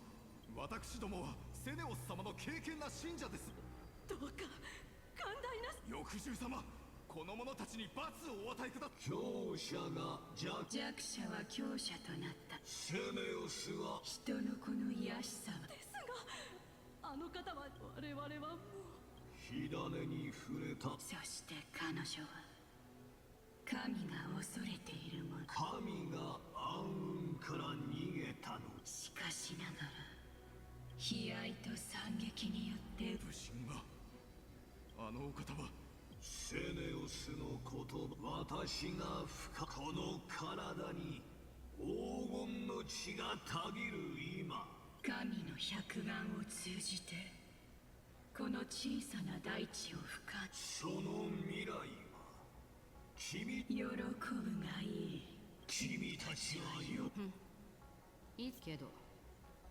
私どもはセネオス様の敬虔な信者です。どうか寛大な。翼獣様、この者たちに罰をお与えください。強者が弱者は強者となった。セネオスは人の子の癒しさは。ですが、あの方は我々はもう。火種に触れた。そして彼女は神が恐れているもの。神が暗雲から逃げたの。しかしながら悲哀と惨劇によって武神が、あのお方はセネオスの言葉。私がこの体に黄金の血がたぎる今、神の百眼を通じてこの小さな大地を深く。その未来は君。喜ぶがいい。君たちはよ。いいけど、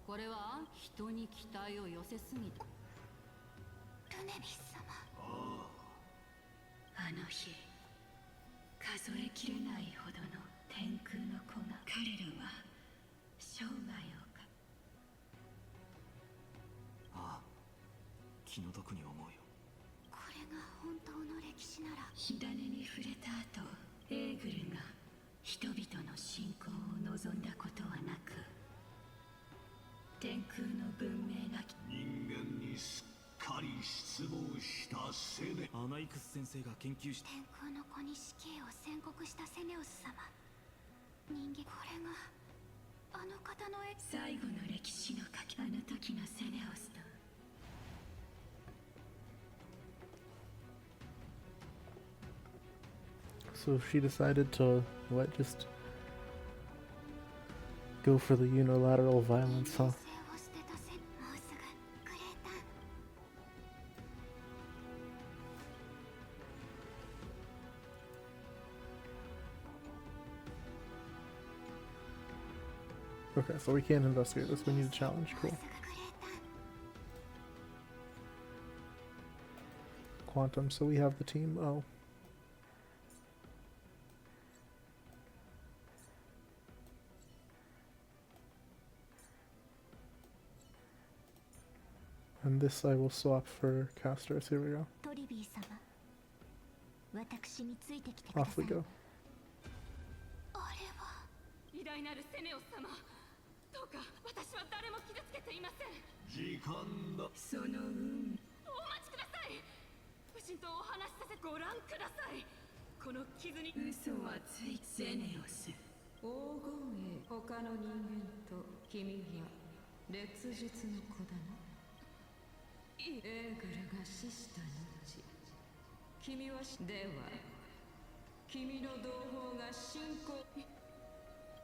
これは人に期待を寄せすぎた。ルネビス様。あの日数えきれないほどの天空の子が。彼らは生涯をか。ああ、気の毒に思うよ。これが本当の歴史なら。火種に触れた後、エーグルが人々の信仰を望んだことはなく、天空の文明なき人間にすっかり失望したセネ。アナイクス先生が研究した。天空の子に死刑を宣告したセネオス様。人間、これがあの方の絵。最後の歴史の書き。あの時のセネオスと。So she decided to, what, just go for the unilateral violence, huh? 人生を捨てたセ。もうすぐクレーター。Okay, so we can't investigate this, we need a challenge, cool. Quantum, so we have the team, oh. And this I will swap for casters, here we go. トリビー様、私についてきてくだ Off さ we い。 go. あれは偉大なるセネオス様、どうか私は誰も傷つけていません。時間だ。その運。お待ちください。武神とお話しさせご覧ください。この傷に。嘘はつい。セネオス、黄金へ他の人間と君が烈日の子だな。エーグルが死した後、君はでは君の同胞が信仰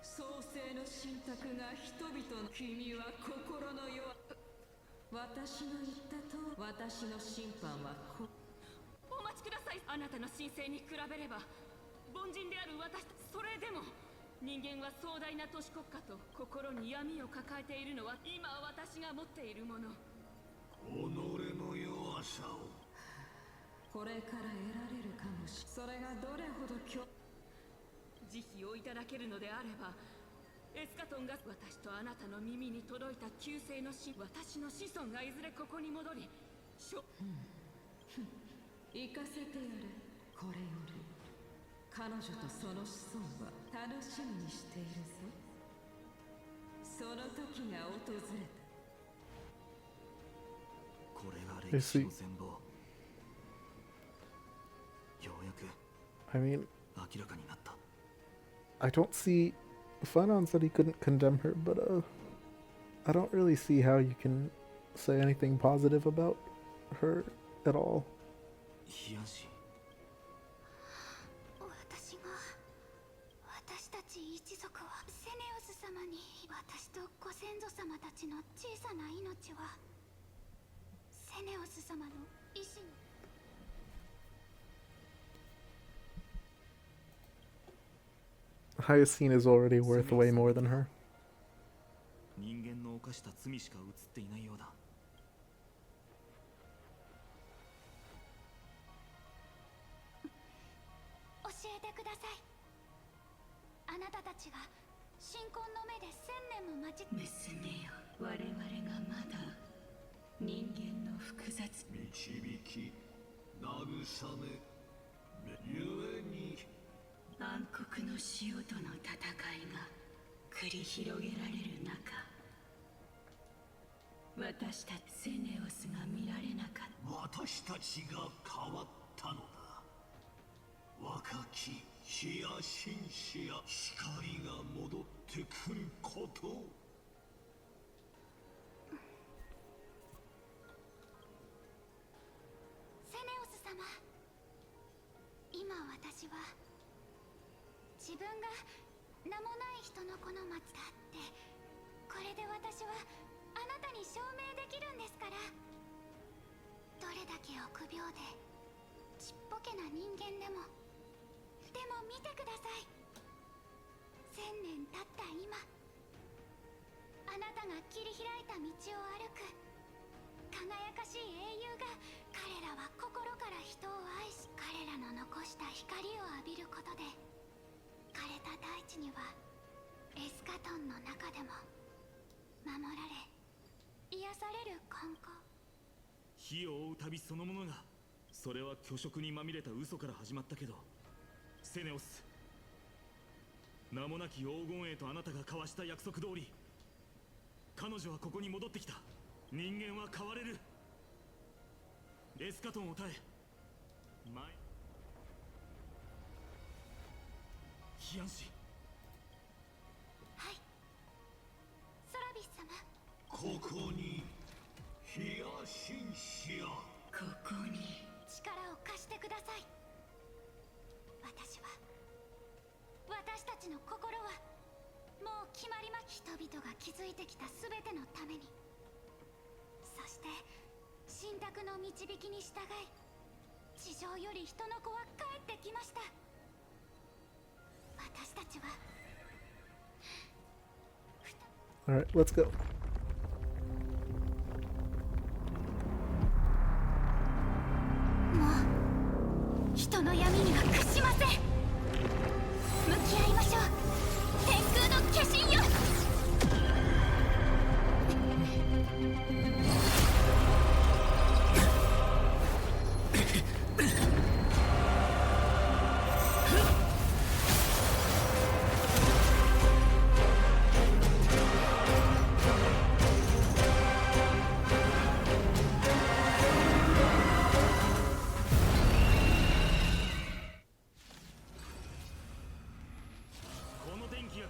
創世の信託が人々の。君は心の弱。私の言ったとおり、私の審判はお待ちください。あなたの神聖に比べれば凡人である私。それでも人間は壮大な都市国家と心に闇を抱えているのは今私が持っているもの。己の弱さを。これから得られるかもし。それがどれほど慈悲をいただけるのであれば、エスカトンが私とあなたの耳に届いた旧世の死、私の子孫がいずれここに戻り、行かせてやれ。これより彼女とその子孫は楽しみにしているぞ。その時が訪れた。You see, I mean, I don't see. Phainon said he couldn't condemn her, but I don't really see how you can say anything positive about her at all. 私たち一族はセネオス様に私とご先祖様たちの小さな命はセネオス様の意志に Hyacine is already worth way more than her. 人間の犯した罪しか映っていないようだ。教えてください。あなたたちが神婚の目で1000年も待ち娘よ、我々がまだ人間の複雑導き慰めゆえに暗黒の潮との戦いが繰り広げられる中、私たちセネオスが見られなかった。私たちが変わったのだ。若きヒアシンシア、光が戻ってくること。セネオス様、今私は自分が名もない人の子の松だって、これで私はあなたに証明できるんですから。どれだけ臆病でちっぽけな人間でも見てください。1000年経った今、あなたが切り開いた道を歩く輝かしい英雄が、彼らは心から人を愛し、彼らの残した光を浴びることで枯れた大地にはエスカトンの中でも守られ癒される根拠。火を追う旅そのものが、それは虚飾にまみれた嘘から始まったけど、セネオス、名もなき黄金栄とあなたが交わした約束通り、彼女はここに戻ってきた。人間は変われる。エスカトンを耐え、ヒアンシ。はい、ソラビス様。ここにヒアシンシア。ここに力を貸してください。私たちの心はもう決まりまき、人々が築いてきた全てのために、そして神託の導きに従い、地上より人の子は帰ってきました。私たちは Alright, let's go. もう人の闇には屈しません。向き合いましょう。天空の化身よ。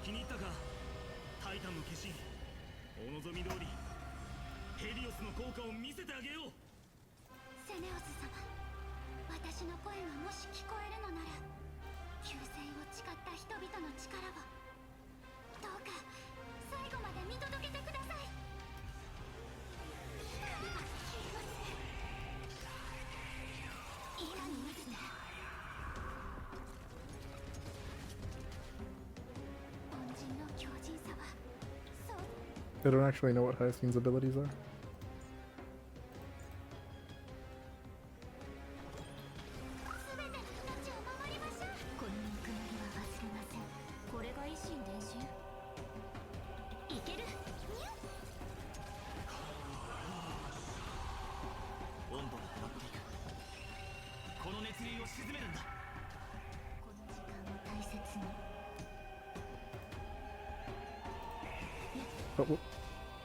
気に入ったか、タイタンの化身。お望み通りヘリオスの効果を見せてあげよう。セネオス様、私の声がもし聞こえるのなら、救世を誓った人々の力をどうか最後まで見届けてください。光が消えます。いかに見せて恩人の強靭さはそう。 I don't actually know what Hyacine's abilities are.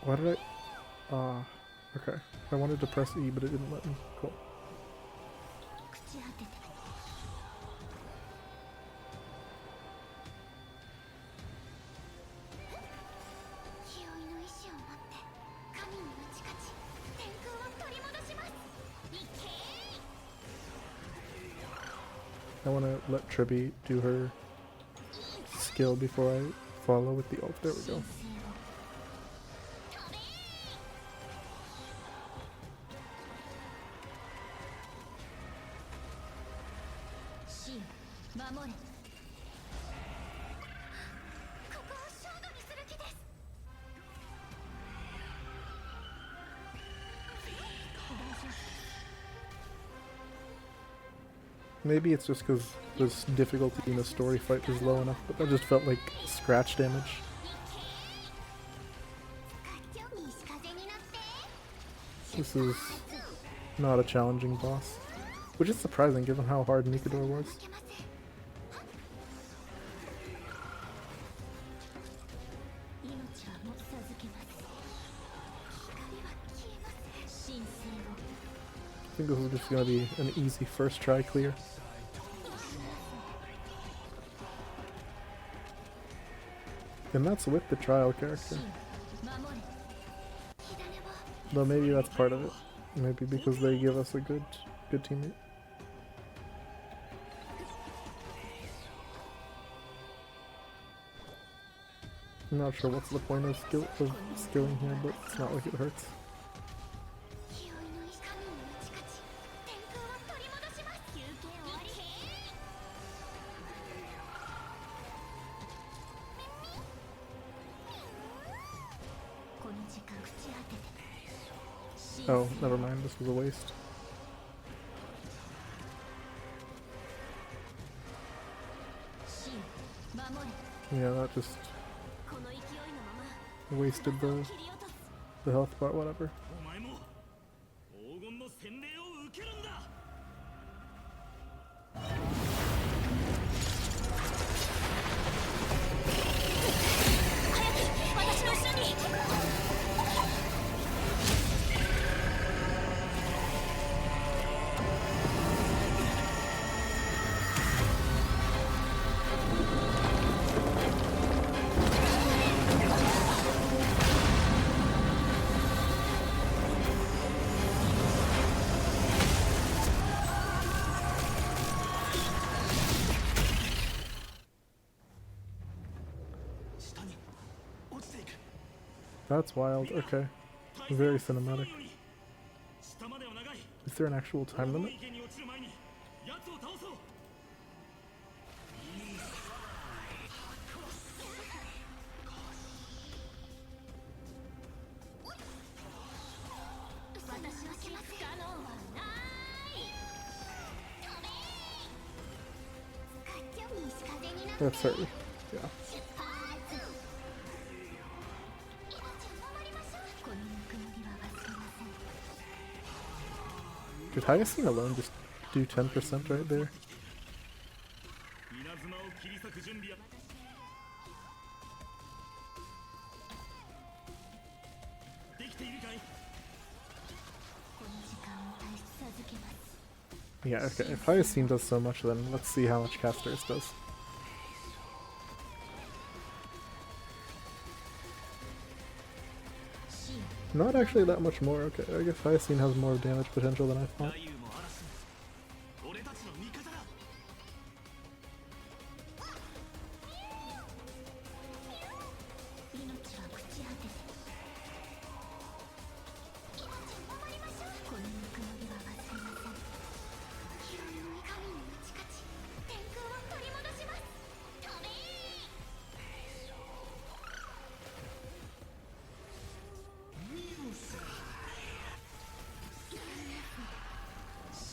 Why did I... Okay. I wanted to press E, but it didn't let me. Cool. I want to let Tribi do her skill before I follow with the ult. There we go. Maybe it's just because this difficulty in the story fight is low enough, but that just felt like scratch damage. This is not a challenging boss, which is surprising given how hard Nikador was. I think this is just going to be an easy first try clear. And that's with the trial character. Though maybe that's part of it. Maybe because they give us a good teammate. I'm not sure what's the point of skilling here, but it's not like it hurts. Oh, never mind, this was a waste. Yeah, that just wasted the health bar, whatever. That's wild, okay. Very cinematic. Is there an actual time limit? That's certain, yeah. Did Hyacine alone just do 10% right there? Yeah, okay, if Hyacine does so much, then let's see how much Casters does. Not actually that much more, okay, I guess Hyacine has more damage potential than I thought.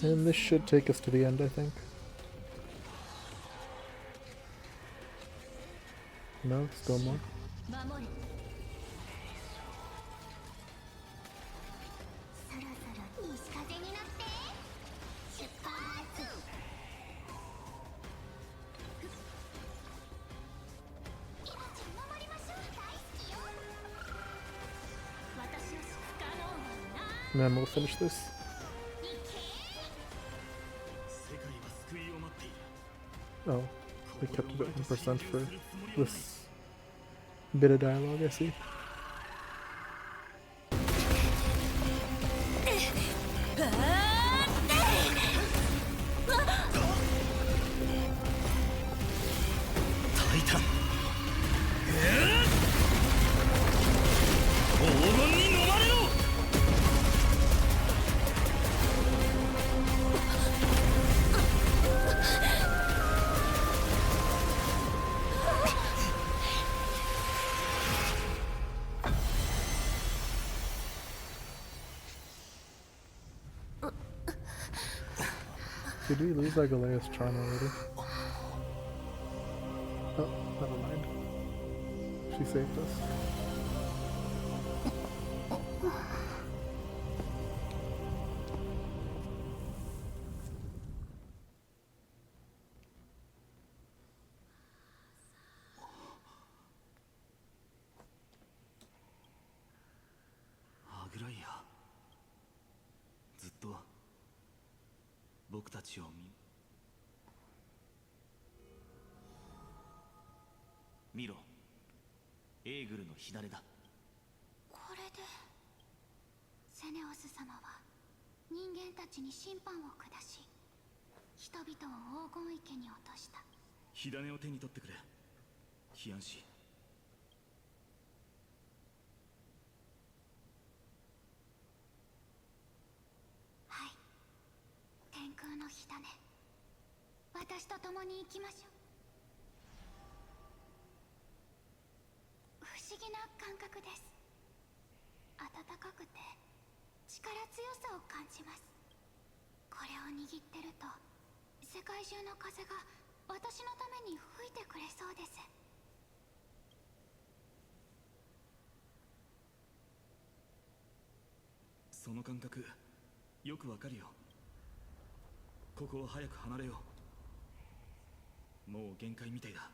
And this should take us to the end, I think. No, still more. And then we'll finish this. 世界は救いを待っている Oh, they kept it at 1% for this bit of dialogue, I see. Titan 黄金に飲まれろ Did we lose Agalea's charm already? Oh, never mind. She saved us. Agraya ずっと僕たちを見ろエーグルの火種だこれでセネオス様は人間たちに審判を下し人々を黄金池に落とした。火種を手に取ってくれヒアンシはい、天空の火種、私と共に行きましょう。不思議な感覚です。暖かくて力強さを感じます。これを握ってると世界中の風が私のために吹いてくれそうです。その感覚よくわかるよ。ここを早く離れよう。もう限界みたいだ。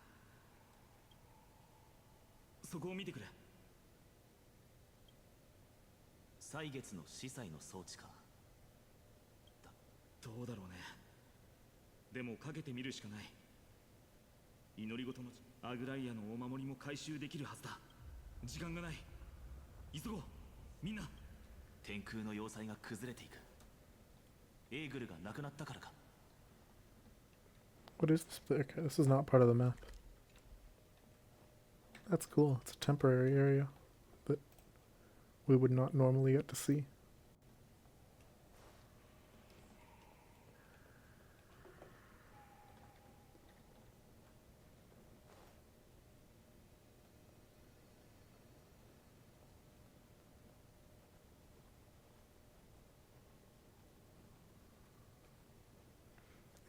そこを見てくれ。歳月の司祭の装置か。どうだろうね。でもかけてみるしかない。祈り事のアグライアのお守りも回収できるはずだ。時間がない。急ごうみんな。天空の要塞が崩れていく。エーグルがなくなったからか。What is this? Okay, this is not part of the map. That's cool. It's a temporary area that we would not normally get to see.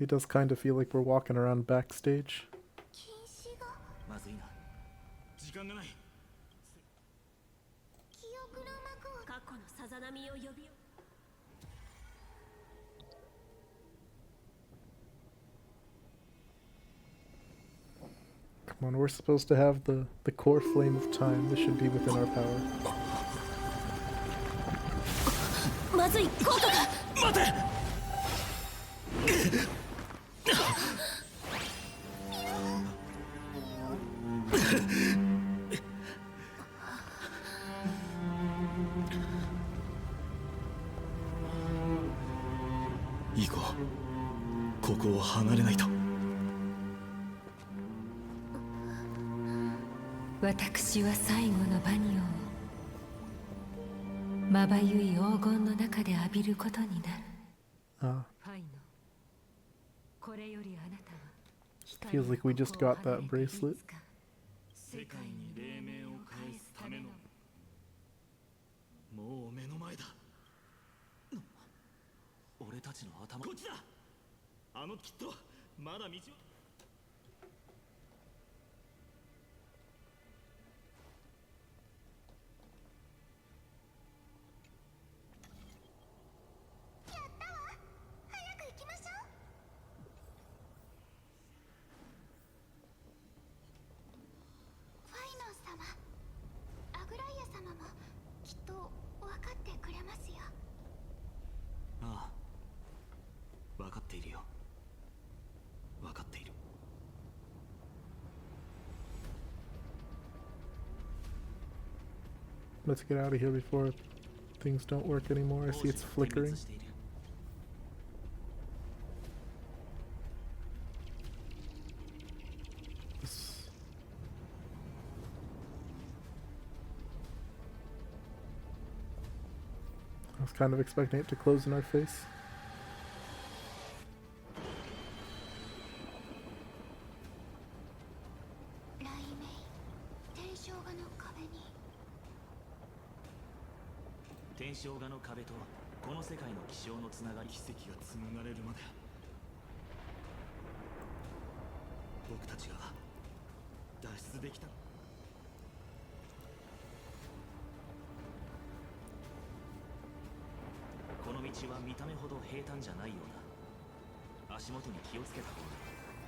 It does kind of feel like we're walking around backstage. まずいな。時間がない。記憶の幕を過去のさざ波を呼び Come on, we're supposed to have the core flame of time. This should be within our power. まずい効果が待て行こう。ここを離れないと。私は最後のバニオをまばゆい黄金の中で浴びることになる。Ah, ファイノ、これよりあなたは feels like we just got that bracelet. 世界に黎明を返すためのもう目の前だ。俺たちの頭。こっちだ。あのきっとまだ道は。アグライア様もきっと分かってくれますよ。Let's get out of here before things don't work anymore. I see it's flickering. I was kind of expecting it to close in our face.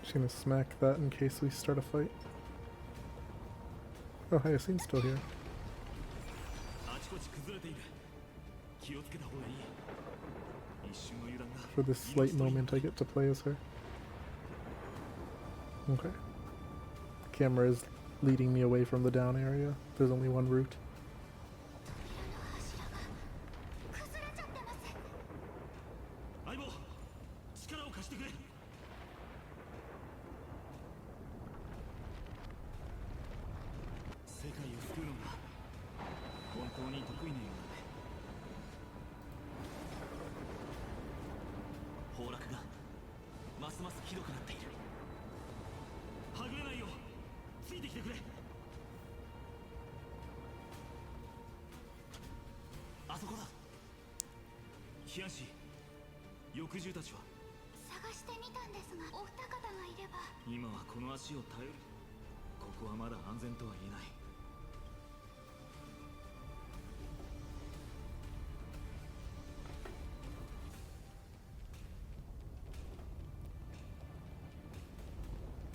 Just gonna smack that in case we start a fight. Oh, Hyacine's still here. For this slight moment I get to play as her. Okay. Camera is leading me away from the down area. There's only one route.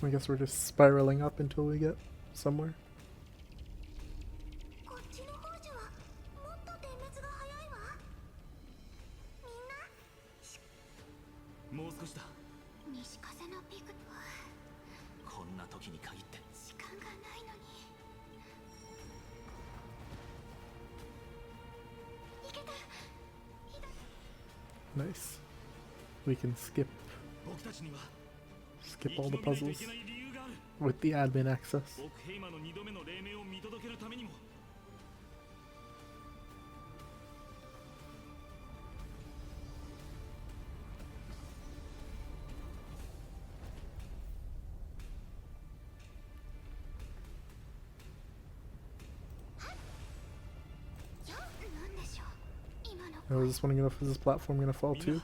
I guess we're just spiraling up until we get somewhere. Nice. We can skip all the puzzles with the admin access. I was just wondering if this platform gonna fall too.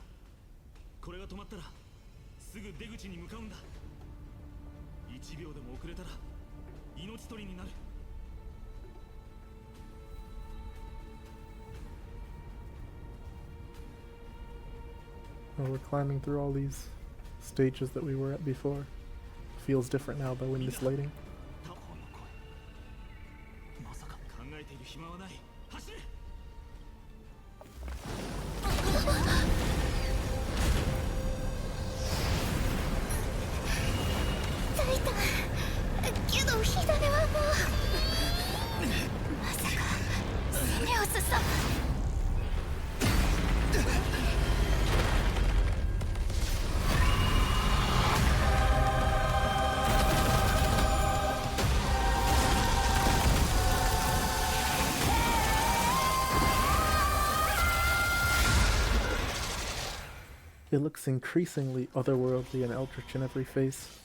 Oh, we're climbing through all these stages that we were at before. Feels different now though in this lighting. It looks increasingly otherworldly and eldritch in every face.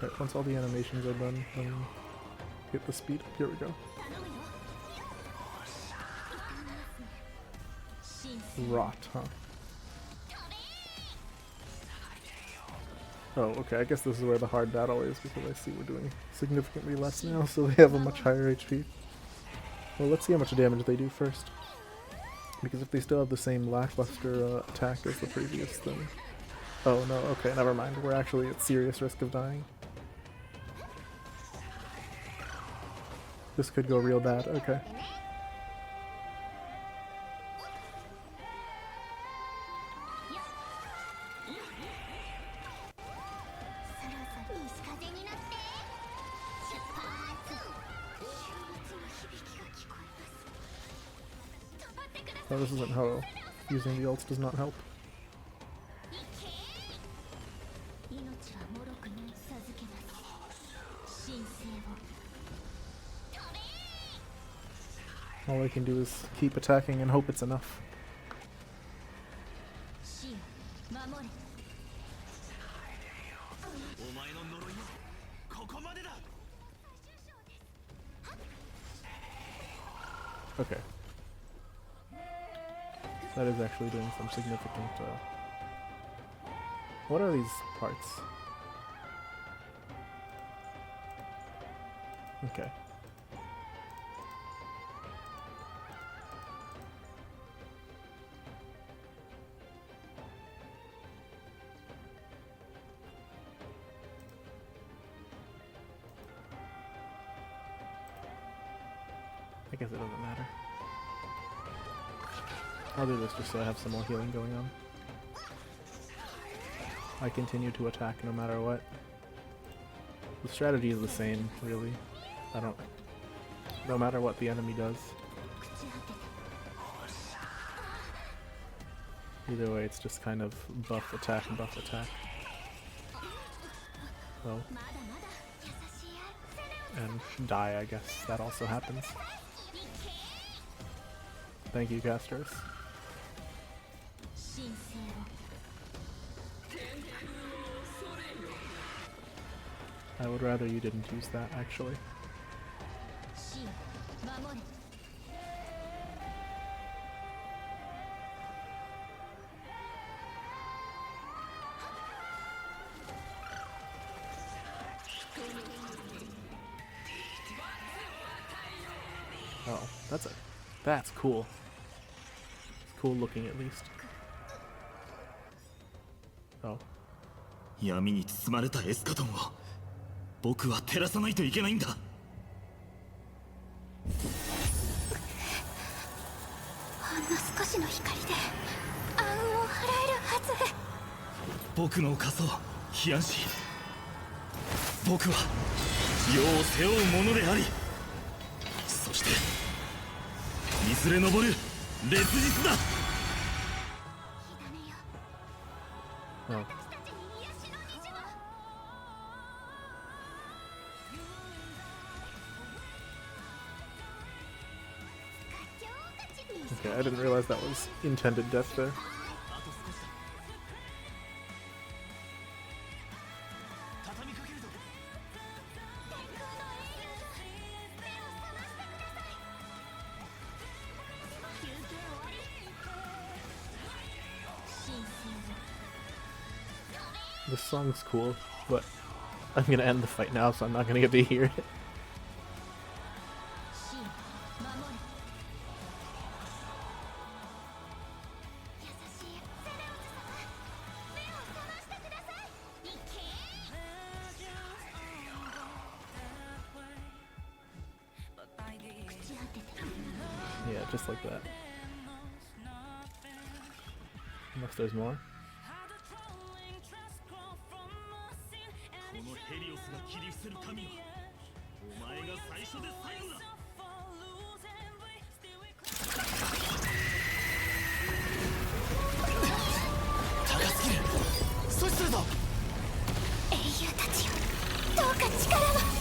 Right, once all the animations are done, get the speed. Here we go. Rot, huh? Oh, okay, I guess this is where the hard battle is, because I see we're doing significantly less now, so they have a much higher HP. Well, let's see how much damage they do first. Because if they still have the same lackluster attack as the previous, then... Oh no, okay, never mind. We're actually at serious risk of dying. This could go real bad, okay. Oh, this isn't how using the ults does not help. All I can do is keep attacking and hope it's enough. Okay. That is actually doing some significant, What are these parts? Okay. I guess it doesn't matter. I'll do this just so I have some more healing going on. I continue to attack no matter what. The strategy is the same, really. No matter what the enemy does. Either way, it's just kind of buff attack. Oh. And die, I guess. That also happens. Thank you, casters. I would rather you didn't use that, actually. Oh, that's cool. It's cool looking at least. Oh. 闇に包まれたエスカトンを僕は照らさないといけないんだ。ほんの少しの光で暗雲を払えるはず。僕の仮想ヒアンシー。僕は世を背負う者であり、そしていずれ昇る烈日だ。 Oh. Okay, I didn't realize that was intended death there. This song's cool, but I'm gonna end the fight now, so I'm not gonna get to hear it. Yeah, just like that. Unless there's more. このヘリオスが切り伏せる神はお前が最初で最後だ。高すぎる。阻止するぞ。英雄たちよ、どうか力を。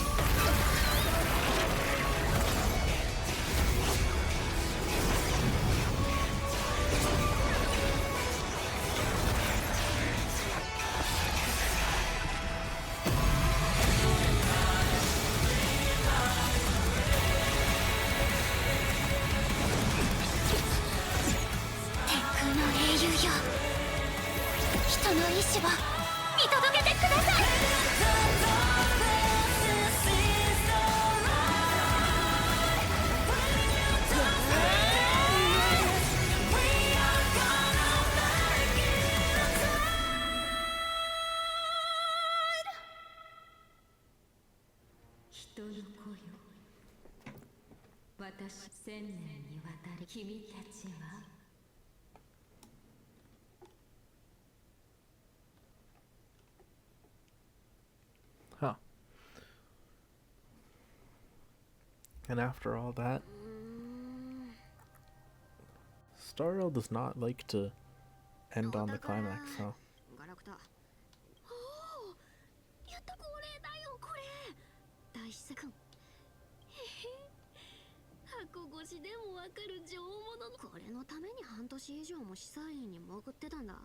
こを見届けてください。人の子よ、私千年にわたり君たちはHuh. And after all that, Starro does not like to end on the climax, huh? ガラクタ。おお、やっとこれだよこれ。大志くん。へへ。箱越しでもわかる上物のこれのために半年以上も司祭院に潜ってたんだ。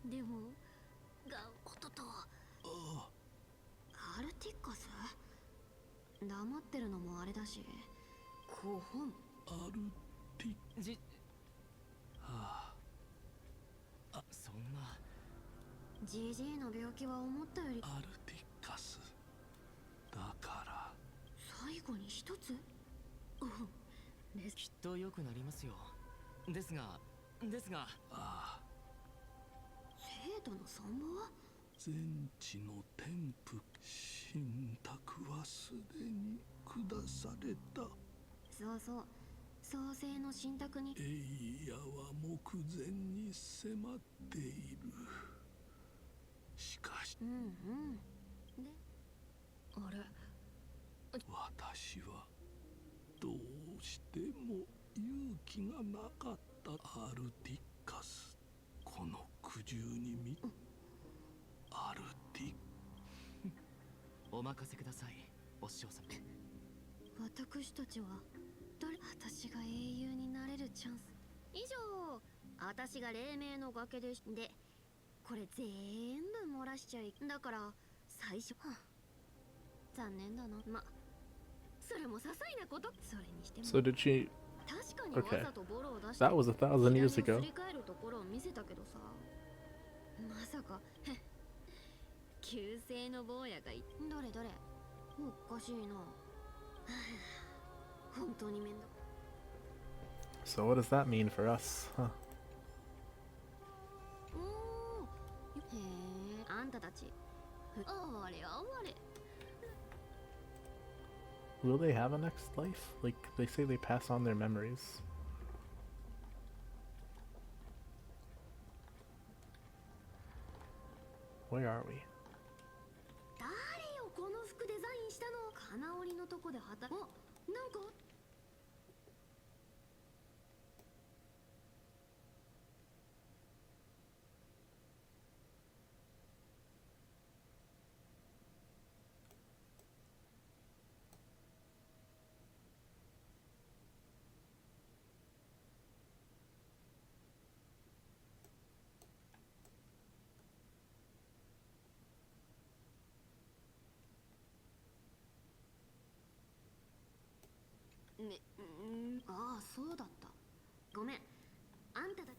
でもがおっとっと。アルティッカス？黙ってるのもあれだし、古本。アルティはあ、そんな。ジジイの病気は思ったより。アルティッカスだから。最後に一つ？きっと良くなりますよ。ですが。ああ。生徒の存亡？全地の天賦神託はすでに下された。そうそう、創世の神託に。エイヤは目前に迫っている。しかし、で、あれ、私はどうしても勇気がなかった。アルティッカス、この苦渋にアルティお任せください、お師匠様。私たちは私が英雄になれるチャンス。以上、私が黎明の崖でこれ全部漏らしちゃい。だから最初、残念だな。ま、それも些細なこと。それにしても。 So did she? 確かに Okay. わざとボロを出して That was 1,000 years 左を ago. すり替えるところを見せたけどさ、まさか旧姓の坊やがどれどれ、おかしいな。本当に面倒。 So what does that mean for us? Huh. おー、へえ、あんたたち、あれあれ。 Will they have a next life? Like, they say they pass on their memories. Where are we? 誰よこの服デザインしたの。金織りのとこで働く。なんかああ、そうだった。ごめん。あんただ。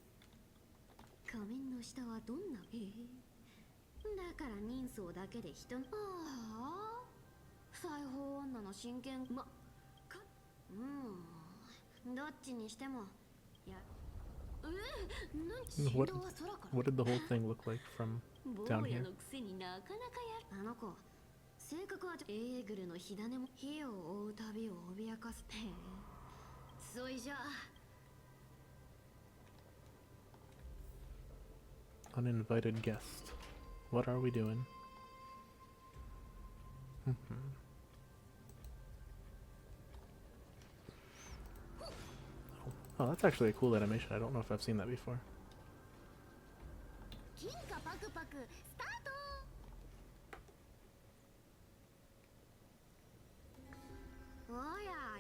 仮面の下はどんな？だから人相だけで人の。ああ。裁縫女の真剣。どっちにしても。What did the whole thing look like from down here? のくせになかなかや。あの子。性格はエーグルの火種も火を追う旅を脅かす。そいじゃ Uninvited guest. What are we doing? Oh, that's actually a cool animation. I don't know if I've seen that before. 金貨パクパクスタート。お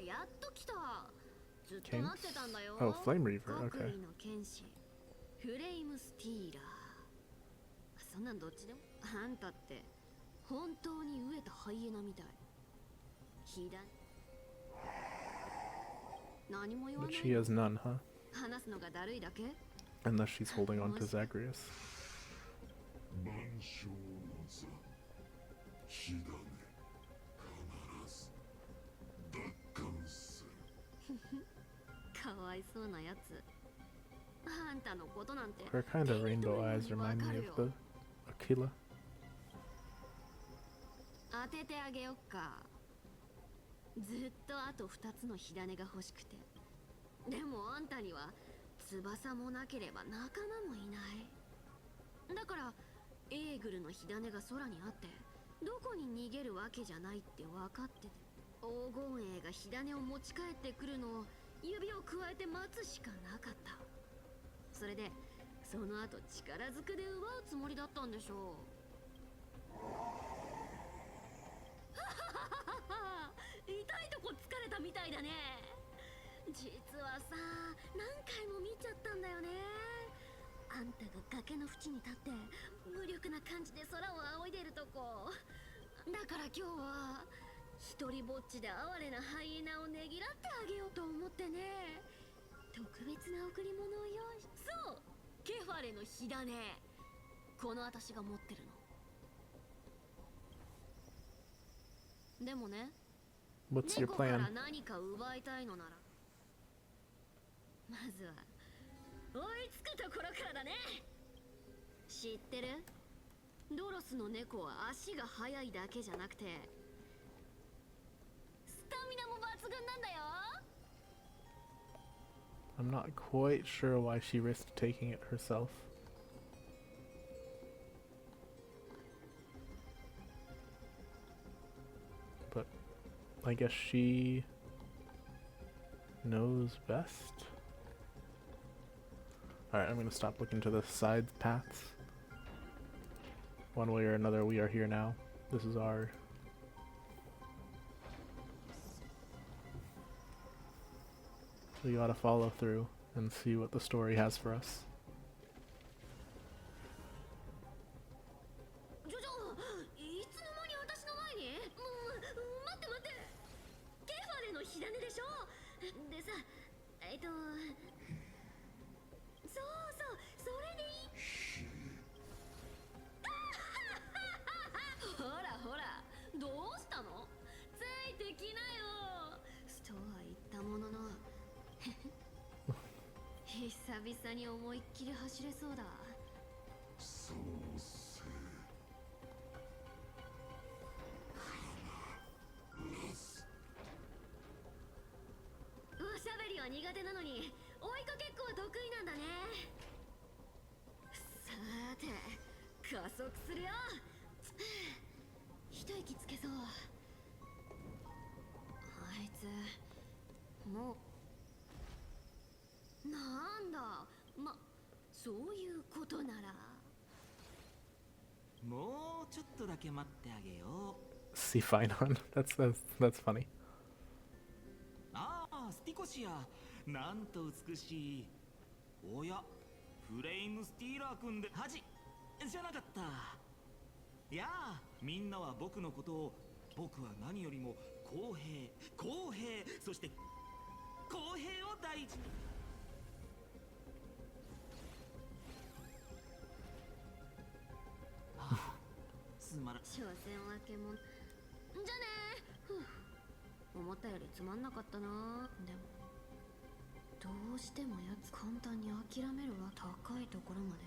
や、やっと来た。ずっと待ってたんだよ。 Oh, Flame Reaver. 国 Okay. 威の剣士フレイムスティーラー。そんなんどっちでも。あんたって本当に飢えたハイエナみたい。左何も言わな But い。 she has none, huh? 話すのがだるいだけ。 Unless she's holding on to Zagreus. 万象の座火種必ず奪還する。かわいそうなやつ。あんたのことなんて Her kind of rainbow eyes remind me of the Aquila. 当ててあげよっか。ずっとあと2つの火種が欲しくて。でもあんたには翼もなければ仲間もいない。だからエーグルの火種が空にあってどこに逃げるわけじゃないって分かってて、黄金衛が火種を持ち帰ってくるのを指をくわえて待つしかなかった。それでその後力ずくで奪うつもりだったんでしょう。痛いとこ疲れたみたいだね。実はさ、何回も見ちゃったんだよね。あんたが崖の縁に立って無力な感じで空を仰いでるとこだから、今日は一人ぼっちで哀れなハイエナをねぎらってあげようと思ってね、特別な贈り物を用意。そう、ケファレの火種、この私が持ってるの。でもね、 What's your 猫から plan? 何か奪いたいのなら、まずは追いつくところからだね。知ってる？ドロスの猫は足が速いだけじゃなくてスタミナも抜群なんだよ。 I'm not quite sure why she risked taking it herself. But I guess she knows best. Alright, I'm gonna stop looking to the side paths. One way or another, we are here now. This is our... We gotta follow through and see what the story has for us. いつの間に私の前に？待って待って、ケファレの火種でしょ。でさ、そうそう、それでいい。ほらほら、どうしたの？ついてきなよ。とは言ったものの久々に思いっきり走れそうだ。そうせおしゃべりは苦手なのに追いかけっこは得意なんだね。さーて、加速するよ。一息つけそう。あいつもう、なんだ、そういうことなら。もうちょっとだけ待ってあげよう。See Phainon. That's funny. ああ、スティコシア、なんと美しい。おや、フレイムスティーラー君で恥じゃなかった。いやあ、みんなは僕のことを、僕は何よりも公平、そして公平を大事に。つまらん。所詮は獣。じゃねー。思ったよりつまんなかったな。でもどうしてもやつ簡単に諦めるわ。高いところまで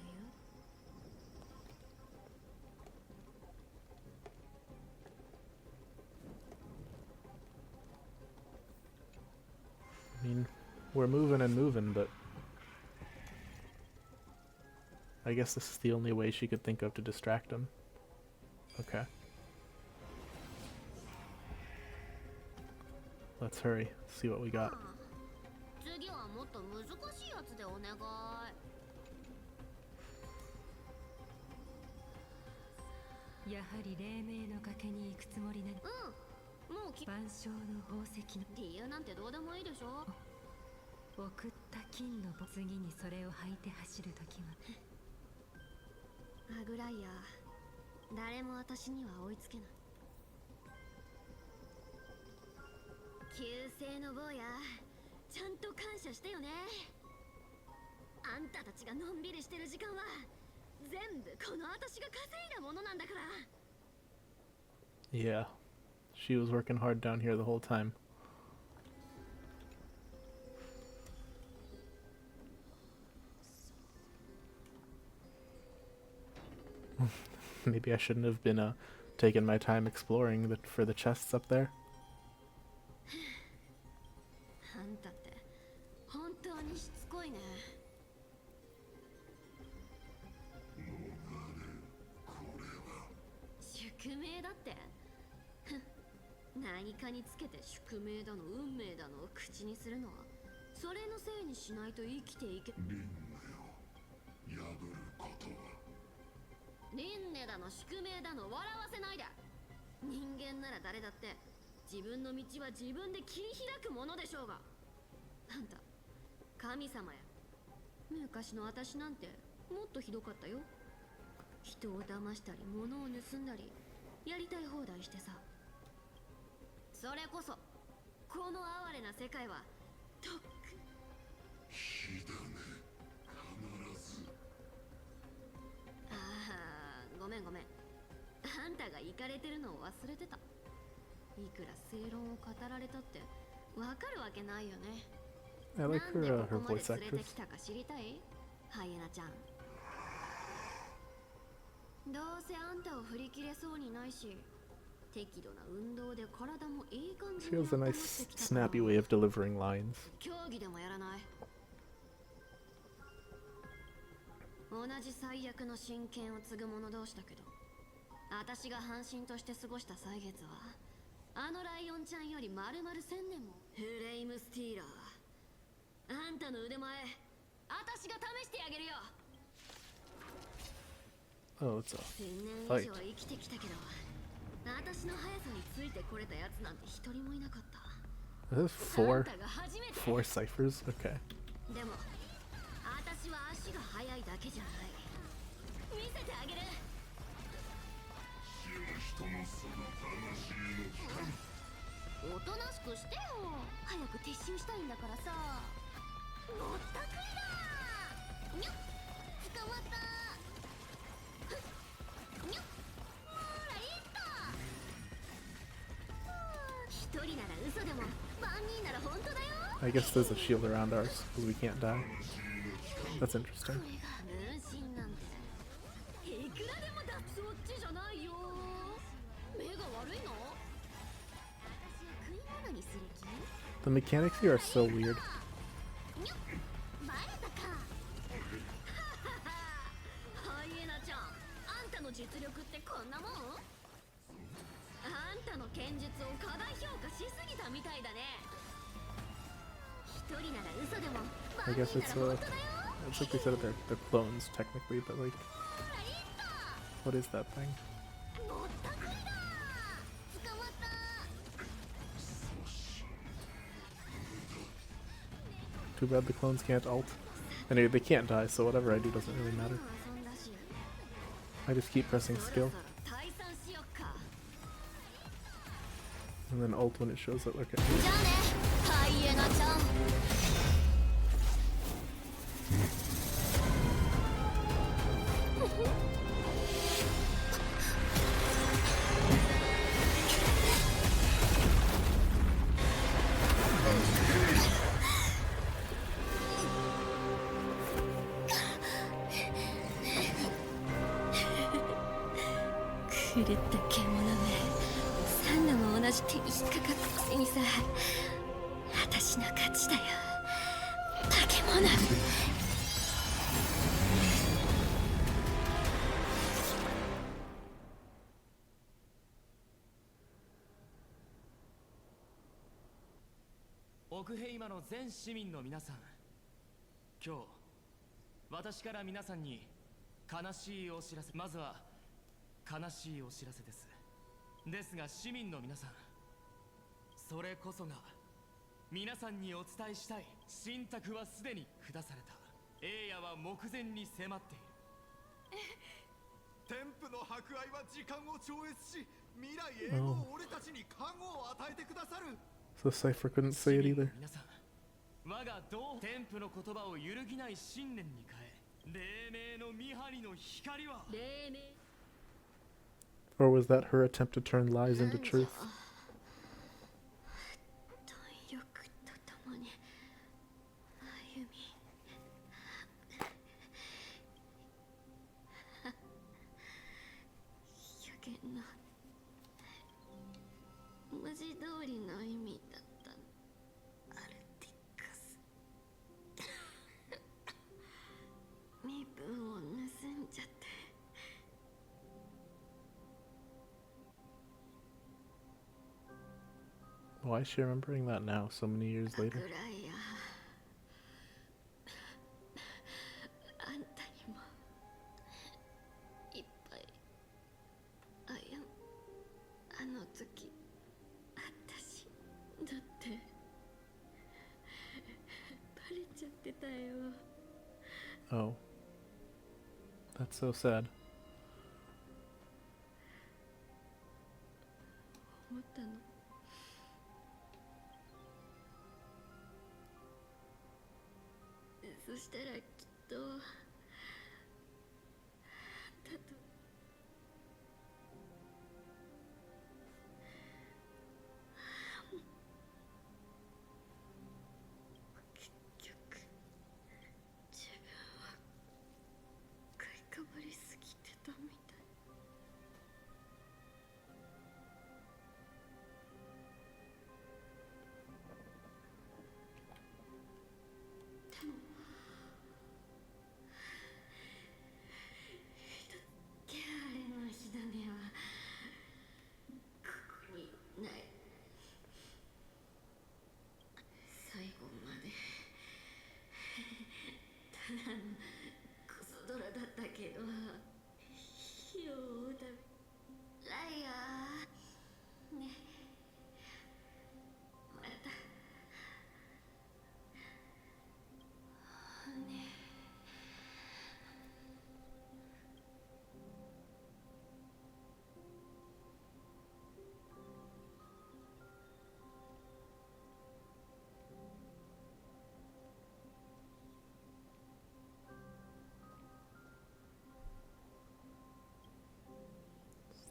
I mean, we're moving and moving, but I guess this is the only way she could think of to distract him. Okay. Let's hurry, see what we got. 次はもっと難しいやつでお願い。やはり黎明の崖に行くつもりなの。もう万象の宝石の理由なんてどうでもいいでしょ。送った金の次にそれを履いて走るときはアグライア、誰も私には追いつけない。旧姓の坊や、ちゃんと感謝してよね。あんたたちがのんびりしてる時間は全部この私が稼いだものなんだから。 Yeah, she was working hard down here the whole time. Maybe I shouldn't have been taking my time exploring for the chests up there. あんたって本当にしつこいね。宿命だって。何かにつけて宿命だの運命だのを口にするのはそれのせいにしないと生きていけ。輪廻を破ることは輪廻だの宿命だの笑わせないで。人間なら誰だって自分の道は自分で切り開くものでしょうが。あんた神様や。昔の私なんてもっとひどかったよ。人を騙したり物を盗んだりやりたい放題してさ。それこそこの哀れな世界はとっく火だね必ず。ああ、ごめんごめん。あんたがイカれてるのを忘れてた。いくら正論を語られたってわかるわけないよね。 I like なんで her ここ her まで voice 連れて actress. きたか知りたい？ハイエナちゃん。どうせあんたを振り切れそうにないし、適度な運動で体もいい感じ She に has a 温まっ nice てきたから snappy way of delivering lines. 競技でもやらない？同じ最悪の真剣を継ぐ者同士だけど、私が半身として過ごした歳月はあのライオンちゃんより丸々1000年も。フレイムスティーラー、あんたの腕前私が試してあげるよ。 Oh, it's a 1000年 fight. 以上生きてきたけど、私の速さについてこれたやつなんて一人もいなかった。 Is this four ciphers? Okay. でも私は足が速いだけじゃない。見せてあげる。死は人のその魂の光。おとなしくしてよ。早く撤収したいんだからさ。ぼったくりだ。にょっ、捕まった。にょっ、ほらいった。一人なら嘘でも万人なら本当だよ。 I guess there's a shield around ours because we can't die. That's interesting. これが分身なんていくらでもだ。そっちじゃないよ。目が悪いの？私を食い物にする気？ The mechanics here are so weird. にょっ、バレたか。ハイエナちゃん、あんたの実力ってこんなもん？あんたの剣術を過大評価しすぎたみたいだね。一人なら嘘でも I guess it's like they said they're clones technically, but like, what is that thing? ぼったくりだ。捕まった。 Too bad the clones can't ult. Anyway, they can't die, so whatever I do doesn't really matter. I just keep pressing skill. And then ult when it shows up. Okay. じゃあね、ハイエナちゃん。狂った獣め、3度も同じ手に引っかかったくせにさ。私の勝ちだよ、化け物。オクヘイマの全市民の皆さん、今日私から皆さんに悲しいお知らせ。まずは悲しいお知らせです。ですが市民の皆さん、それこそが皆さんにお伝えしたい。信託はすでに下された。栄夜は目前に迫っている。天賦の博愛は時間を超越し、未来永劫俺たちに加護を与えてくださる。 So Cipher couldn't say it either. 皆さん、我が同天賦の言葉を揺るぎない信念に変え、Or was that her attempt to turn lies into truth? Why is she remembering that now, so many years later? Oh. That's so sad.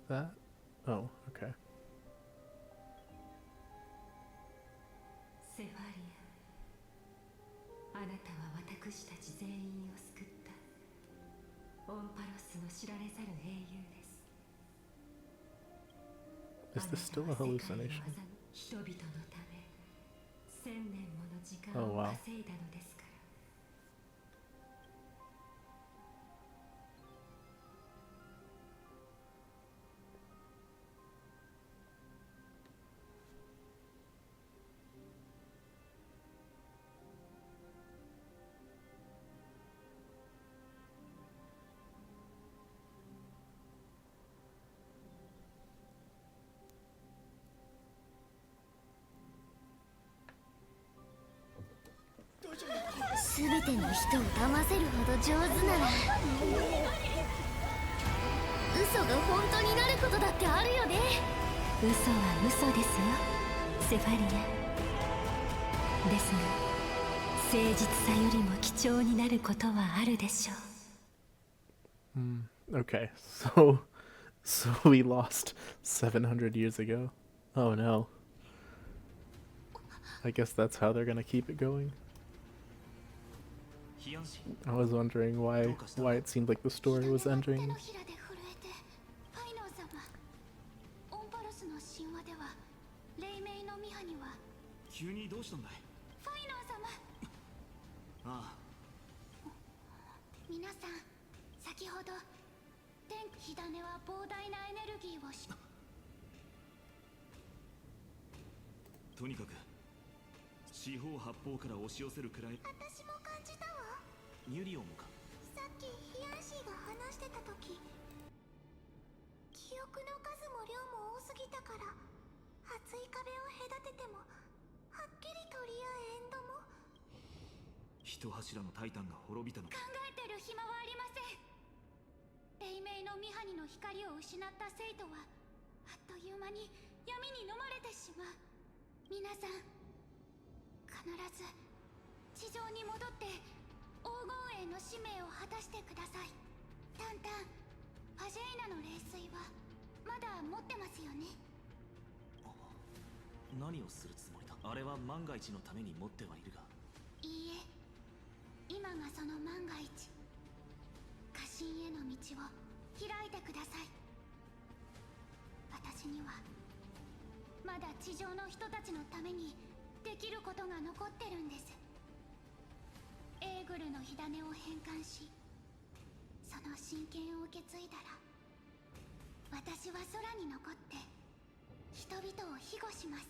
That? Oh, okay. セファリア、あなたは私たち全員を救ったオンパロスの知られざる英雄です。 Is this still a hallucination? 人々のため1000年もの時間を稼いだのですから。 全ての人を騙せるほど上手なら嘘が本当になることだってあるよね。嘘は嘘ですよ、セファリア。ですが誠実さよりも貴重になることはあるでしょう。Okay, so we lost 700 years ago. Oh no. I guess that's how they're gonna keep it going. I was wondering why it seemed like the story was ending. 急にどうしたんだい？ファイノン様。ああ。皆さん、先ほど天火種は膨大なエネルギーをし。とにかく四方八方から押し寄せるくらい。私も感じたわ。ニュリオンもか。さっきヒアンシーが話してた時、記憶の数も量も多すぎたから、厚い壁を隔ててもはっきりとリアエンドも。一柱のタイタンが滅びたの。考えてる暇はありません。黎明のミハニの光を失った生徒はあっという間に闇に飲まれてしまう。皆さん必ず地上に戻って黄金衛の使命を果たしてください。タンタン、ファジェイナの霊水はまだ持ってますよね？何をするつもりだ？あれは万が一のために持ってはいるが。いいえ、今がその万が一。過信への道を開いてください。私にはまだ地上の人たちのためにできることが残ってるんです。エーグルの火種を返還し、その真剣を受け継いだら、私は空に残って人々を庇護します。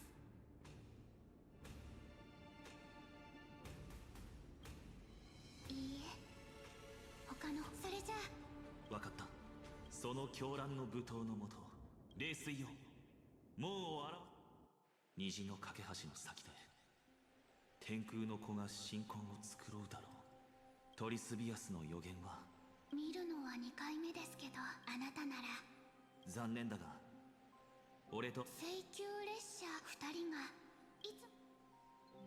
いいえ、他のそれじゃあ。分かった。その狂乱の舞踏のもと、霊水よ、もう現虹の架け橋の先で天空の子が神婚を作ろうだろう。トリスビアスの予言は。見るのは2回目ですけど、あなたなら。残念だが俺と請求列車2人がいつ、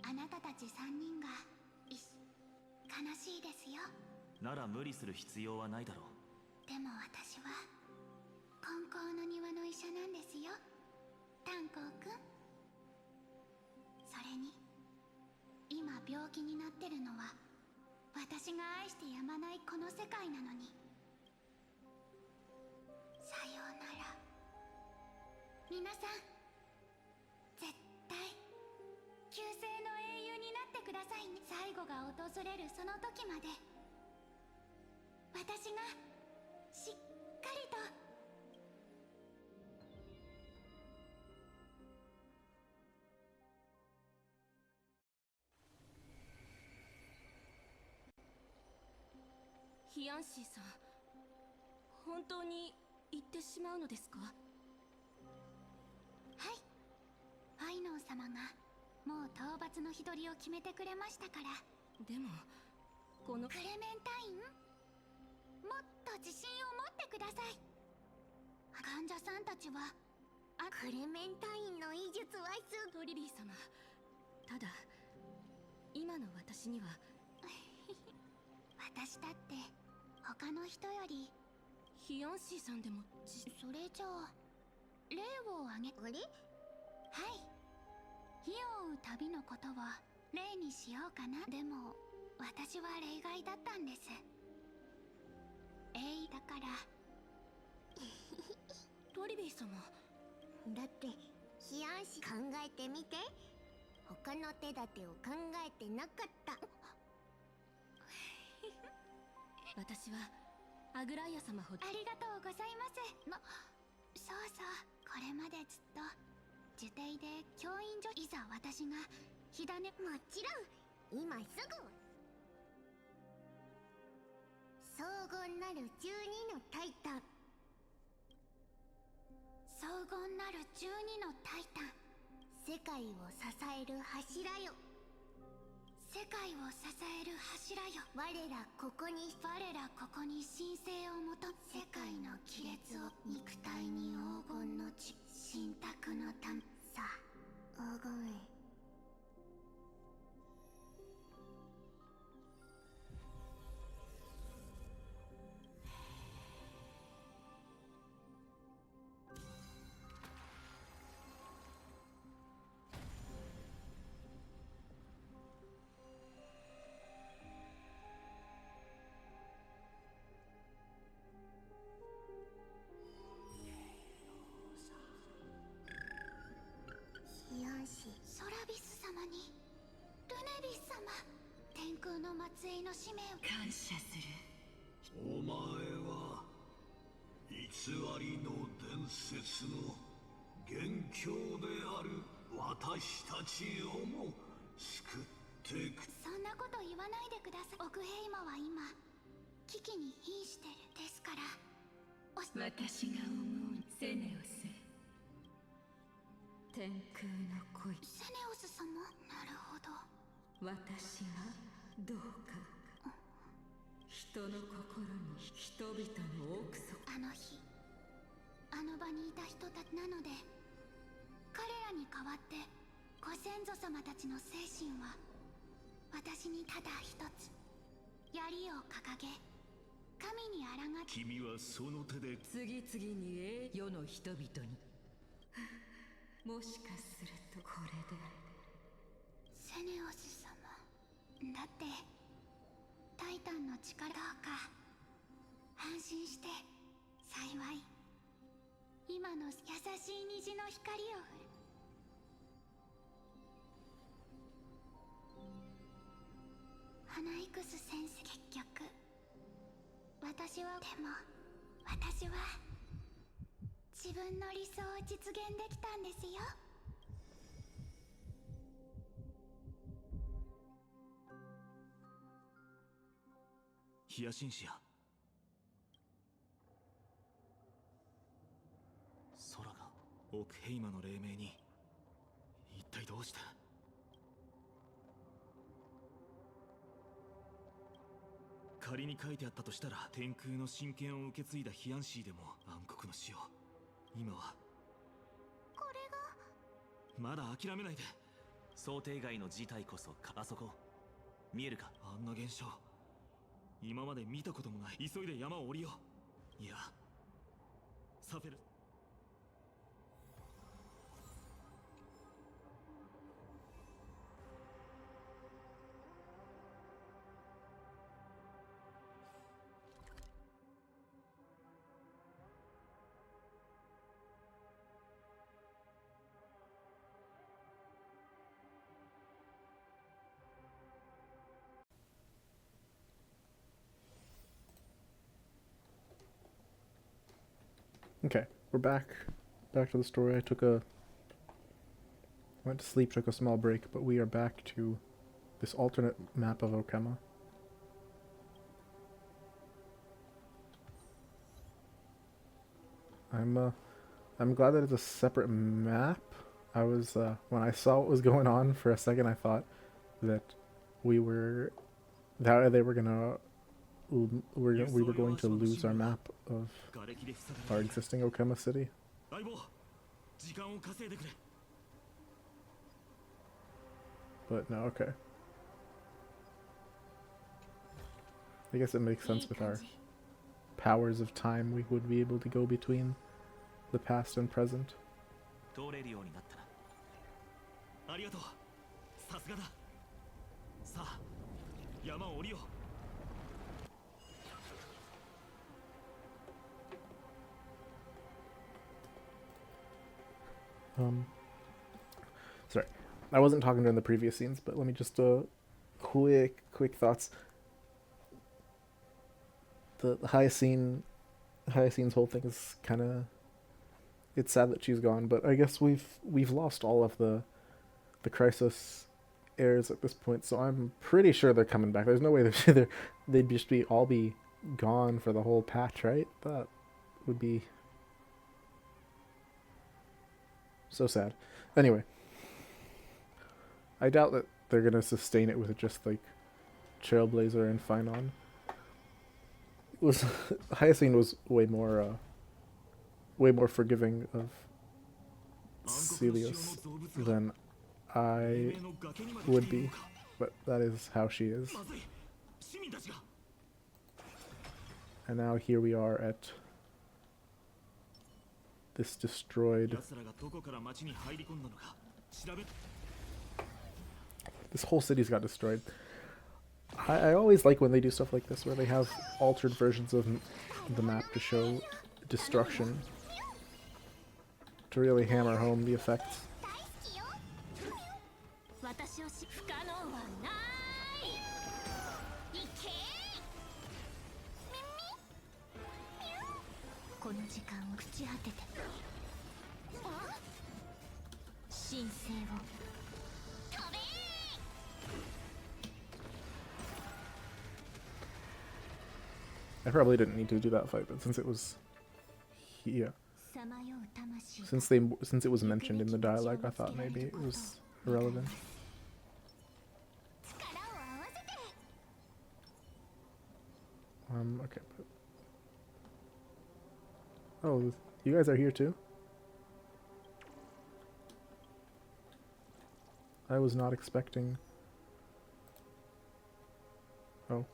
あなたたち3人が悲しいですよ。なら無理する必要はないだろう。でも私は金光の庭の医者なんですよ、炭鉱くん。それに今病気になってるのは私が愛してやまないこの世界なのに。さようなら皆さん。絶対旧姓の英雄になってくださいね。最後が訪れるその時まで、私がしっかりと。ヒアンシーさん、本当に行ってしまうのですか？はい、ファイノン様がもう討伐の日取りを決めてくれましたから。でもこのクレメンタイン、もっと自信を持ってください。患者さんたちはクレメンタインの医術はトリリー様、ただ今の私には私だって他の人より。ヒアンシーさんでもそれじゃあ霊をあげ。あれ？はい、火を追う旅のことは霊にしようかな。でも私は例外だったんです。だからトリビー様、だってヒアンシ考えてみて。他の手立てを考えてなかった。私はアグライア様ほど。ありがとうございます。そうそう、これまでずっと呪帝で教員所。いざ私が火種。もちろん今すぐ。荘厳なる12のタイタン。荘厳なる12のタイタン。世界を支える柱よ。世界を支える柱よ。我らここに神聖をもと。世界の亀裂を肉体に黄金の血。神託のため。さあ、黄金へ。ソラビス様にルネビス様、天空の末裔の使命を感謝する。お前は偽りの伝説の元凶である私たちをも救ってく。そんなこと言わないでください。オクヘイマは今危機に瀕してる。ですから私が思うセネオス、天空の恋。セネオス様、なるほど。私がどうか人の心に人々の奥底。あの日あの場にいた人たちなので、彼らに代わってご先祖様たちの精神は私にただ一つ。槍を掲げ神に抗って君はその手で次々に世の人々にもしかするとこれでセネオス様だってタイタンの力どうか安心して幸い今の優しい虹の光を振るハナイクス先生結局私は自分の理想を実現できたんですよ。ヒヤシンシア、空がオクヘイマの黎明に一体どうして。仮に書いてあったとしたら、天空の神権を受け継いだヒヤンシーでも暗黒の死を。今はこれがまだ諦めないで。想定外の事態こそあそこ見えるか。あんな現象今まで見たこともない。急いで山を降りよう。いや、サフェル。Okay, we're back. Back to the story. Went to sleep, took a small break, but we are back to this alternate map of Okhema. I'm glad that it's a separate map. I was when I saw what was going on for a second, I thought that we were going to lose our map of our existing Okhema city. But no, okay. I guess it makes sense with our powers of time. We would be able to go between the past and present. Sorry, I wasn't talking during the previous scenes, but let me just quick thoughts. The Hyacine's whole thing is kind of, it's sad that she's gone, but I guess we've lost all of the Crisis heirs at this point, so I'm pretty sure they're coming back. There's no way they'd just all be gone for the whole patch, right? That would be so sad. Anyway, I doubt that they're gonna sustain it with just like Trailblazer and Phainon. Hyacine was way more forgiving of Celios than I would be, but that is how she is. And now here we are at this destroyed. This whole city's got destroyed. I always like when they do stuff like this, where they have altered versions of the map to show destruction, to really hammer home the effects. I probably didn't need to do that fight, but since it was here, since it was mentioned in the dialogue, I thought maybe it was irrelevant. Okay. Oh, you guys are here too? I was not expecting. Oh.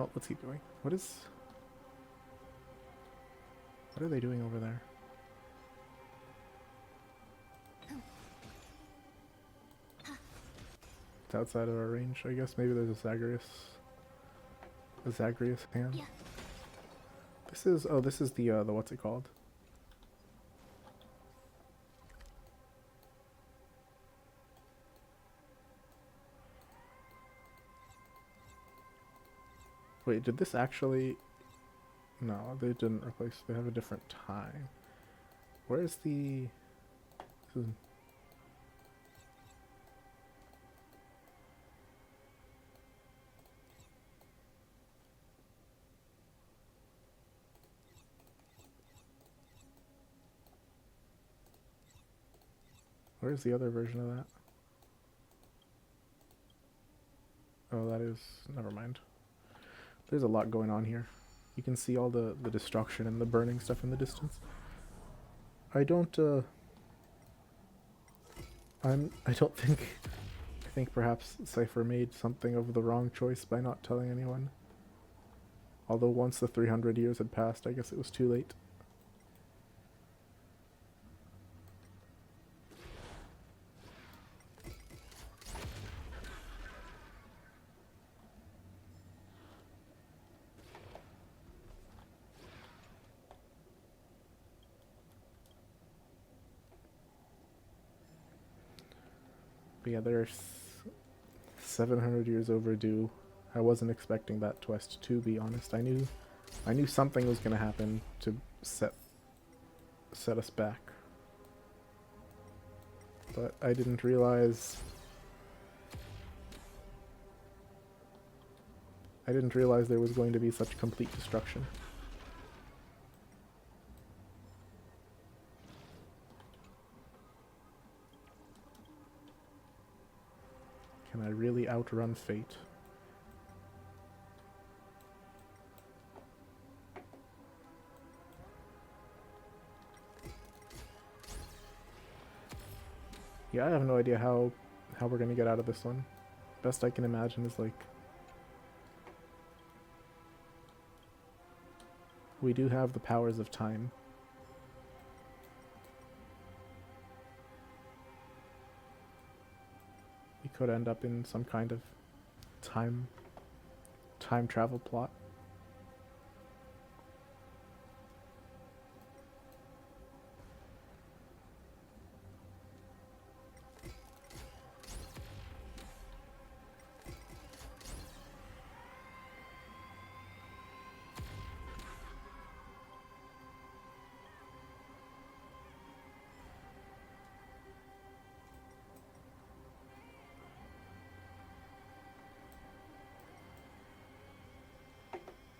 Oh, what's he doing? What are they doing over there? It's outside of our range. I guess maybe there's a Zagreus hand. This is the what's it called? Wait, did this actually... No, they didn't replace... They have a different time. Where's the... This is... Where's the other version of that? Oh, that is... Never mind. There's a lot going on here. You can see all the destruction and the burning stuff in the distance. I don't think perhaps Cipher made something of the wrong choice by not telling anyone. Although once the 300 years had passed, I guess it was too late. But yeah, they're 700 years overdue. I wasn't expecting that twist, to be honest. I knew something was gonna happen to set us back. But I didn't realize there was going to be such complete destruction. Can I really outrun fate? Yeah, I have no idea how we're gonna get out of this one. Best I can imagine is like... We do have the powers of time. We could end up in some kind of time travel plot.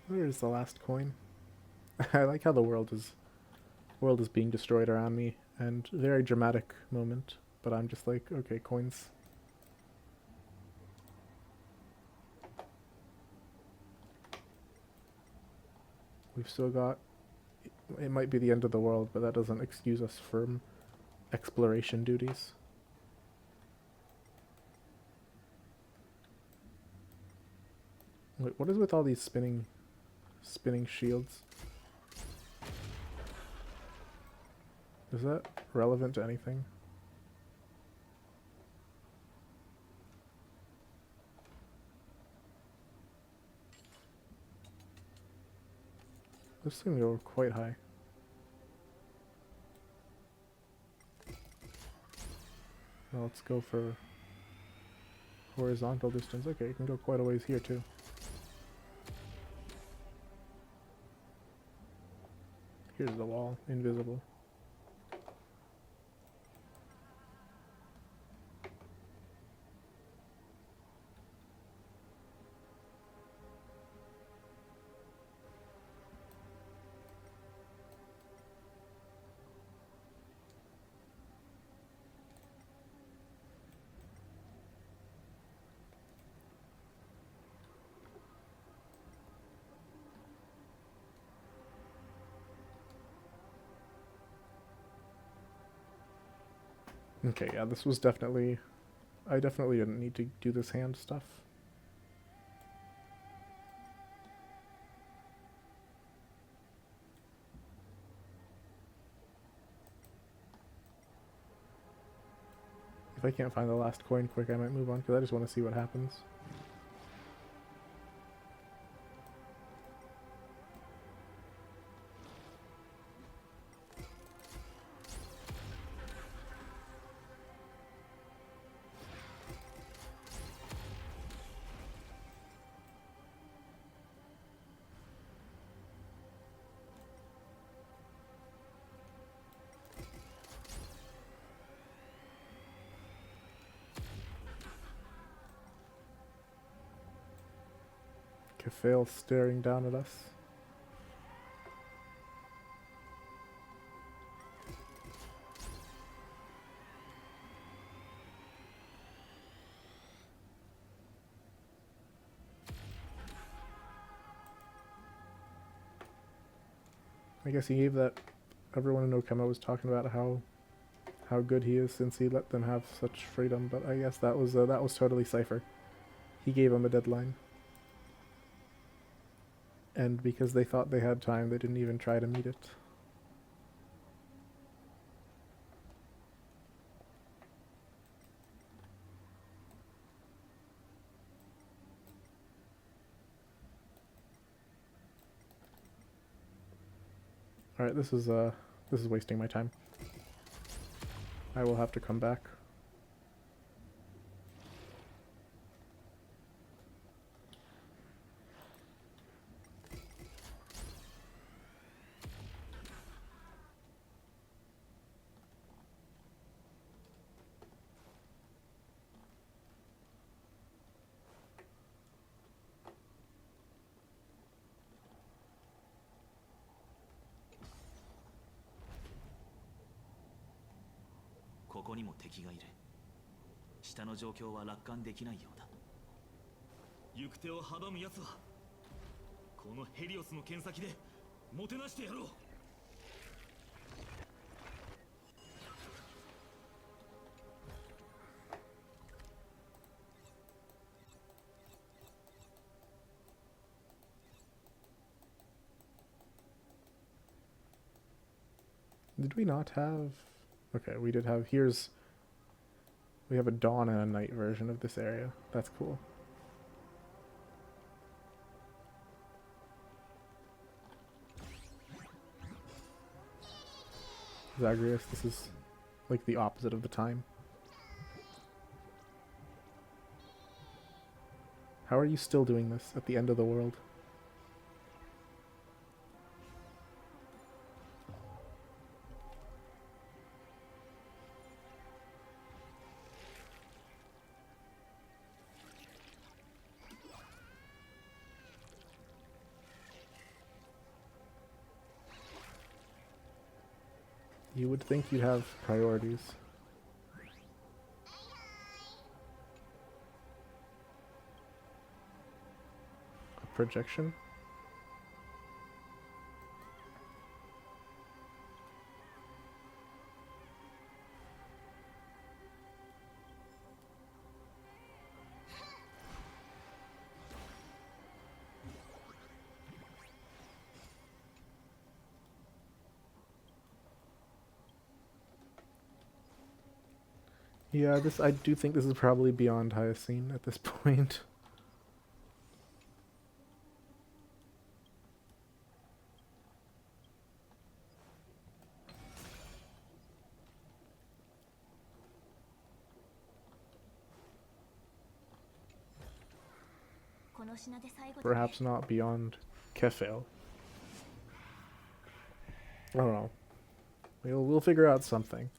Where's the last coin? I like how the world is being destroyed around me, and very dramatic moment, but I'm just like, okay, coins. We've still got... It might be the end of the world, but that doesn't excuse us from exploration duties. Wait, what is with all these spinning shields? Is that relevant to anything? This thing go quite high. Well, let's go for horizontal distance. Okay, you can go quite a ways here too. Here's the wall, invisible. Okay, yeah, this was definitely... I definitely didn't need to do this hand stuff. If I can't find the last coin quick, I might move on, because I just want to see what happens. Kefale staring down at us. I guess he gave that. Everyone in Okhema was talking about how good he is since he let them have such freedom, but I guess that was totally Cipher. He gave him a deadline. And because they thought they had time, they didn't even try to meet it. Alright, this is wasting my time. I will have to come back.ここにも敵がいる。下の状況は楽観できないようだ。行く手を阻む奴はこのヘリオスの剣先でもてなしてやろう。Did we not have... Okay, we did have... We have a dawn and a night version of this area. That's cool. Zagreus, this is like the opposite of the time. How are you still doing this at the end of the world? You would think you'd have priorities. A projection? Yeah, I do think this is probably beyond Hyacine at this point. Perhaps not beyond Kefale. I don't know. We'll figure out something.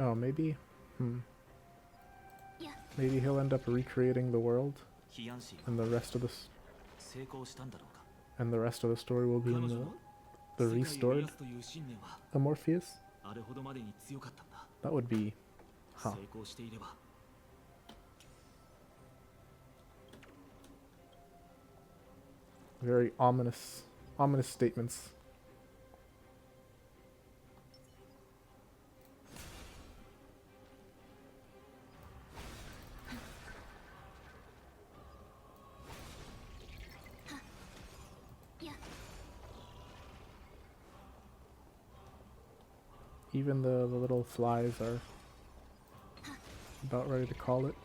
Oh, maybe? Maybe he'll end up recreating the world, and the rest of the story will be in the restored Amorpheus? That would be... Huh. Very ominous statements. Even the little flies are about ready to call it.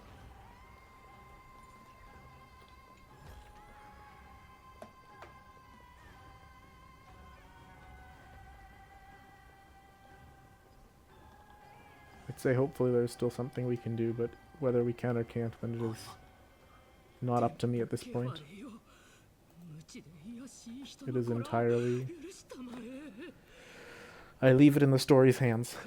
I'd say hopefully there's still something we can do, but whether we can or can't, then it is not up to me at this point. It is entirely... I leave it in the story's hands.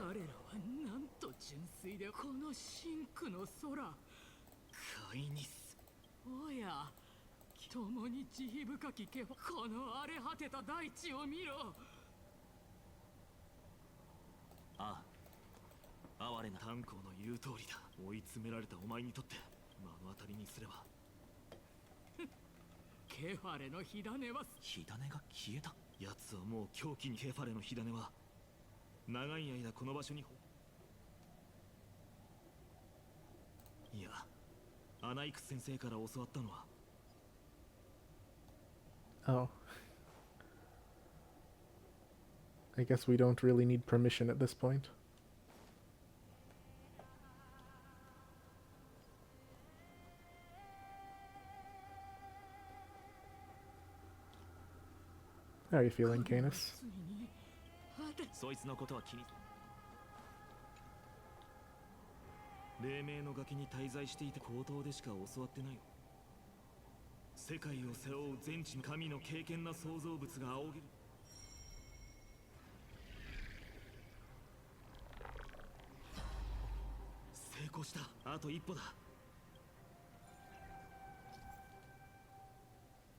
ああ、哀れな炭鉱の言う通りだ。追い詰められたお前にとって目の当たりにすれば。ケファレの火種は火種が消えた。奴はもう狂気にケファレの火種は長い間この場所に。いや、アナイクス先生から教わったのは。Oh. I guess we don't really need permission at this point. How are you feeling, Canis? そいつのことは気に。黎明の崖に滞在していた高等でしか教わってないよ。世界を背負う全知の神の敬虔な創造物が仰げる。成功した。あと一歩だ。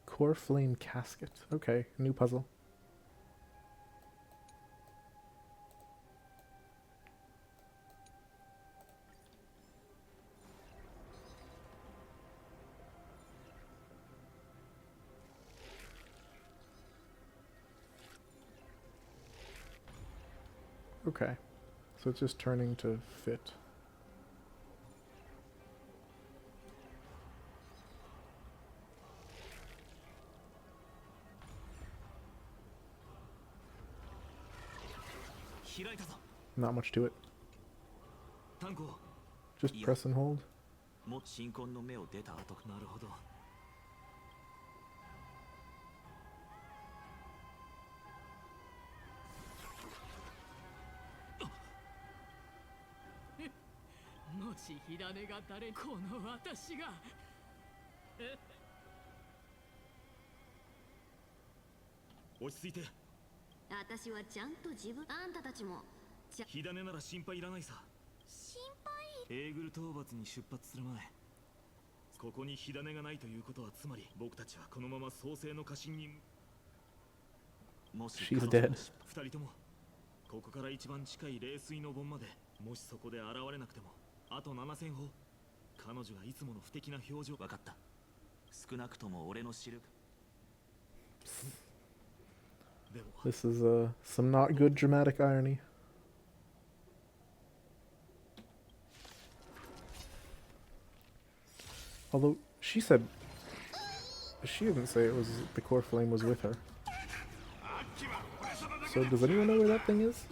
Core Flame Casket. Okay, new puzzle. Okay, so it's just turning to fit. Not much to it. Just press and hold. も新婚の目を出た後。なるほど。もし火種が誰この私が。落ち着いて。私はちゃんと自分。あんたたちも。火種なら心配いらないさ。心配。エーグル討伐に出発する前、ここに火種がないということはつまり僕たちはこのまま創世の家臣に。もし彼女、二人ともここから一番近い冷水の盆まで、もしそこで現れなくてもあと7000歩。彼女がいつもの不敵な表情。分かった。少なくとも俺の知る。This is some not good dramatic irony. Although she said she didn't say it was the core flame was with her. So does anyone know where that thing is?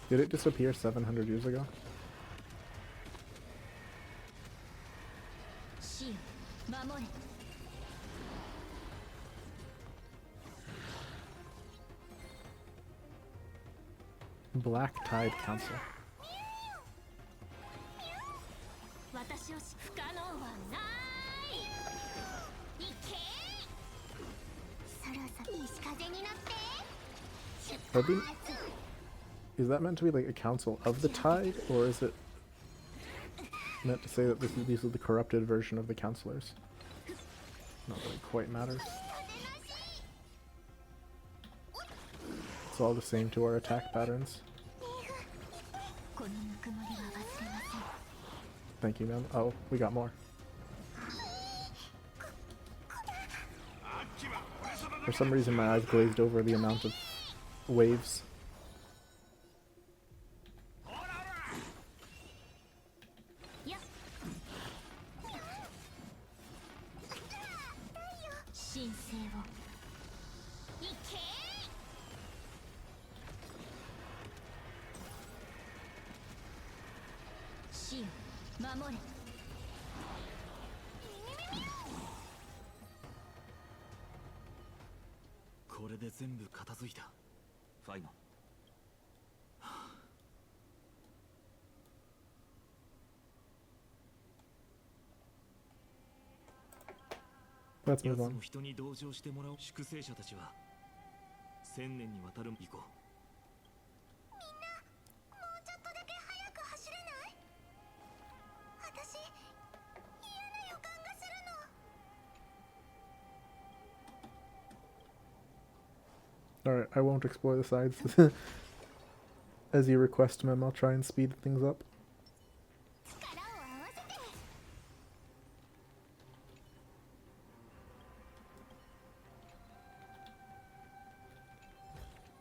Did it disappear 700 years ago? Black Tide Council. Is that meant to be like a council of the tide, or is it meant to say that these are the corrupted version of the counselors? Not that it quite matters. It's all the same to our attack patterns. Thank you, man. Oh, we got more. For some reason my eyes glazed over the amount of waves.これで全部片付いた。ファイノン。Let's move 奴 on. も人に同情してもらう粛清者たちは1000年にわたる行こう。みんな、もうちょっとだけ早く走れない？私、嫌な予感がするの。 Alright, I won't explore the sides. As you request, Mem, I'll try and speed things up.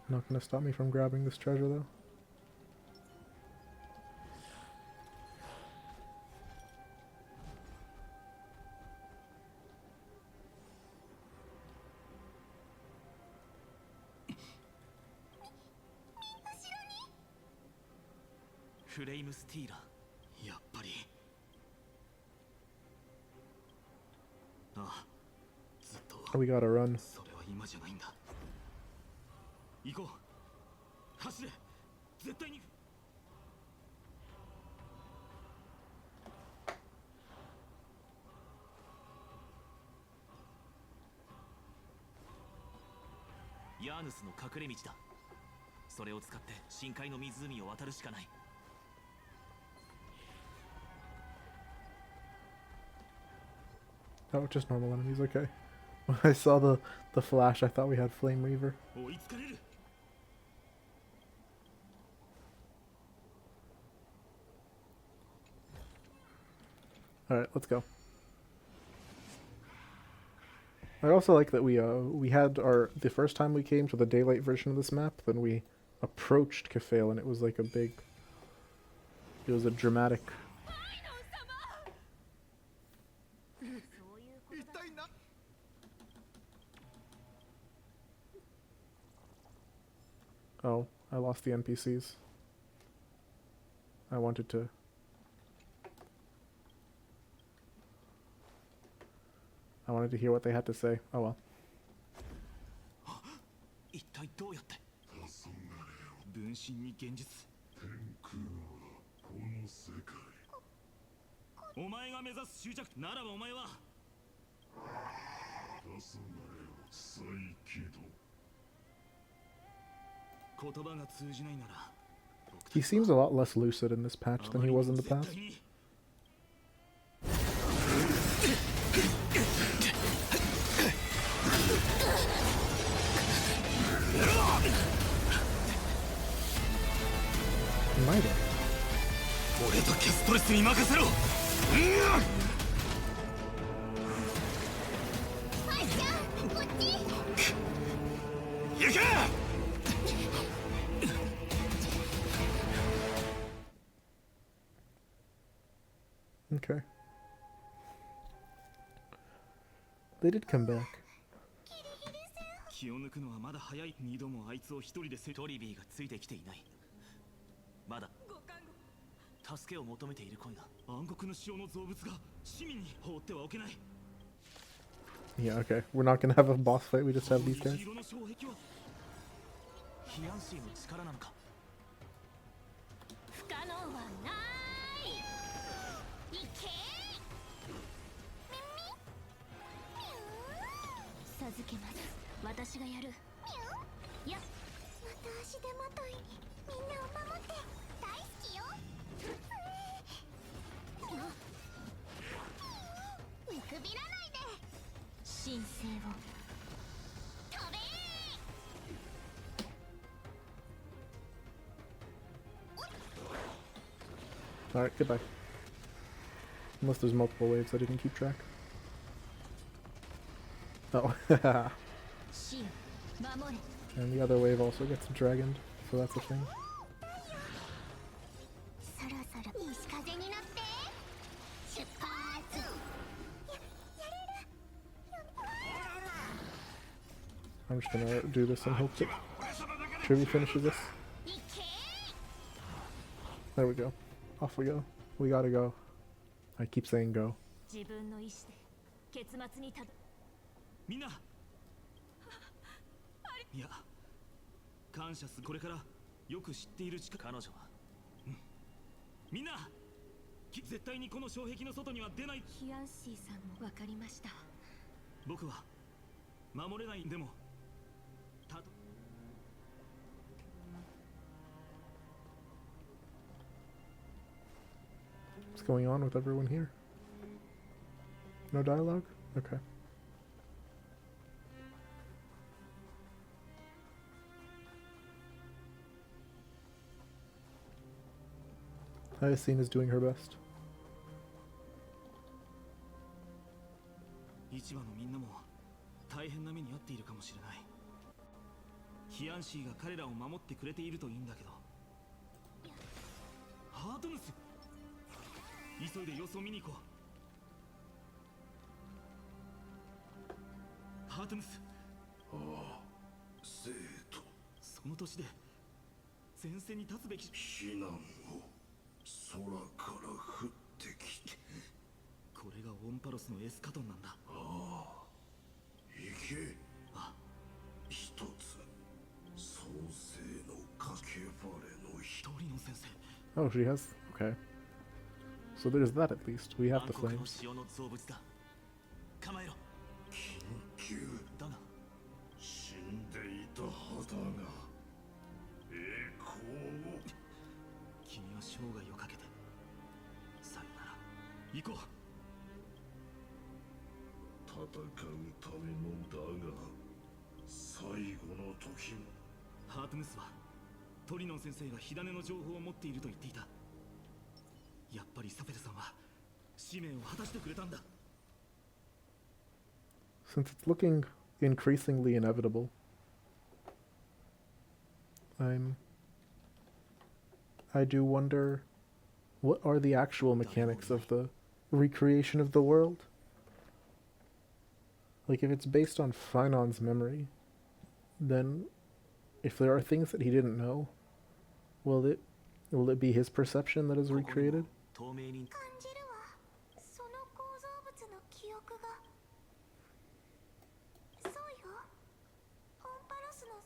Not gonna stop me from grabbing this treasure, though. Flame Stealer。やっぱり。ああ、ずっと。We gotta run. それは今じゃないんだ。行こう。走れ。絶対に。ヤーヌスの隠れ道だ。それを使って深海の湖を渡るしかない。Oh, just normal enemies, okay. When I saw the flash, I thought we had Flame Reaver. 追いつかれる。Alright, let's go. I also like that we had the first time we came to the daylight version of this map, then we approached Cipher and it was like it was a dramatic. Oh, I lost the NPCs. I wanted to... I wanted to hear what they had to say. Oh well. 一体どうやって？分身に現実。お前が目指す終着ならばお前は。言葉が通じないなら。He seems a lot less lucid in this patch than he was in the past. Might have. 俺だけストレスに任せろ。行け。Okay. They did come back. 気を抜くのはまだ早い。二度もあいつを一人でトリビーがついてきていない。まだ助けを求めている声が。暗黒の潮の造物が市民に放ってはおけない。 Yeah, okay. We're not gonna have a boss fight, we just have these guys. ヒアンシーの力なのか。不可能はない。いけ。授けます。私がやる。やっ。また足手まといにみんなを守って大好きよ。見くびらないで。神聖を。飛べー。Alright, goodbye. Unless there's multiple waves, I didn't keep track. Oh, and the other wave also gets dragoned, so that's a thing. I'm just gonna do this and hope that Trivy finishes this. There we go. Off we go. We gotta go. I keep saying go. みんな、いや、感謝する。これからよく知っている彼女は、みんな絶対にこの障壁の外には出ない。ヒアンシーさんも分かりました。僕は守れないんでも、たと What's going on with everyone here? No dialogue? Okay. Hyacine is doing her best. 市場のみんなも大変な目に遭っているかもしれない。ヒアンシーが彼らを守ってくれているといいんだけど。ハートムス、急いで様子を見に行こう。ハートムス。ああ、生徒。その年で前線に立つべき。避難を空から降ってきて。これがオンパロスのエスカトンなんだ。ああ、行け。あ、一つ創世のかけばれの一人の先生。 Oh, she has. Okay. So there's that at least. We have the flames. 構えろ。緊急だが死んでいたはだが栄光を。君は生涯をかけてさよなら。行こう。戦うためのだが最後の時も。ハートムスはトリノン先生が火種の情報を持っていると言っていた。やっぱりサフェルさんは使命を果たしてくれたんだ。 Since it's looking increasingly inevitable, I do wonder, what are the actual mechanics of the recreation of the world? Like, if it's based on Phainon's memory, then if there are things that he didn't know, will it be his perception that is recreated? 感じるわ。その構造物の記憶が。そうよ。オンパロスの。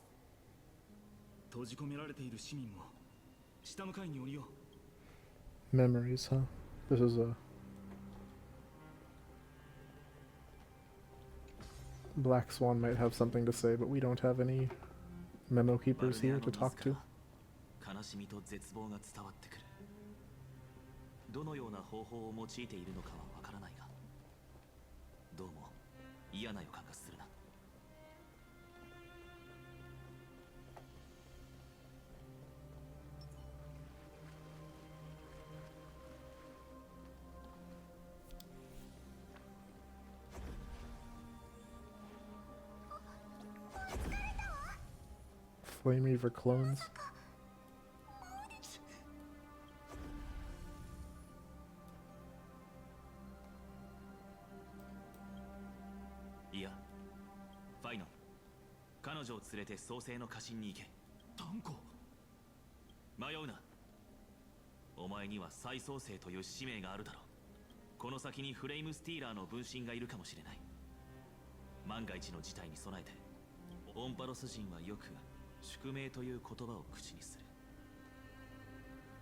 閉じ込められている市民も下の階に降りよう。Memories, huh? This is a Black Swan might have something to say, but we don't have any memo keepers here to talk to. 悲しみと絶望が伝わってくる。どのような方法を用いているのかはわからないが、どうも嫌な予感がするな。Flame Reaver clones. いや、ファイノン、彼女を連れて創世の家臣に行け。断固。迷うな。お前には再創生という使命があるだろう。この先にフレイムスティーラーの分身がいるかもしれない。万が一の事態に備えて、オンパロス人はよく宿命という言葉を口にする。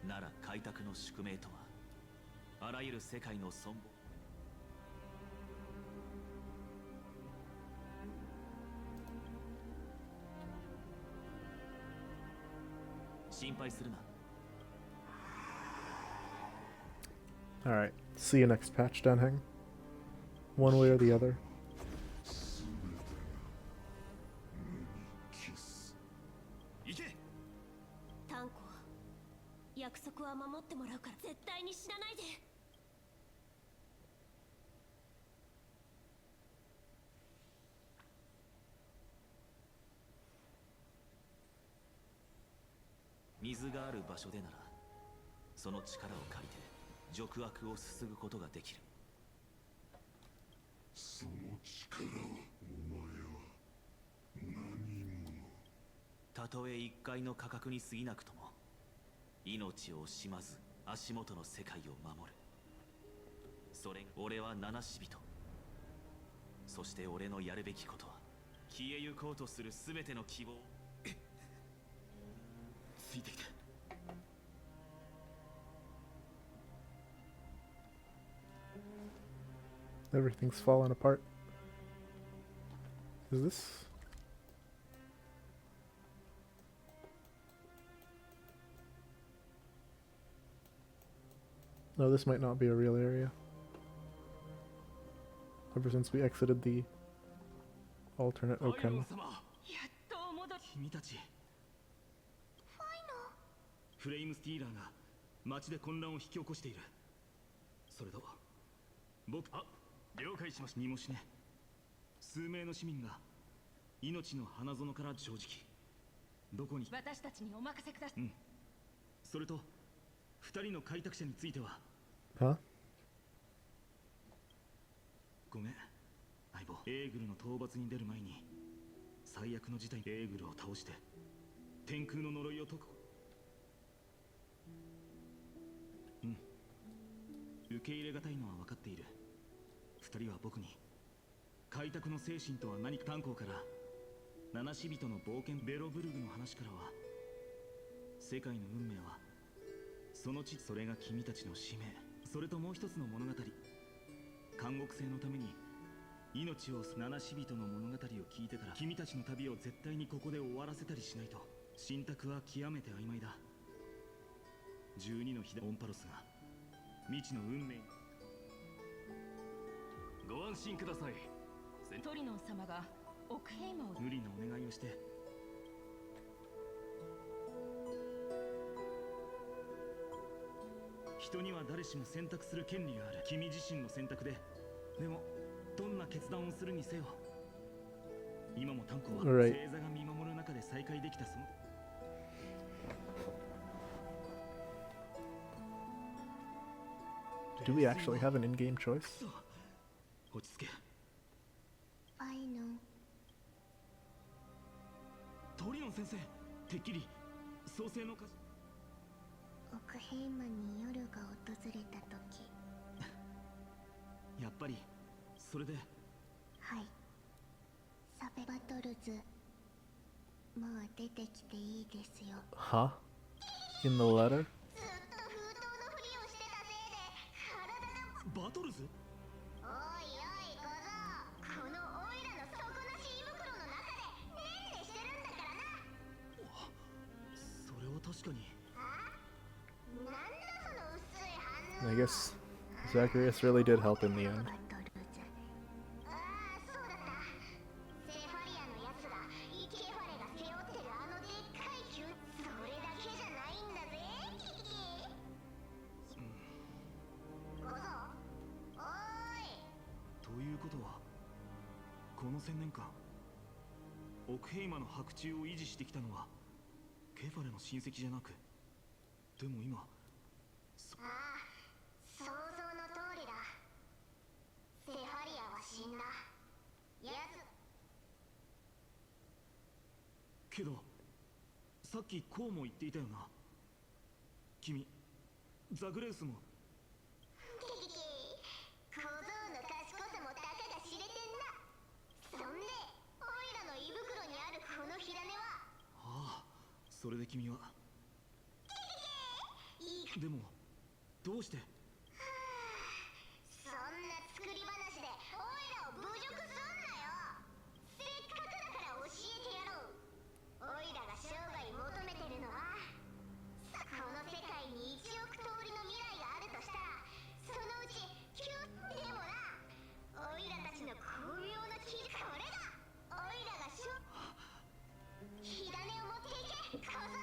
なら開拓の宿命とは、あらゆる世界の存亡。心配するな。Alright, see you next patch, Danheng. One way or the other. タンコ、約束は守ってもらうから絶対にに死なないで。水がある場所でならその力を借りて邪悪をすすぐことができる。その力をお前は何者？たとえ一回の価格に過ぎなくとも命を惜しまず足元の世界を守る。それ俺は七死人。そして俺のやるべきことは消えゆこうとする全ての希望。ついてきて。Everything's falling apart. Is this? No, this might not be a real area. Ever since we exited the alternate Okhema. 君たちフレイムスティーラーが街で混乱を引き起こしている。それと僕了解しました。にもしね、数名の市民が命の花園から正直どこに私たちにお任せください。それと2人の開拓者については Huh? ごめん相棒。エーグルの討伐に出る前に最悪の事態でエーグルを倒して天空の呪いを解く。受け入れがたいのは分かっている。2人は僕に開拓の精神とは何か。炭鉱から七死人の冒険ベロブルグの話からは世界の運命はその地、それが君たちの使命。それともう一つの物語、監獄制のために命を七死人の物語を聞いてから君たちの旅を絶対にここで終わらせたりしないと。信託は極めて曖昧だ。12の日でオンパロスが未知の運命。ご安心ください。トリノン様がオクヘイマを無理なお願いをして人には誰しも選択する権利がある。君自身の選択で。でもどんな決断をするにせよ今も炭鉱は星座が見守る中で再会できた。そのDo we actually have an in-game choice? 落ち着け。ファイノン。トリノン先生、てっきり創世のオクヘイマに夜が訪れた時やっぱりそれで。はい。サベバトルズもう出てきていいですよ。 Huh? In the letter? バトルズ？おいおい小僧、このオイラの底なし胃袋の中でねんねしてるんだからな。それは確かに。なんだその薄い反応。 I guess Zacharias really did help in the end. ああ、そうだった。セファリアのやつがイケファレが背負ってるあのでっかい球、それだけじゃないんだぜ。小僧、おーい。ということはこの1000年間オクヘイマの白昼を維持してきたのはケファレの親戚じゃなく、でも今ああ、想像の通りだ。セファリアは死んだ。やつけどさっきこうも言っていたよな。君ザグレウスも。小僧の賢さもたかが知れてんな。そんでオイラの胃袋にあるこの火種は。ああ、それで君は。でもどうして？そんな作り話でオイラを侮辱すんなよ。せっかくだから教えてやろう。オイラが生涯求めてるのは、この世界に1億通りの未来があるとしたら、そのうち9でもな、オイラたちの巧妙なこれだ。オイラが火種を持っていけ、小僧。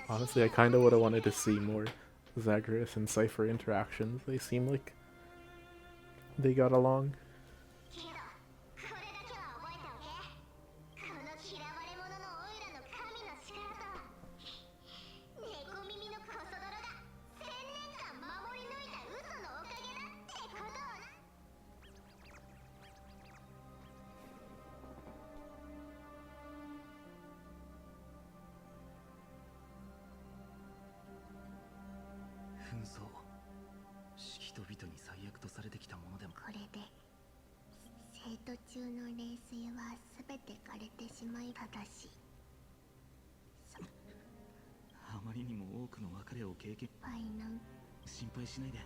Honestly, I kind of would have wanted to see more Zagreus and Cipher interactions. They seem like they got along. けどこれだけは覚えておけ。この嫌われ者のオイラの神の力と猫耳のコソ泥が1000年間守り抜いた嘘のおかげだってことをな。紛争、人々に最悪とされてきたものでも。これで生徒中の冷水は全て枯れてしまい、ただしあまりにも多くの別れを経験。ファイナン、心配しないで。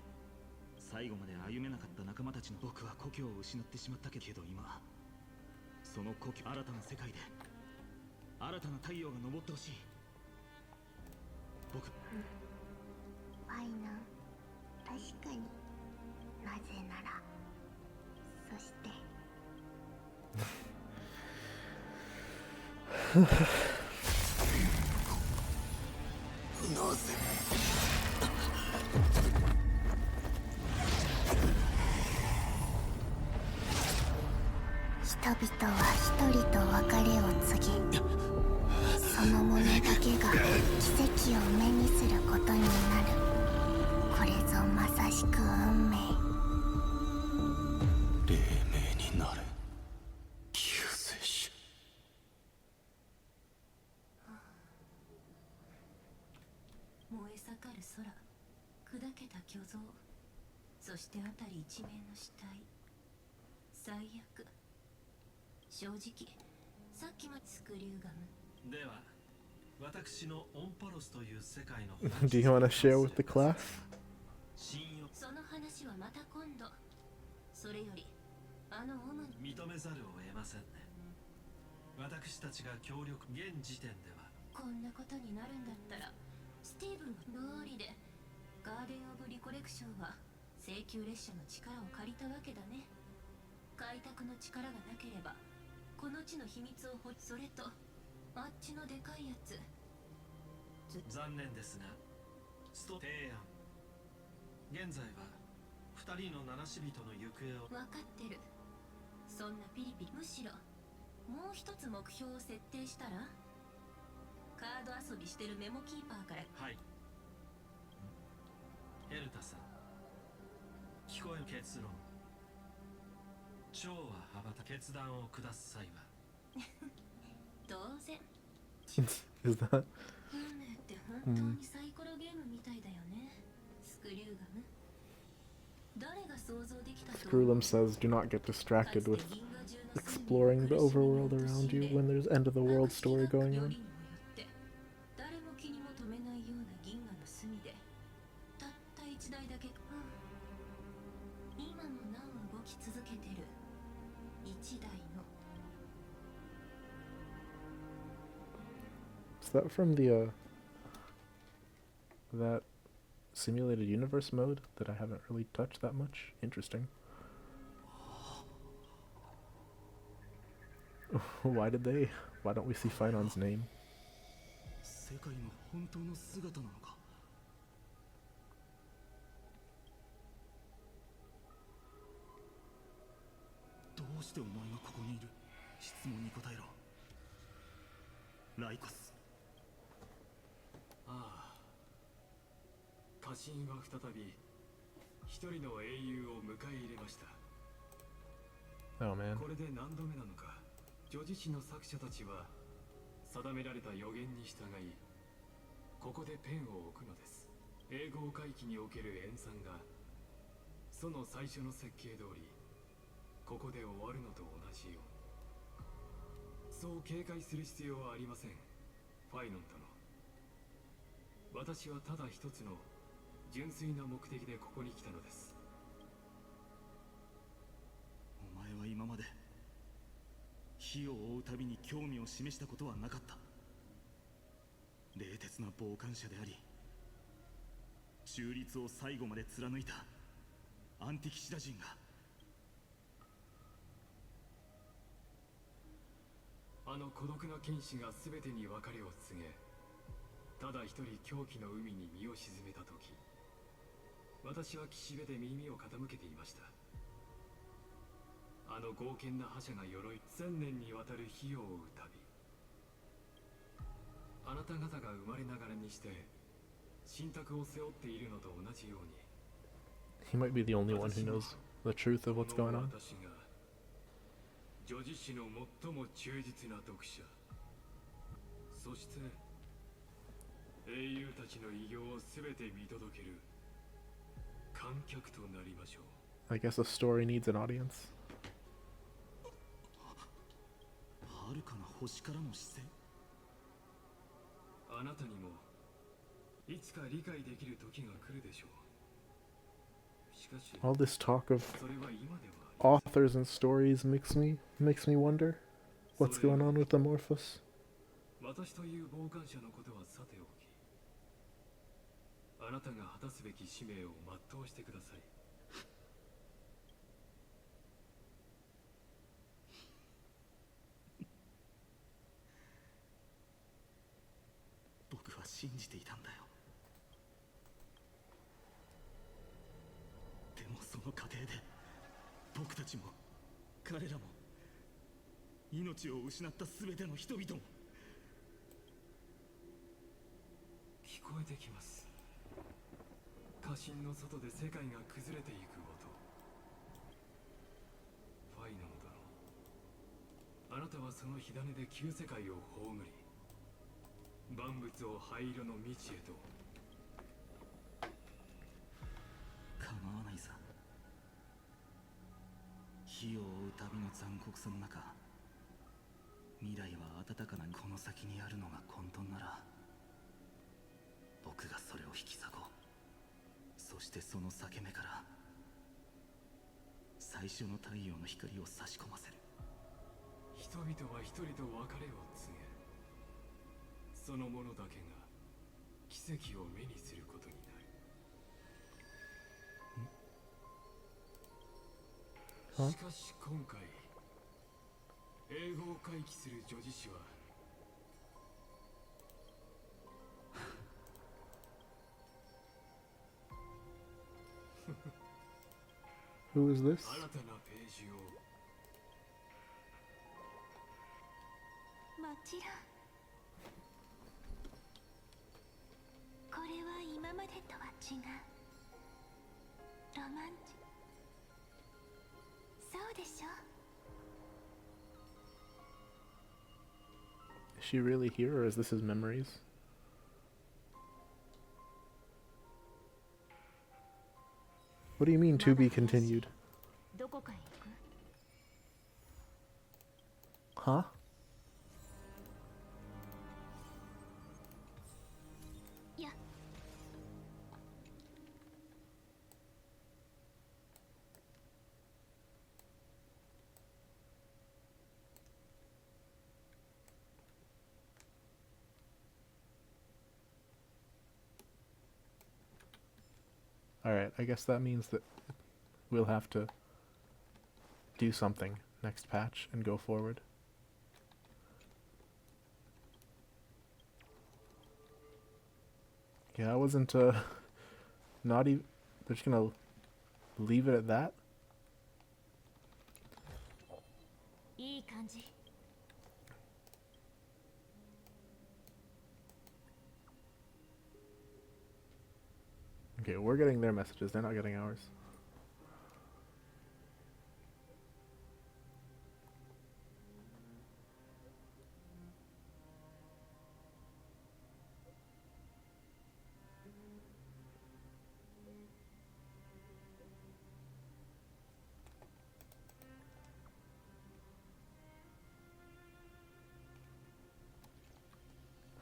最後まで歩めなかった仲間たちの。僕は故郷を失ってしまったけど、今その故郷、新たな世界で新たな太陽が昇ってほしい。僕、ファイナン、確かになぜなら、そしてなぜ人々は一人と別れを告げ、その者だけが奇跡を目にすることになる。これぞまさしく運命。黎明になれ救世主。燃え盛る空、砕けた巨像、そして辺り一面の死体。最悪。正直さっきまでスクリューガム。では私のオンパロスという世界の Do you want to share with the class? その話はまた今度。それよりオム認めざるを得ませんね。私たちが協力、現時点ではこんなことになるんだったらスティーブンの通りでガーデン・オブ・リコレクションは請求列車の力を借りたわけだね。開拓の力がなければこの地の秘密をそれとあっちのでかいやつ。残念ですが提案。現在は2人の七死人の行方を。分かってる。そんなピリピリ。むしろもう一つ目標を設定したら。カード遊びしてるメモキーパーから。はい。エルタさん、聞こえる結論。蝶は羽ばた決断を下す際は当然。Is that? 運命って本当にサイコロゲームみたいだよね。スクリューガム。誰が想像できたと。 Screwlum says, do not get distracted with exploring the overworld around you when there's end of the world story going on. 誰も気にも留めないような銀河の隅でたった一台だけ、今もなお動き続けてる一台の。 Is that from the that simulated universe mode that I haven't really touched that much? Interesting. Why don't we see Phainon's name? 世界の本当の姿なのか。どうしてお前がここにいる。質問に答えろ。ライコス。ああ、家臣は再び一人の英雄を迎え入れました。 Oh man. これで何度目なのか。叙事詩の作者たちは定められた予言に従いここでペンを置くのです。英語回帰における演算がその最初の設計通りここで終わるのと同じよう。そう警戒する必要はありません、ファイノン殿。私はただ一つの純粋な目的でここに来たのです。お前は今まで火を追うたびに興味を示したことはなかった。冷徹な傍観者であり中立を最後まで貫いたアンティキシダ人が。あの孤独な剣士が全てに別れを告げ、ただ一人狂気の海に身を沈めた時、私は岸辺で耳を傾けていました。あの剛健な覇者が鎧1000年にわたる火を追う旅。あなた方が生まれながらにして信託を背負っているのと同じように、 He might be the only one who knows the truth of what's going on. 私が女子誌の最も忠実な読者、そして英雄たちの偉業をすべて見届ける観客となりましょう。 I guess a story needs an audience. はるかな星からの視線。あなたにもいつか理解できる時が来るでしょう。しかし All this talk of それは今では authors and stories makes me wonder what's going on with Amorphous. 私という傍観者のことはさておき、あなたが果たすべき使命を全うしてください。僕は信じていたんだよ。でもその過程で僕たちも彼らも命を失った全ての人々も。聞こえてきます。家臣の外で世界が崩れていく音。ファイノン殿、あなたはその火種で旧世界を葬り、万物を灰色の未知へと。構わないさ。火を追う旅の残酷さの中、未来は暖かなこの先にあるのが混沌なら、僕がそれを引き裂こう。そしてその裂け目から最初の太陽の光を差し込ませる。人々は一人と別れを告げ、その者だけが奇跡を目にすることになる。しかし今回、英語を回帰する女子誌はWho is this? 新たなページを。もちろん。これは今までとは違う。ロマンチ。そうでしょ。 Is she really here, or is this his memories? What do you mean to be continued? どこかへ行く？ Huh? いや。Alright, I guess that means that we'll have to do something next patch and go forward. Yeah, I wasn't, not even, they're just gonna leave it at that? いい感じ。 Okay, we're getting their messages, they're not getting ours.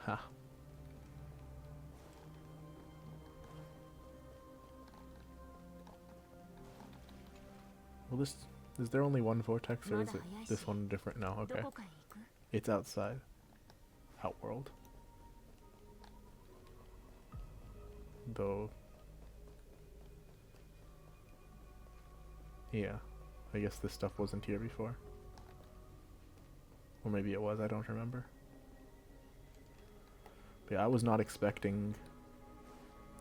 Ha. Well, is there only one vortex, or is it this one different now? Okay. It's outside. Outworld. Though. Yeah. I guess this stuff wasn't here before. Or maybe it was, I don't remember. But yeah, I was not expecting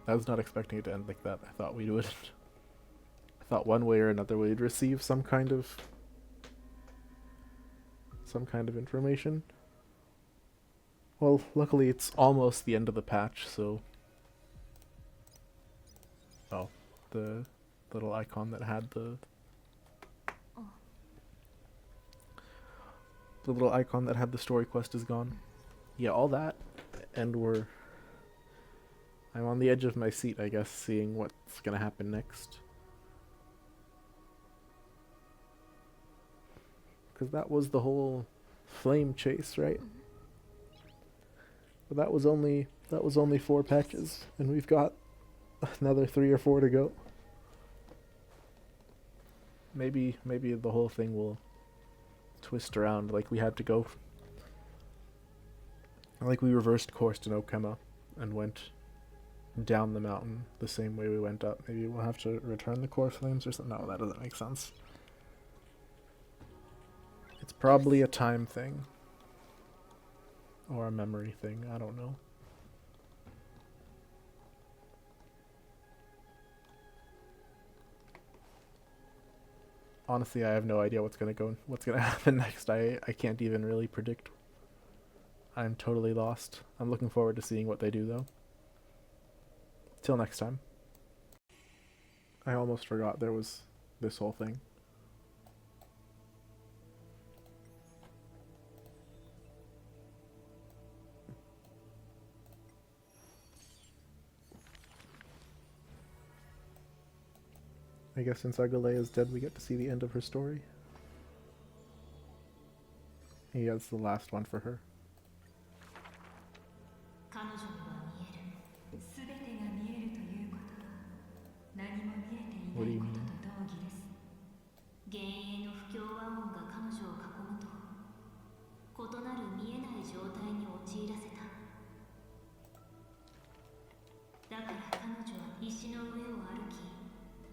I was not expecting it to end like that. I thought we would. I thought one way or another we'd receive some kind of information. Well, luckily it's almost the end of the patch, so... Oh, the little icon that had the... The little icon that had the story quest is gone. Yeah, all that, and I'm on the edge of my seat, I guess, seeing what's gonna happen next. Because that was the whole flame chase, right? But that was only 4 patches, and we've got another 3 or 4 to go. Maybe the whole thing will twist around, like we had to go. Like we reversed course in Okhema and went down the mountain the same way we went up. Maybe we'll have to return the core flames or something. No, that doesn't make sense. It's probably a time thing. Or a memory thing, I don't know. Honestly, I have no idea what's gonna happen next. I can't even really predict. I'm totally lost. I'm looking forward to seeing what they do though. Till next time. I almost forgot there was this whole thing. I guess since Agale is dead, we get to see the end of her story. He has the last one for her. What do you mean? 幻影の不協和音が彼女を囲むと異なる見えない状態に陥らせた。だから彼女は石の上を歩き、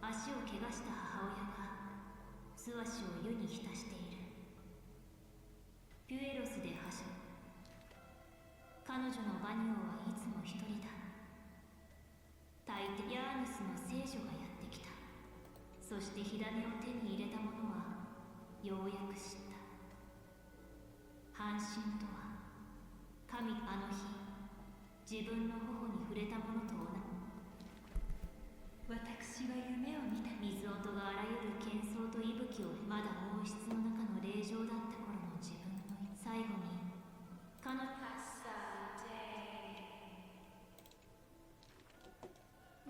足を怪我した母親が素足を湯に浸している。ピュエロスではしゃぐ。彼女のバニオはいつも一人だ。大抵ヤーヌスの聖女がやってきた。そして火種を手に入れた者はようやく知った。半身とは神あの日自分の頬に触れたものと同じ。私は夢を見た。水音があらゆる喧騒と息吹をまだ王室の中の霊場だった頃の自分の最後に彼女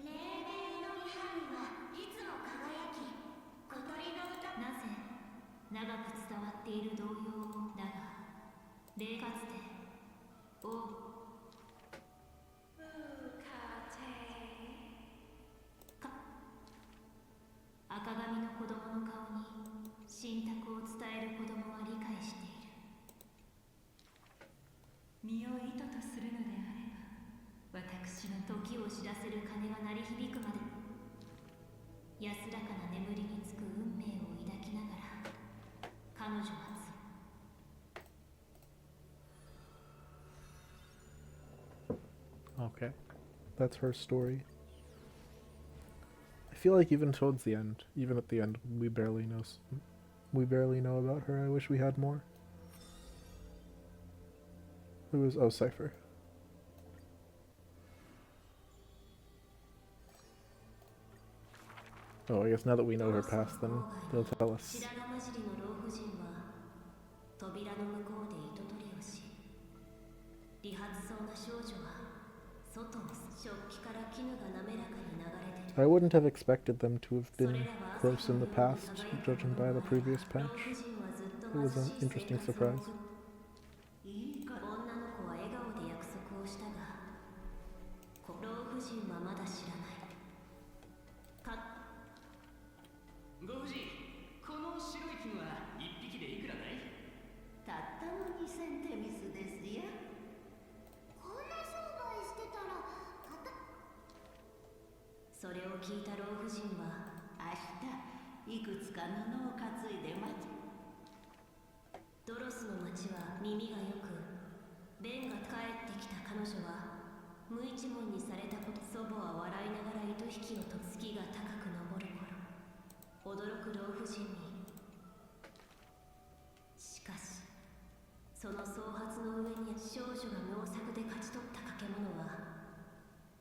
霊々のリハルはいつも輝き小鳥の歌。なぜ長く伝わっている童謡をだが霊かつて王赤髪の子供の顔に信託を伝える子供は理解している。身を糸とするのであれば私の時を知らせる鐘が鳴り響くまで安らかな眠りにつく運命を抱きながら彼女はOkay, that's her story. I feel like even towards the end, even at the end, we barely know about her. I wish we had more. Who is... Oh, Cipher. Oh, I guess now that we know her past, then they'll tell us. I wouldn't have expected them to have been close in the past, judging by the previous patch. It was an interesting surprise. 無一文にされたこと、祖母は笑いながら糸引きをと月が高く昇る頃、驚く老婦人に。しかしその総髪の上に少女が妙作で勝ち取った掛け物は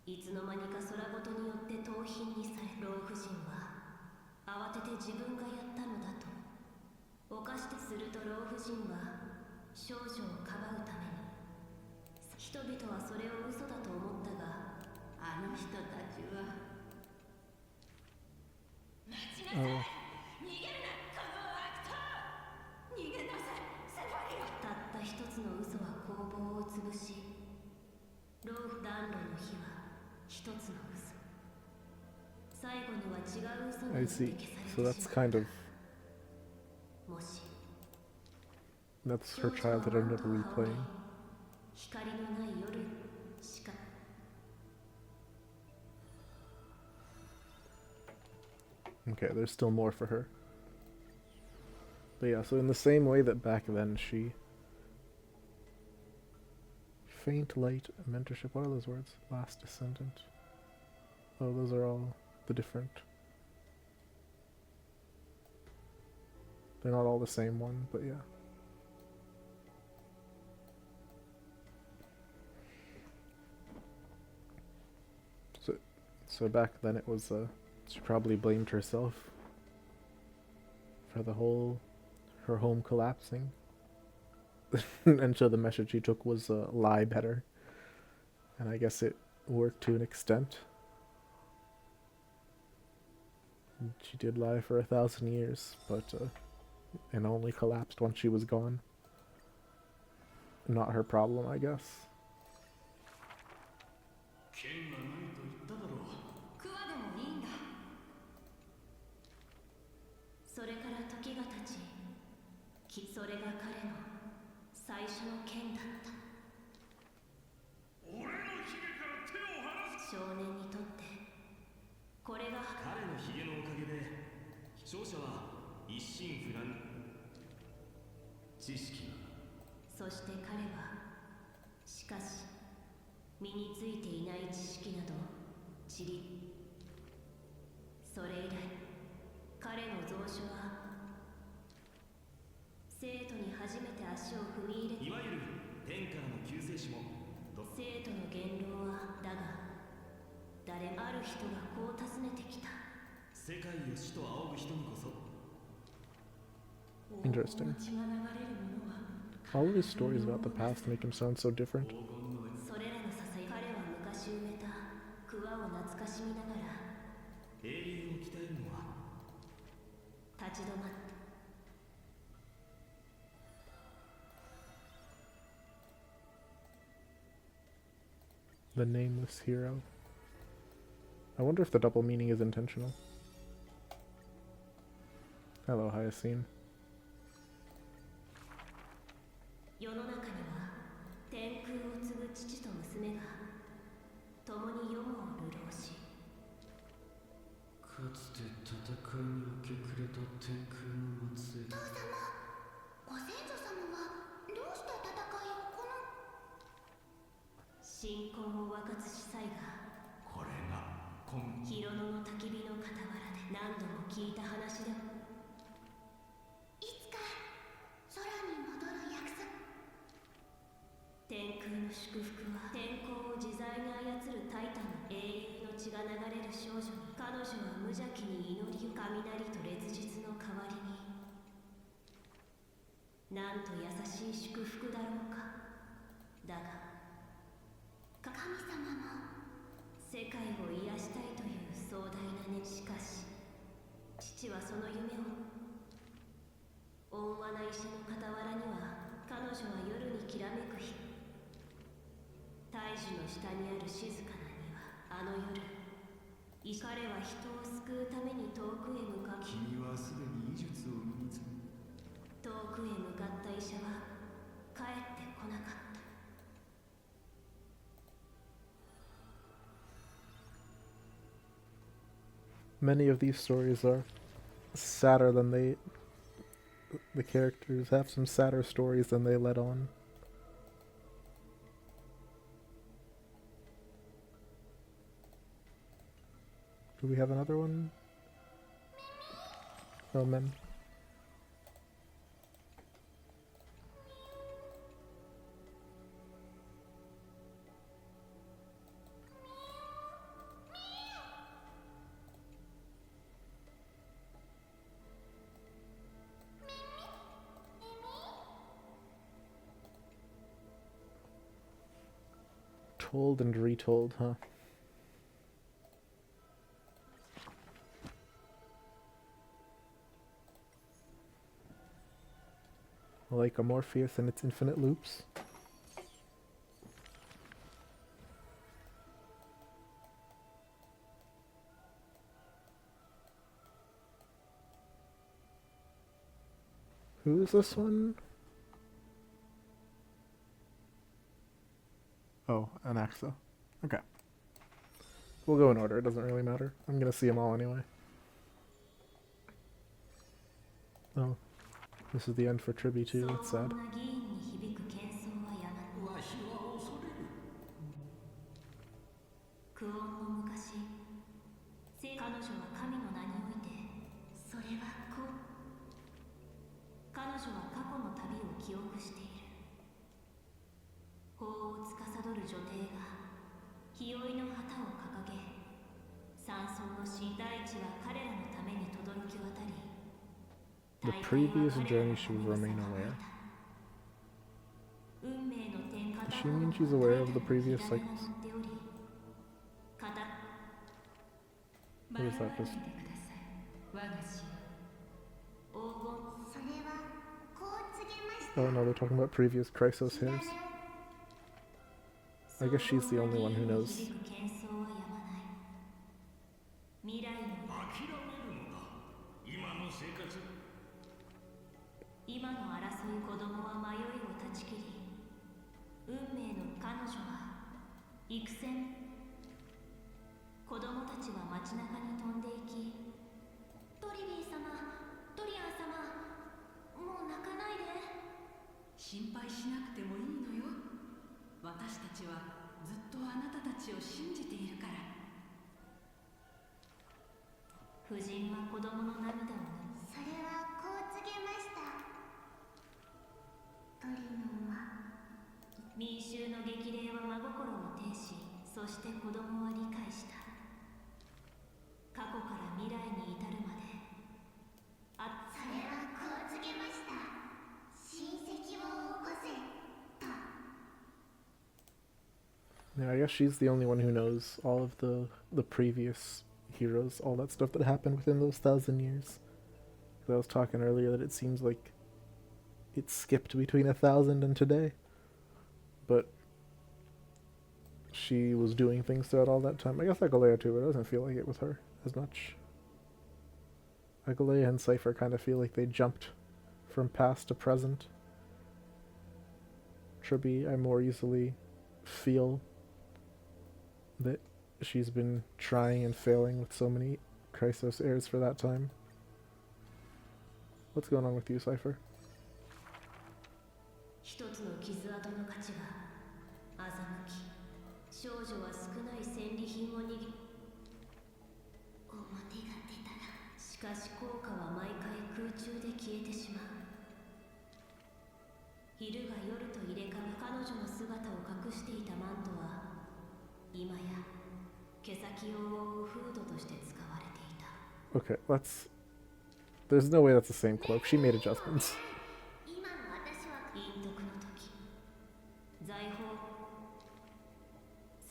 いつの間にか空ごとによって盗品にされ、老婦人は慌てて自分がやったのだと犯して、すると老婦人は少女をかばうために、人々はそれを嘘だと思ったが、あの人たちは待ちなさい、逃げるなこの悪党、逃げなさいセファリア。たった一つの嘘は工房を潰し、老婦暖炉の火は一つの嘘、最後には違う嘘によ I って see. 消 So されてし that's ま kind っ of た。もし that's her childhood I'm never replaying. 光のない夜しか。 Okay, there's still more for her. But yeah, so in the same way that back then she... Faint light, mentorship, what are those words? Last descendant. Oh, those are all the different... They're not all the same one, but yeah. So back then it was, she probably blamed herself for her home collapsing. And so the message she took was, lie better. And I guess it worked to an extent. She did lie for 1,000 years, but, and only collapsed once she was gone. Not her problem, I guess. それから時が経ち、それが彼の最初の剣だった。俺の髭から手を離す。少年にとってこれが彼の髭のおかげで勝者は一心不乱。知識が。そして彼はしかし身についていない知識など散り、それ以来彼の蔵書は生徒に初めて足を踏み入れ、いわゆる天からの救世主も生徒の言論は、だが誰もある人がこう尋ねてきた。世界を死と仰ぐ人にこそ Interesting. All of his stories about the past make him sound so different. それらのささや彼は昔埋めた桑を懐かしみながら英雄を鍛えるのは立ち止まった。 The nameless hero. I wonder if the double meaning is intentional. Hello, Hyacine. 世の中には天空を継ぐ父と娘が共に世を流浪し、かつて戦いに明け暮れた天空の末。父様、ご先祖様はどうして戦いをこの新婚を分かつ司祭が、これが広野の焚き火の傍らで何度も聞いた話でも、いつか空に戻る約束。天空の祝福は天候を自在に操るタイタンの英雄の血が流れる少女に、彼女は無邪気に祈りを、雷と烈日の代わりに、なんと優しい祝福だろうか。だが神様の世界を癒したいという壮大なね。しかし父はその夢を、温和な医者の傍らには彼女は夜にきらめく日、大樹の下にある静かな庭。あの夜、彼は人を救うために遠くへ向かう。君はすでに医術を身につけ、遠くへ向かった医者は帰ってこなかった。 Many of these stories are sadder than the characters have some sadder stories than they let on. Do we have another one? Oh, Mem. Told and retold, huh? Like a Morpheus and its infinite loops. Who is this one? Oh, Anaxa. Okay. We'll go in order, it doesn't really matter. I'm gonna see them all anyway. Oh. This is the end for Triby too, that's sad. 'The previous journey she will remain aware.' Does she mean she's aware of the previous cycles? Or is that just... Oh no, they're talking about previous Chrysos hairs. I guess she's the only one who knows. 今の争い子供は迷いを断ち切り、運命の彼女は幾千。子供たちは街中に飛んでいき、トリビー様、トリアン様、もう泣かないで。心配しなくてもいいのよ。私たちはずっとあなたたちを信じているから。夫人は子供の涙を。それはこう告げました。 民衆の激励は真心を呈し、そして子供は理解した。過去から未来に至るまで。それはこう告げました。親戚を起こせと。 Yeah, I guess she's the only one who knows all of the previous heroes, all that stuff that happened within those 1,000 years. I was talking earlier that it seems like it skipped between 1,000 and today, but she was doing things throughout all that time. I guess Aquila too, but it doesn't feel like it with her as much. Aquila and Cipher kind of feel like they jumped from past to present. Triby, I more easily feel that she's been trying and failing with so many Chrysos heirs for that time. What's going on with you, Cipher? 一つの傷跡の価値が欺き、少女は少ない戦利品を握り、表が出たら、しかし効果は毎回空中で消えてしまう。昼が夜と入れ替わる彼女の姿を隠していたマントは、今や毛先を覆うフードとして使われていた。Okay, let's... There's no way that's the same cloak. She made adjustments.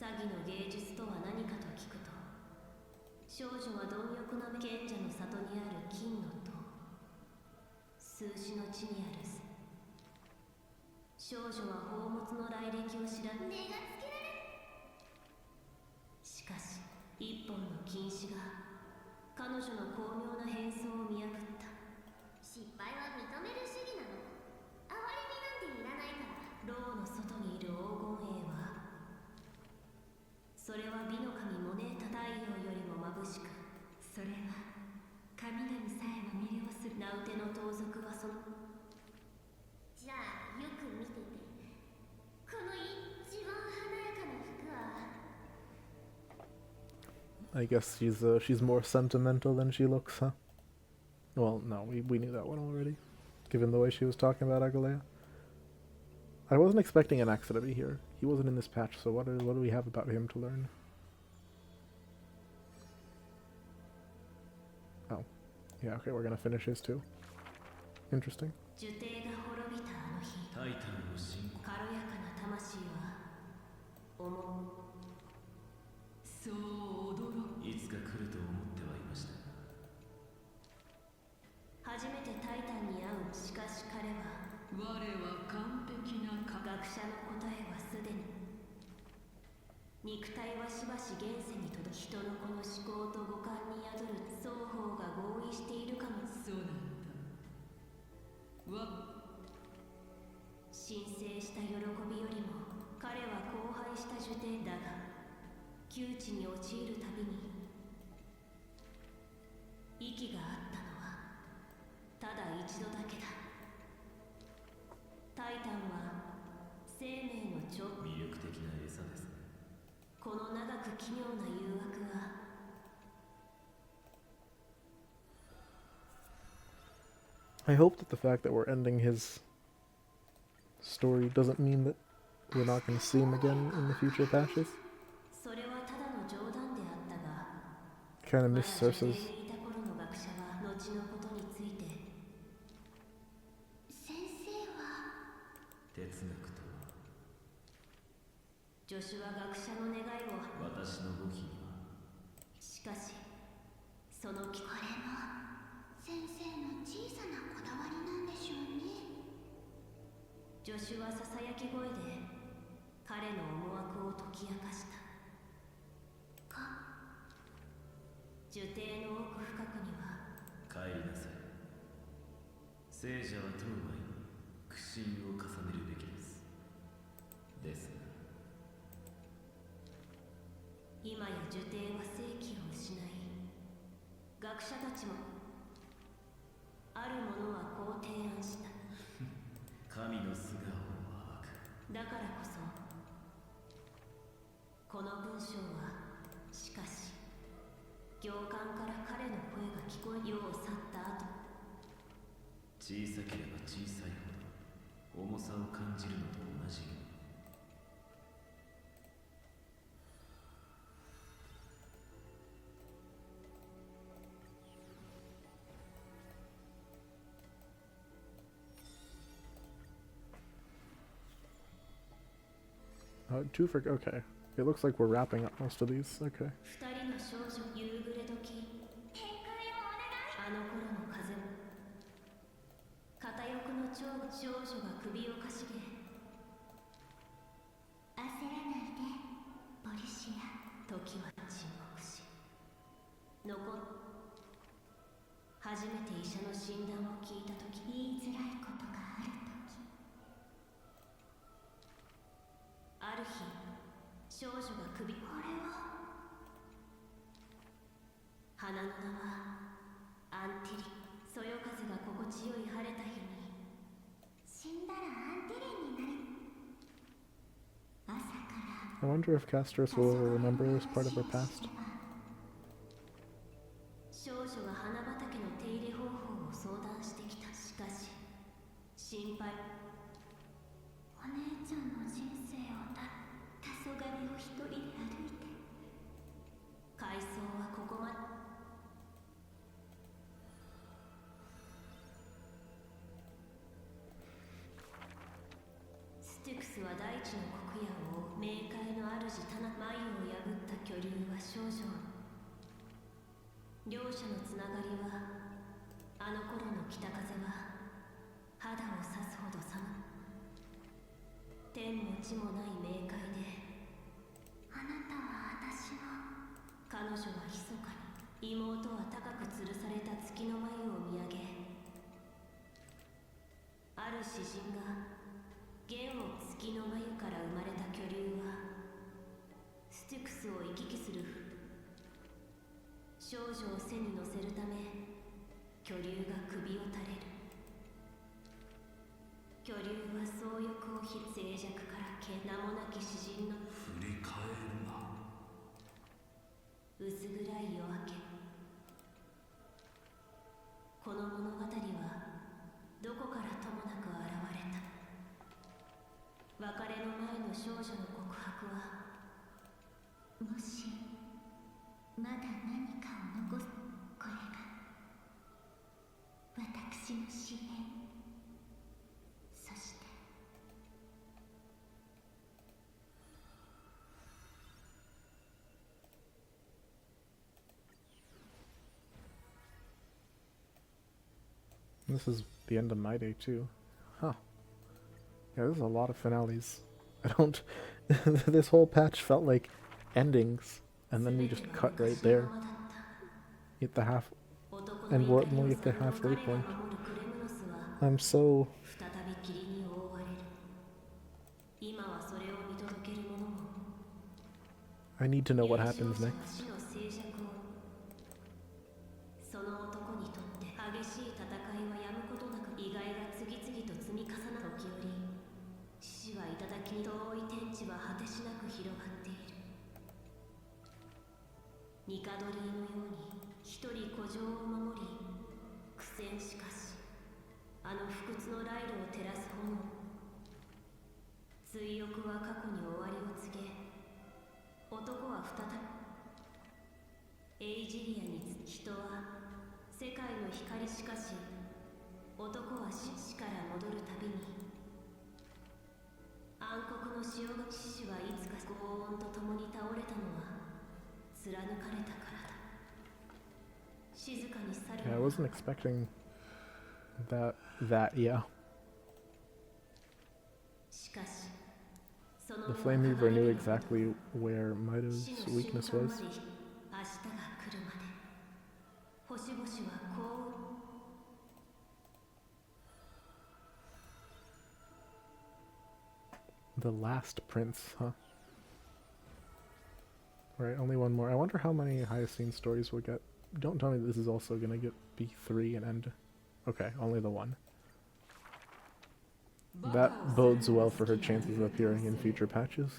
詐欺の芸術とは何かと聞くと、少女は貪欲な賢者の里にある金の塔、数字の地にある少女は宝物の来歴を知らぬ。値がつけられ。しかし一本の金糸が彼女の巧妙な変装を見破った。失敗は認める主義なの。哀れみなんていらないから。牢の外にいる黄金栄は、それは美の神モネータ太陽よりも眩しく、それは神々さえも魅了する。名うての盗賊はその。じゃあよく見てて。この一番華やかな服は。I guess she's more sentimental than she looks, huh? Well, no, we knew that one already, given the way she was talking about Agalea. I wasn't expecting Anaxa to be here. He wasn't in this patch, so what do we have about him to learn? Oh. Yeah, okay, we're gonna finish his too. Interesting. そう驚いつか来ると思ってはいました。初めてタイタンに会う。しかし彼は我は完璧な科学者の答えはすでに。肉体はしばし現世に届き、人の子の思考と五感に宿る双方が合意しているかも。そうなんだ。申請した喜びよりも彼は荒廃した受典だが、窮地に陥るたびに息があったのはただ一度だけだ。タイタンは生命の超魅力的な餌ですね。この長く奇妙な誘惑はI hope that the fact that we're ending his story doesn't mean that we're not going to see him again in the future patches. Kind of miss Cersa's. Okay. It looks like we're wrapping up most of these. Okay. I wonder if Castris will remember this part of her past. Styx は大地の黒夜を冥界の主タナマユを破った巨竜は少女。両者のつながりはあの頃の北風は肌を刺すほど寒く、天も地もない冥界であなたは私を。彼女は密かに妹は高く吊るされた月の眉を見上げ、ある詩人が弦を月の眉から生まれた巨竜はスティクスを行き来する。少女を背に乗せるため巨竜が首を垂れる。巨竜は総欲を静寂から名もなき詩人の振り返るな。薄暗の物語はどこからともなく現れた。別れの前の少女の告白は、もしまだ何かを残す、これが私の使命。そして This is the end of my day too. Huh. Yeah, there's a lot of finales. I don't... This whole patch felt like endings, and then we just cut right there. At the half... And we're only at the halfway point. I'm so... I need to know what happens next. その男にとって激しい戦いはやむことなく意外が次々と積み重なる時折、獅子は頂に遠い天地は果てしなく広がっている。ニカドリーのように一人古城を守り、苦戦しかしあの不屈のライルを照らす炎。追憶は過去に終わりを告げ、男は再びエイジリアに人は世界の光しかし、男は死から戻るたびに暗黒の潮が獅子はいつか轟音と共に倒れたのは貫かれたからだ。静かに去る。 Yeah, I wasn't expecting that, yeah. The Flame Reaver knew exactly where Mido's weakness was. The last prince, huh? Right, only one more. I wonder how many Hyacine stories we'll get. Don't tell me this is also gonna be 3 and end. Okay, only the one. That bodes well for her chances of appearing in future patches.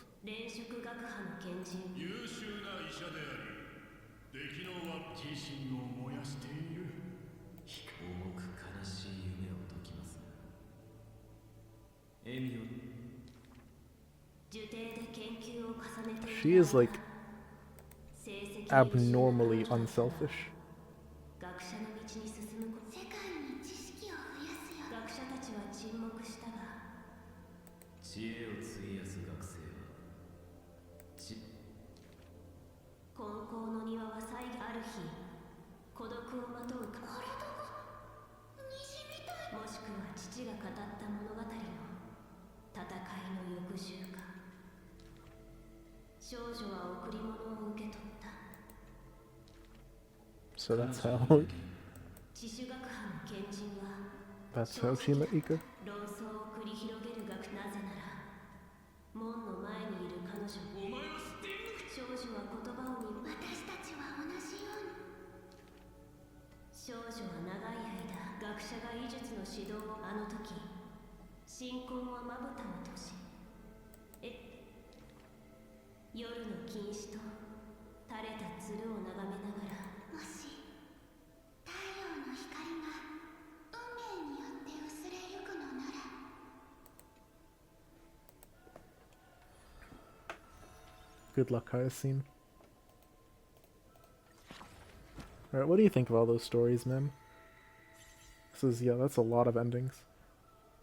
She is like abnormally unselfish. So that's how... That's how she met Ika? Good luck, Hyacine. Alright, what do you think of all those stories, Mem? This is, yeah, that's a lot of endings.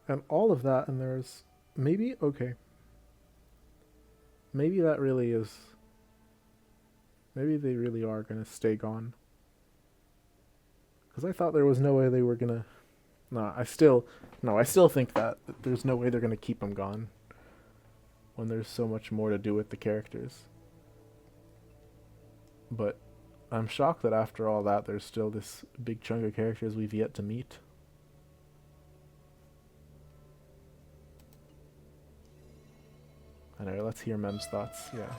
And all of that, and there's... Maybe? Okay. Maybe that really is... Maybe they really are gonna stay gone. Because I thought there was no way they were gonna... No, I still think that there's no way they're gonna keep them gone. When there's so much more to do with the characters. But I'm shocked that after all that there's still this big chunk of characters we've yet to meet. Anyway, let's hear Mem's thoughts, yeah.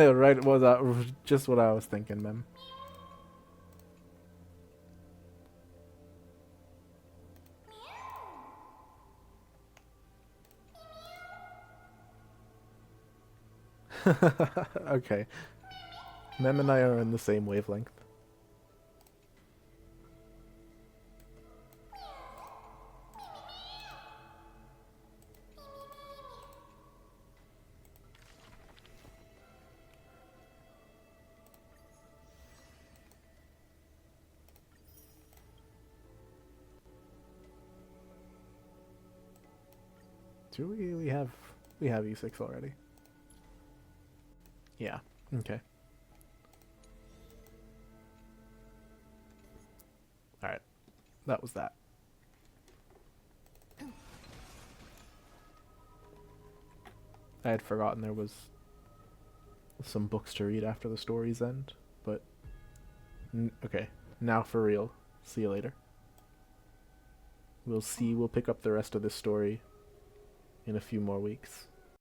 Right, was that just what I was thinking, Mem. Okay. Mem and I are in the same wavelength. Do we? We have E6 already. Yeah. Okay. All right. That was that. I had forgotten there was some books to read after the story's end, but okay. Now for real. See you later. We'll pick up the rest of this story in a few more weeks.